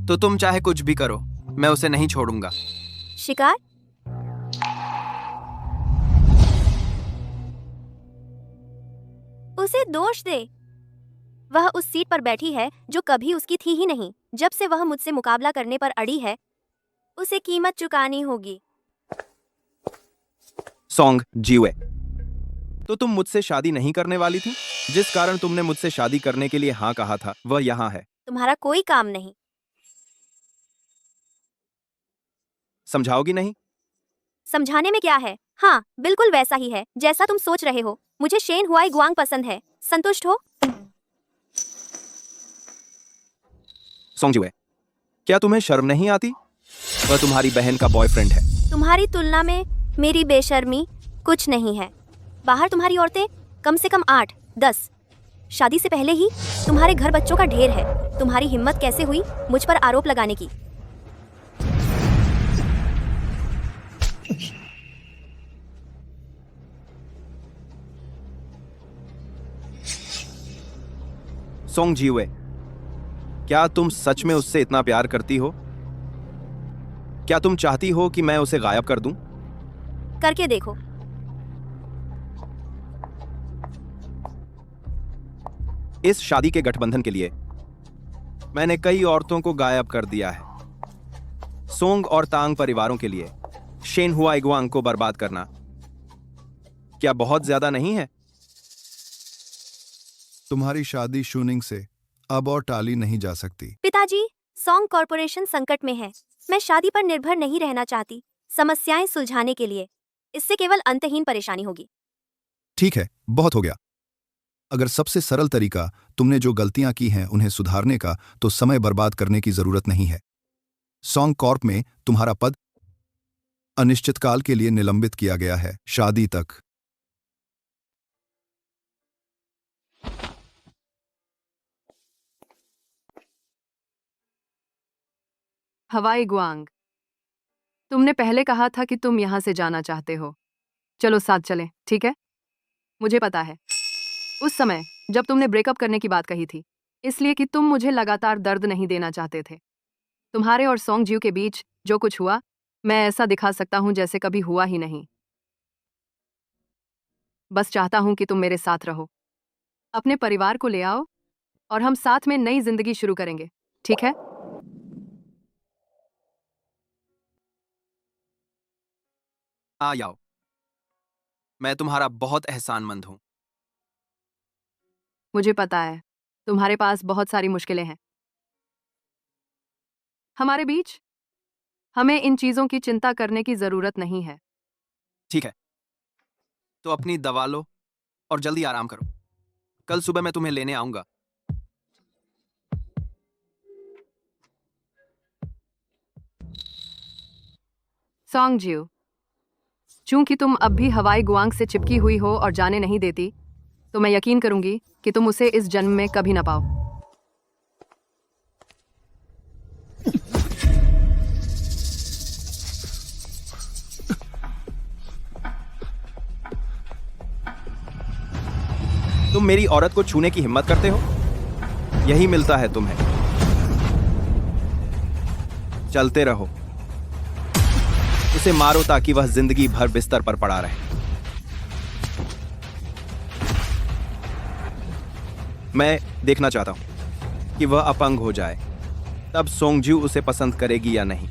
तो तुम चाहे कुछ भी करो, मैं उसे नहीं छोड़ूंगा। शिकार? उसे दोष दे। वह उस सीट पर बैठी है जो कभी उसकी थी ही नहीं। जब से वह मुझसे मुकाबला करने पर अड़ी है, उसे कीमत चुकानी होगी। सॉन्ग जीवे, तो तुम मुझसे शादी नहीं करने वाली थी? जिस कारण तुमने मुझसे शादी करने के लिए हाँ कहा था वह यहाँ है। तुम्हारा कोई काम नहीं। समझाओगी नहीं? समझाने में क्या है? हाँ, बिल्कुल वैसा ही है जैसा तुम सोच रहे हो। मुझे शेन हुआई गुआंग पसंद है। संतुष्ट हो? सॉन्ग जीवे, क्या तुम्हें शर्म नहीं आती? वह तुम्हारी बहन का बॉयफ्रेंड है। तुम्हारी तुलना में मेरी बेशर्मी कुछ नहीं है। बाहर तुम्हारी औरतें कम से कम 8-10। शादी से पहले ही तुम्हारे घर बच्चों का ढेर है। तुम्हारी हिम्मत कैसे हुई मुझ पर आरोप लगाने की? सॉन्ग जीवे, क्या तुम सच में उससे इतना प्यार करती हो? क्या तुम चाहती हो कि मैं उसे गायब कर दूं? करके देखो। इस शादी के गठबंधन के लिए मैंने कई औरतों को गायब कर दिया है। सोंग और तांग परिवारों के लिए शेन हुआई गुआंग को बर्बाद करना क्या बहुत ज्यादा नहीं है? तुम्हारी शादी शूनिंग से अब और टाली नहीं जा सकती। पिताजी, सॉन्ग कॉरपोरेशन संकट में है। मैं शादी पर निर्भर नहीं रहना चाहती समस्याएं सुलझाने के लिए। इससे केवल अंतहीन परेशानी होगी। ठीक है, बहुत हो गया। अगर सबसे सरल तरीका तुमने जो गलतियां की हैं उन्हें सुधारने का, तो समय बर्बाद करने की जरूरत नहीं है। सॉन्ग कॉर्प में तुम्हारा पद अनिश्चितकाल के लिए निलंबित किया गया है, शादी तक। हवाई गुआंग, तुमने पहले कहा था कि तुम यहाँ से जाना चाहते हो। चलो साथ चलें, ठीक है? मुझे पता है उस समय जब तुमने ब्रेकअप करने की बात कही थी, इसलिए कि तुम मुझे लगातार दर्द नहीं देना चाहते थे। तुम्हारे और सॉन्ग जीव के बीच जो कुछ हुआ, मैं ऐसा दिखा सकता हूँ जैसे कभी हुआ ही नहीं। बस चाहता हूँ कि तुम मेरे साथ रहो, अपने परिवार को ले आओ और हम साथ में नई जिंदगी शुरू करेंगे, ठीक है? आ जाओ, मैं तुम्हारा बहुत एहसानमंद हूं। मुझे पता है तुम्हारे पास बहुत सारी मुश्किलें हैं। हमारे बीच हमें इन चीजों की चिंता करने की जरूरत नहीं है। ठीक है, तो अपनी दवा लो और जल्दी आराम करो। कल सुबह मैं तुम्हें लेने आऊंगा। सॉन्ग जियो, चूंकि तुम अब भी हवाई गुआंग से चिपकी हुई हो और जाने नहीं देती, तो मैं यकीन करूंगी कि तुम उसे इस जन्म में कभी ना पाओ। तुम मेरी औरत को छूने की हिम्मत करते हो? यही मिलता है तुम्हें। चलते रहो, उसे मारो ताकि वह जिंदगी भर बिस्तर पर पड़ा रहे। मैं देखना चाहता हूं कि वह अपंग हो जाए, तब सोंगजू उसे पसंद करेगी या नहीं।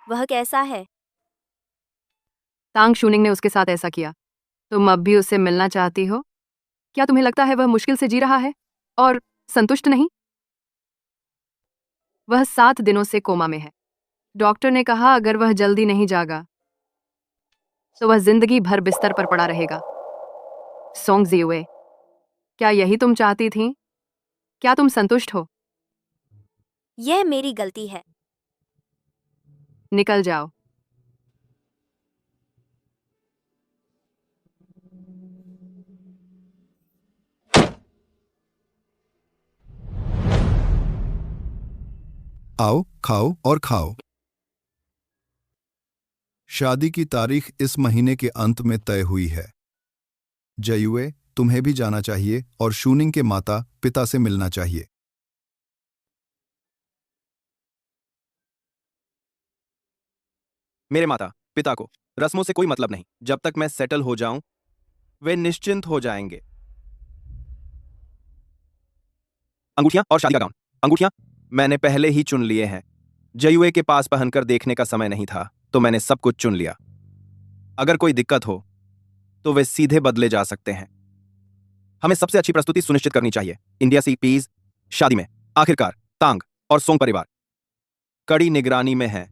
वह कैसा है? तांग शूनिंग ने उसके साथ ऐसा किया। तुम अब भी उससे मिलना चाहती हो? क्या तुम्हें लगता है वह मुश्किल से जी रहा है और संतुष्ट नहीं? वह 7 दिनों से कोमा में है। डॉक्टर ने कहा अगर वह जल्दी नहीं जागा तो वह जिंदगी भर बिस्तर पर पड़ा रहेगा। सोंग जियुए, क्या यही तुम चाहती थी? क्या तुम संतुष्ट हो? यह मेरी गलती है। निकल जाओ। आओ, खाओ और खाओ। शादी की तारीख इस महीने के अंत में तय हुई है। जयुए, तुम्हें भी जाना चाहिए और शूनिंग के माता पिता से मिलना चाहिए। मेरे माता पिता को रस्मों से कोई मतलब नहीं। जब तक मैं सेटल हो जाऊं वे निश्चिंत हो जाएंगे। अंगूठियां और शादी का गाउन। अंगूठियां मैंने पहले ही चुन लिए हैं। जयुए के पास पहनकर देखने का समय नहीं था तो मैंने सब कुछ चुन लिया। अगर कोई दिक्कत हो तो वे सीधे बदले जा सकते हैं। हमें सबसे अच्छी प्रस्तुति सुनिश्चित करनी चाहिए। इंडिया सी पीज शादी में आखिरकार तांग और सोंग परिवार कड़ी निगरानी में है।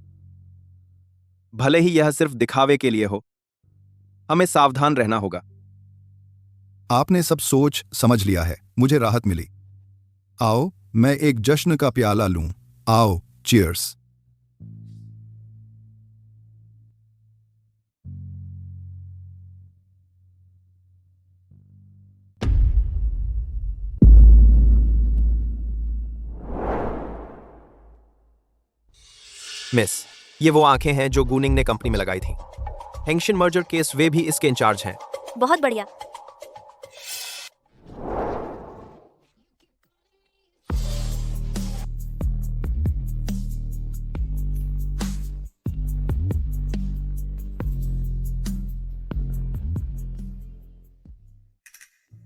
भले ही यह सिर्फ दिखावे के लिए हो, हमें सावधान रहना होगा। आपने सब सोच समझ लिया है, मुझे राहत मिली। आओ, मैं एक जश्न का प्याला लूं। आओ, चीयर्स। मिस, ये वो आंखें हैं जो गूनिंग ने कंपनी में लगाई थी। हेंगशिन मर्जर केस वे भी इसके इंचार्ज हैं। बहुत बढ़िया।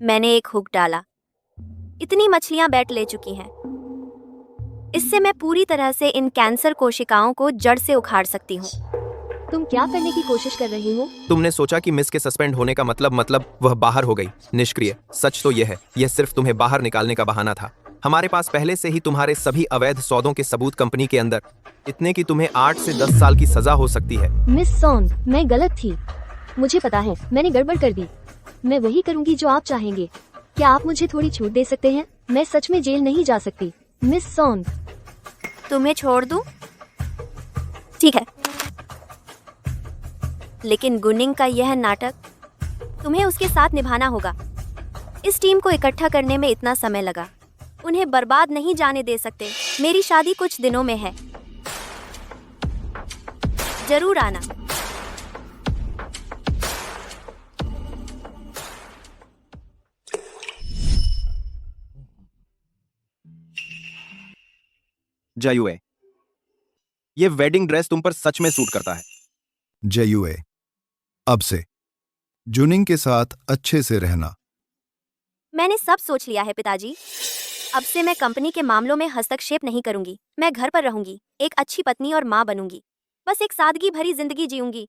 मैंने एक हुक डाला। इतनी मछलियां बैठ ले चुकी हैं। इससे मैं पूरी तरह से इन कैंसर कोशिकाओं को जड़ से उखाड़ सकती हूँ। तुम क्या करने की कोशिश कर रही हो? तुमने सोचा कि मिस के सस्पेंड होने का मतलब वह बाहर हो गई, निष्क्रिय। सच तो यह है, यह सिर्फ तुम्हें बाहर निकालने का बहाना था। हमारे पास पहले से ही तुम्हारे सभी अवैध सौदों के सबूत कंपनी के अंदर, इतने कि तुम्हें 8 से 10 साल की सजा हो सकती है। मिस सॉन्ग, मैं गलत थी। मुझे पता है, मैंने गड़बड़ कर दी। मैं वही करूंगी जो आप चाहेंगे। क्या आप मुझे थोड़ी छूट दे सकते हैं? मैं सच में जेल नहीं जा सकती। मिस सॉन्ग, तुम्हें छोड़ दूं? ठीक है, लेकिन गुनिंग का यह नाटक तुम्हें उसके साथ निभाना होगा। इस टीम को इकट्ठा करने में इतना समय लगा, उन्हें बर्बाद नहीं जाने दे सकते। मेरी शादी कुछ दिनों में है, जरूर आना। जयुए, ये वेडिंग ड्रेस तुम पर सच में सूट करता है। जयुए, अब से जुनिंग के साथ अच्छे से रहना। मैंने सब सोच लिया है पिताजी। अब से मैं कंपनी के मामलों में हस्तक्षेप नहीं करूंगी। मैं घर पर रहूंगी, एक अच्छी पत्नी और माँ बनूंगी। बस एक सादगी भरी जिंदगी जीऊंगी।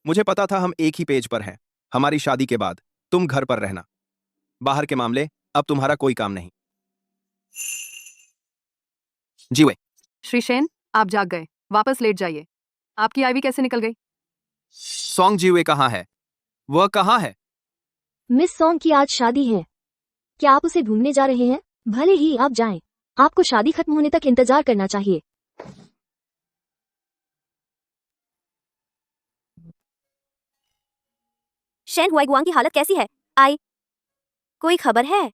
मुझे पता था हम एक ही पेज पर हैं। हमारी शादी के बाद तुम घर पर रहना। बाहर के मामले अब तुम्हारा कोई काम नहीं। जीवे, श्री शेन, आप जाग गए। वापस लेट जाइए। आपकी आईवी कैसे निकल गई? सॉन्ग जीवे कहाँ है? वह कहाँ है? मिस सॉन्ग की आज शादी है। क्या आप उसे ढूंढने जा रहे हैं? भले ही आप जाएं, आपको शादी खत्म होने तक इंतजार करना चाहिए। शेन हुआईगुआंग की हालत कैसी है? कोई खबर है?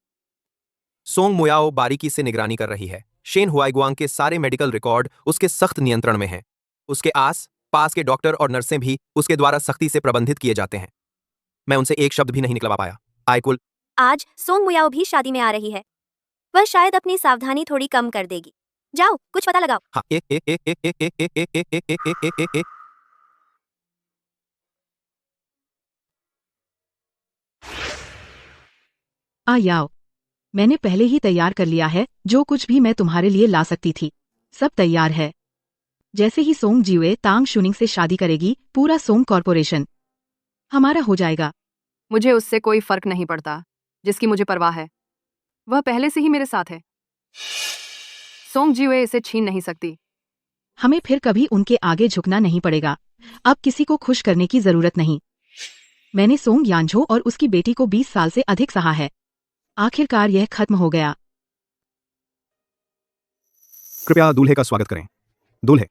सोंग मुयाओ बारीकी से निगरानी कर रही है। शेन हुआईगुआंग के सारे मेडिकल रिकॉर्ड उसके सख्त नियंत्रण में हैं। उसके आस पास के डॉक्टर और नर्सें भी उसके द्वारा सख्ती से प्रबंधित किए जाते हैं। मैं उनसे एक शब्द भी नहीं निकलवा पाया। आयकुल, आज सोंग मुयाओ भी शादी में आ रही है। वह शायद अपनी सावधानी थोड़ी कम कर देगी। जाओ, कुछ पता लगाओ। हाँ, आ याओ, मैंने पहले ही तैयार कर लिया है। जो कुछ भी मैं तुम्हारे लिए ला सकती थी, सब तैयार है। जैसे ही सोंग जिवे तांग शुनिंग से शादी करेगी पूरा सोंग कॉरपोरेशन हमारा हो जाएगा। मुझे उससे कोई फर्क नहीं पड़ता। जिसकी मुझे परवाह है वह पहले से ही मेरे साथ है। सोंग जीवे इसे छीन नहीं सकती। हमें फिर कभी उनके आगे झुकना नहीं पड़ेगा। अब किसी को खुश करने की जरूरत नहीं। मैंने सोंग यानझो और उसकी बेटी को 20 साल से अधिक सहा है। आखिरकार यह खत्म हो गया। कृपया दूल्हे का स्वागत करें। दूल्हे।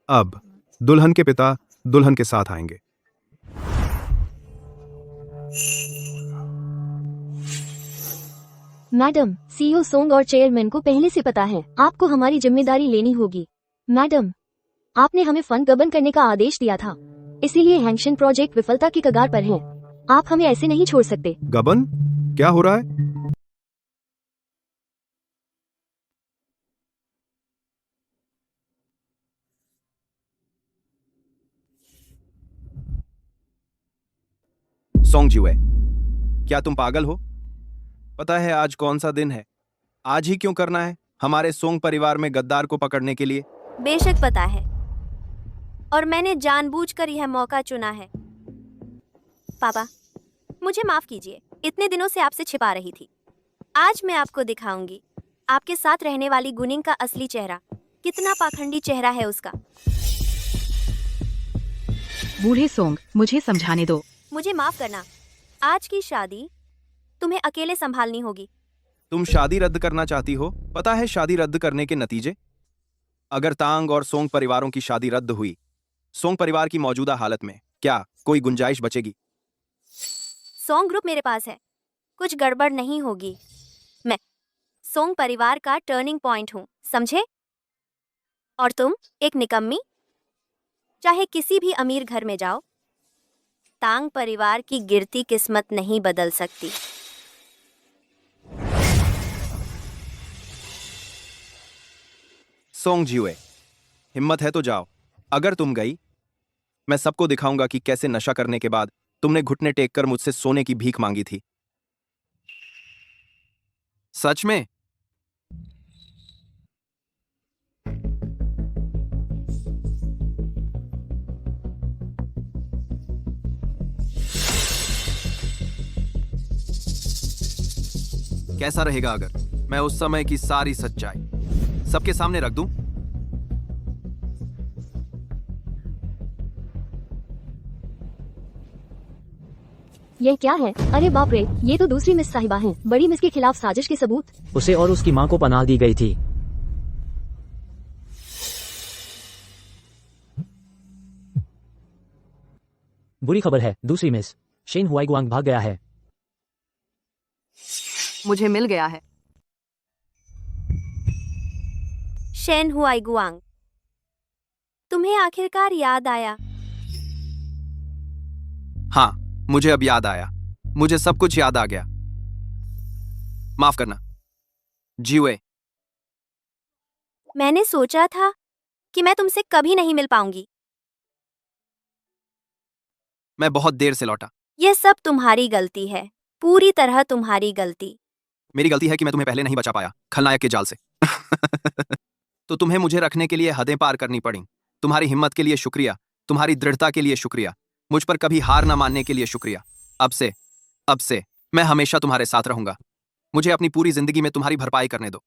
अब दुल्हन के पिता दुल्हन के साथ आएंगे। मैडम, सीईओ सोंग और चेयरमैन को पहले से पता है। आपको हमारी जिम्मेदारी लेनी होगी। मैडम, आपने हमें फंड गबन करने का आदेश दिया था, इसीलिए हैंगशन प्रोजेक्ट विफलता की कगार पर है। आप हमें ऐसे नहीं छोड़ सकते। गबन? क्या हो रहा है? सोंग जिवे, क्या तुम पागल हो? पता है आज कौन सा दिन है? आज ही क्यों करना है हमारे सोंग परिवार में गद्दार को पकड़ने के लिए? बेशक पता है, और मैंने जानबूझकर यह मौका चुना है। पापा, मुझे माफ कीजिए, इतने दिनों से आपसे छिपा रही थी। आज मैं आपको दिखाऊंगी आपके साथ रहने वाली गुनिंग का असली चेहरा। कितना पाखंडी चेहरा है उसका। बूढ़े सोंग, मुझे समझाने दो। मुझे माफ करना, आज की शादी तुम्हें अकेले संभालनी होगी। तुम शादी रद्द करना चाहती हो? पता है शादी रद्द करने के नतीजे? अगर तांग और सोंग परिवारों की शादी रद्द हुई, सोंग परिवार की मौजूदा हालत में क्या कोई गुंजाइश बचेगी? सोंग ग्रुप मेरे पास है, कुछ गड़बड़ नहीं होगी। मैं सोंग परिवार का टर्निंग पॉइंट हूँ, समझे? और तुम एक निकम्मी। चाहे किसी भी अमीर घर में जाओ, तांग परिवार की गिरती किस्मत नहीं बदल सकती। सोंग जिवे, हिम्मत है तो जाओ। अगर तुम गई, मैं सबको दिखाऊंगा कि कैसे नशा करने के बाद तुमने घुटने टेक कर मुझसे सोने की भीख मांगी थी। सच में? कैसा रहेगा अगर मैं उस समय की सारी सच्चाई सबके सामने रख दूं? ये क्या है? अरे बाप रे, ये तो दूसरी मिस साहिबा हैं। बड़ी मिस के खिलाफ साजिश के सबूत। उसे और उसकी मां को पनाह दी गई थी। बुरी खबर है, दूसरी मिस शेन हुआईगुआंग भाग गया है। मुझे मिल गया है। शेन हुआईगुआंग, तुम्हें आखिरकार याद आया। हाँ, मुझे अब याद आया। मुझे सब कुछ याद आ गया। माफ करना जीवे। मैंने सोचा था कि मैं तुमसे कभी नहीं मिल पाऊंगी। मैं बहुत देर से लौटा। यह सब तुम्हारी गलती है, पूरी तरह तुम्हारी गलती। मेरी गलती है कि मैं तुम्हें पहले नहीं बचा पाया खलनायक के जाल से। तो तुम्हें मुझे रखने के लिए हदें पार करनी पड़ी। तुम्हारी हिम्मत के लिए शुक्रिया, तुम्हारी दृढ़ता के लिए शुक्रिया, मुझ पर कभी हार न मानने के लिए शुक्रिया। अब से मैं हमेशा तुम्हारे साथ रहूंगा। मुझे अपनी पूरी जिंदगी में तुम्हारी भरपाई करने दो।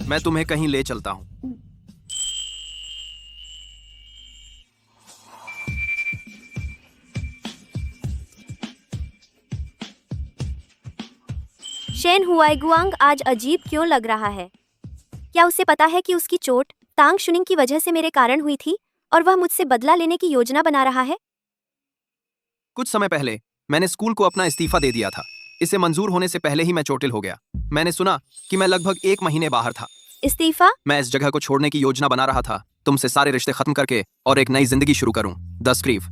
मैं तुम्हें कहीं ले चलता हूं। शेन हुआईगुआंग आज अजीब क्यों लग रहा है? क्या उसे पता है कि उसकी चोट तांग शुनिंग की वजह से मेरे कारण हुई थी और वह मुझसे बदला लेने की योजना बना रहा है? कुछ समय पहले मैंने स्कूल को अपना इस्तीफा दे दिया था। इसे मंजूर होने से पहले ही मैं चोटिल हो गया। मैंने सुना कि मैं लगभग 1 महीने बाहर था। इस्तीफा? मैं इस जगह को छोड़ने की योजना बना रहा था, तुमसे सारे रिश्ते खत्म करके और एक नई जिंदगी शुरू करूं। The screw.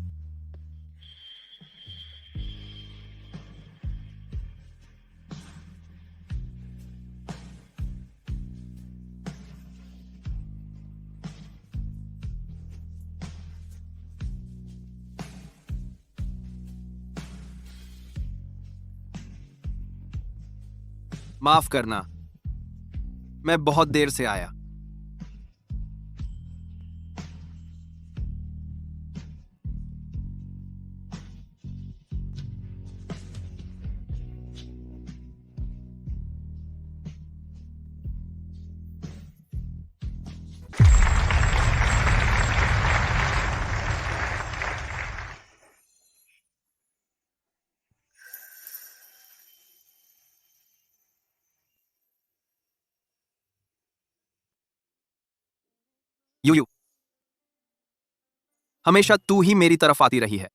माफ करना, मैं बहुत देर से आया। यू हमेशा तू ही मेरी तरफ आती रही है।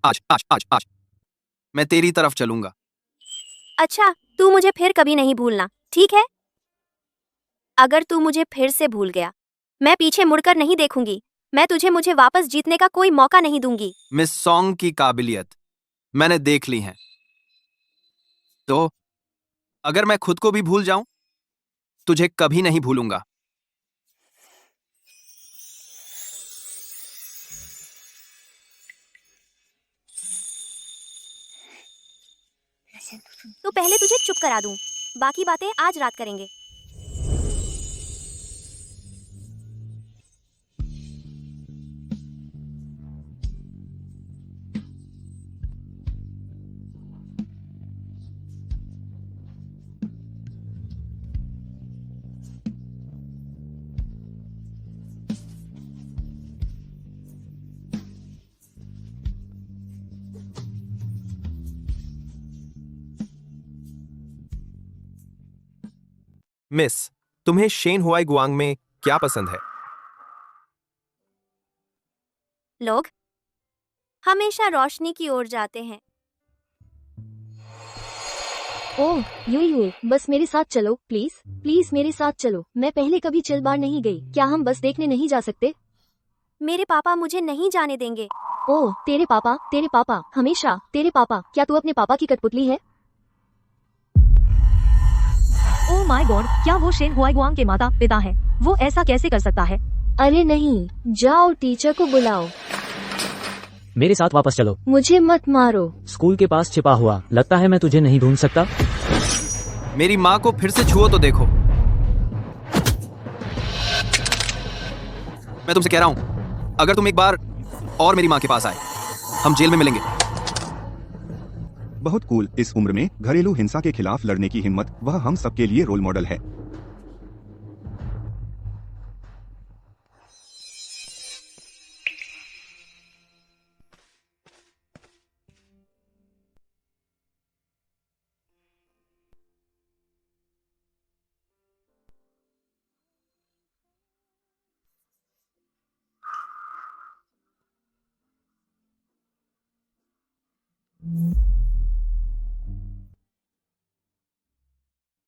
आज आज आज आज मैं तेरी तरफ चलूंगा। अच्छा, तू मुझे फिर कभी नहीं भूलना, ठीक है? अगर तू मुझे फिर से भूल गया, मैं पीछे मुड़कर नहीं देखूंगी। मैं तुझे मुझे वापस जीतने का कोई मौका नहीं दूंगी। मिस सॉन्ग की काबिलियत मैंने देख ली है। तो अगर मैं खुद को भी भूल जाऊं, तुझे कभी नहीं भूलूंगा। तो पहले तुझे चुप करा दूं, बाकी बातें आज रात करेंगे। मिस, तुम्हें शेन हुआई गुआंग में क्या पसंद है? लोग हमेशा रोशनी की ओर जाते हैं। ओह यू बस मेरे साथ चलो प्लीज प्लीज मेरे साथ चलो। मैं पहले कभी चिल बार नहीं गई। क्या हम बस देखने नहीं जा सकते? मेरे पापा मुझे नहीं जाने देंगे। ओह तेरे पापा हमेशा तेरे पापा। क्या तू अपने पापा की कठपुतली है? ओ माय गॉड, क्या वो शेन हुआईगुआंग के माता पिता है? वो ऐसा कैसे कर सकता है? अरे नहीं, जाओ टीचर को बुलाओ। मेरे साथ वापस चलो। मुझे मत मारो। स्कूल के पास छिपा हुआ लगता है मैं तुझे नहीं ढूंढ सकता। मेरी माँ को फिर से छुओ तो देखो। मैं तुमसे कह रहा हूं, अगर तुम एक बार और मेरी माँ के पास आए, हम जेल में मिलेंगे। बहुत कूल। इस उम्र में घरेलू हिंसा के खिलाफ लड़ने की हिम्मत, वह हम सबके लिए रोल मॉडल है।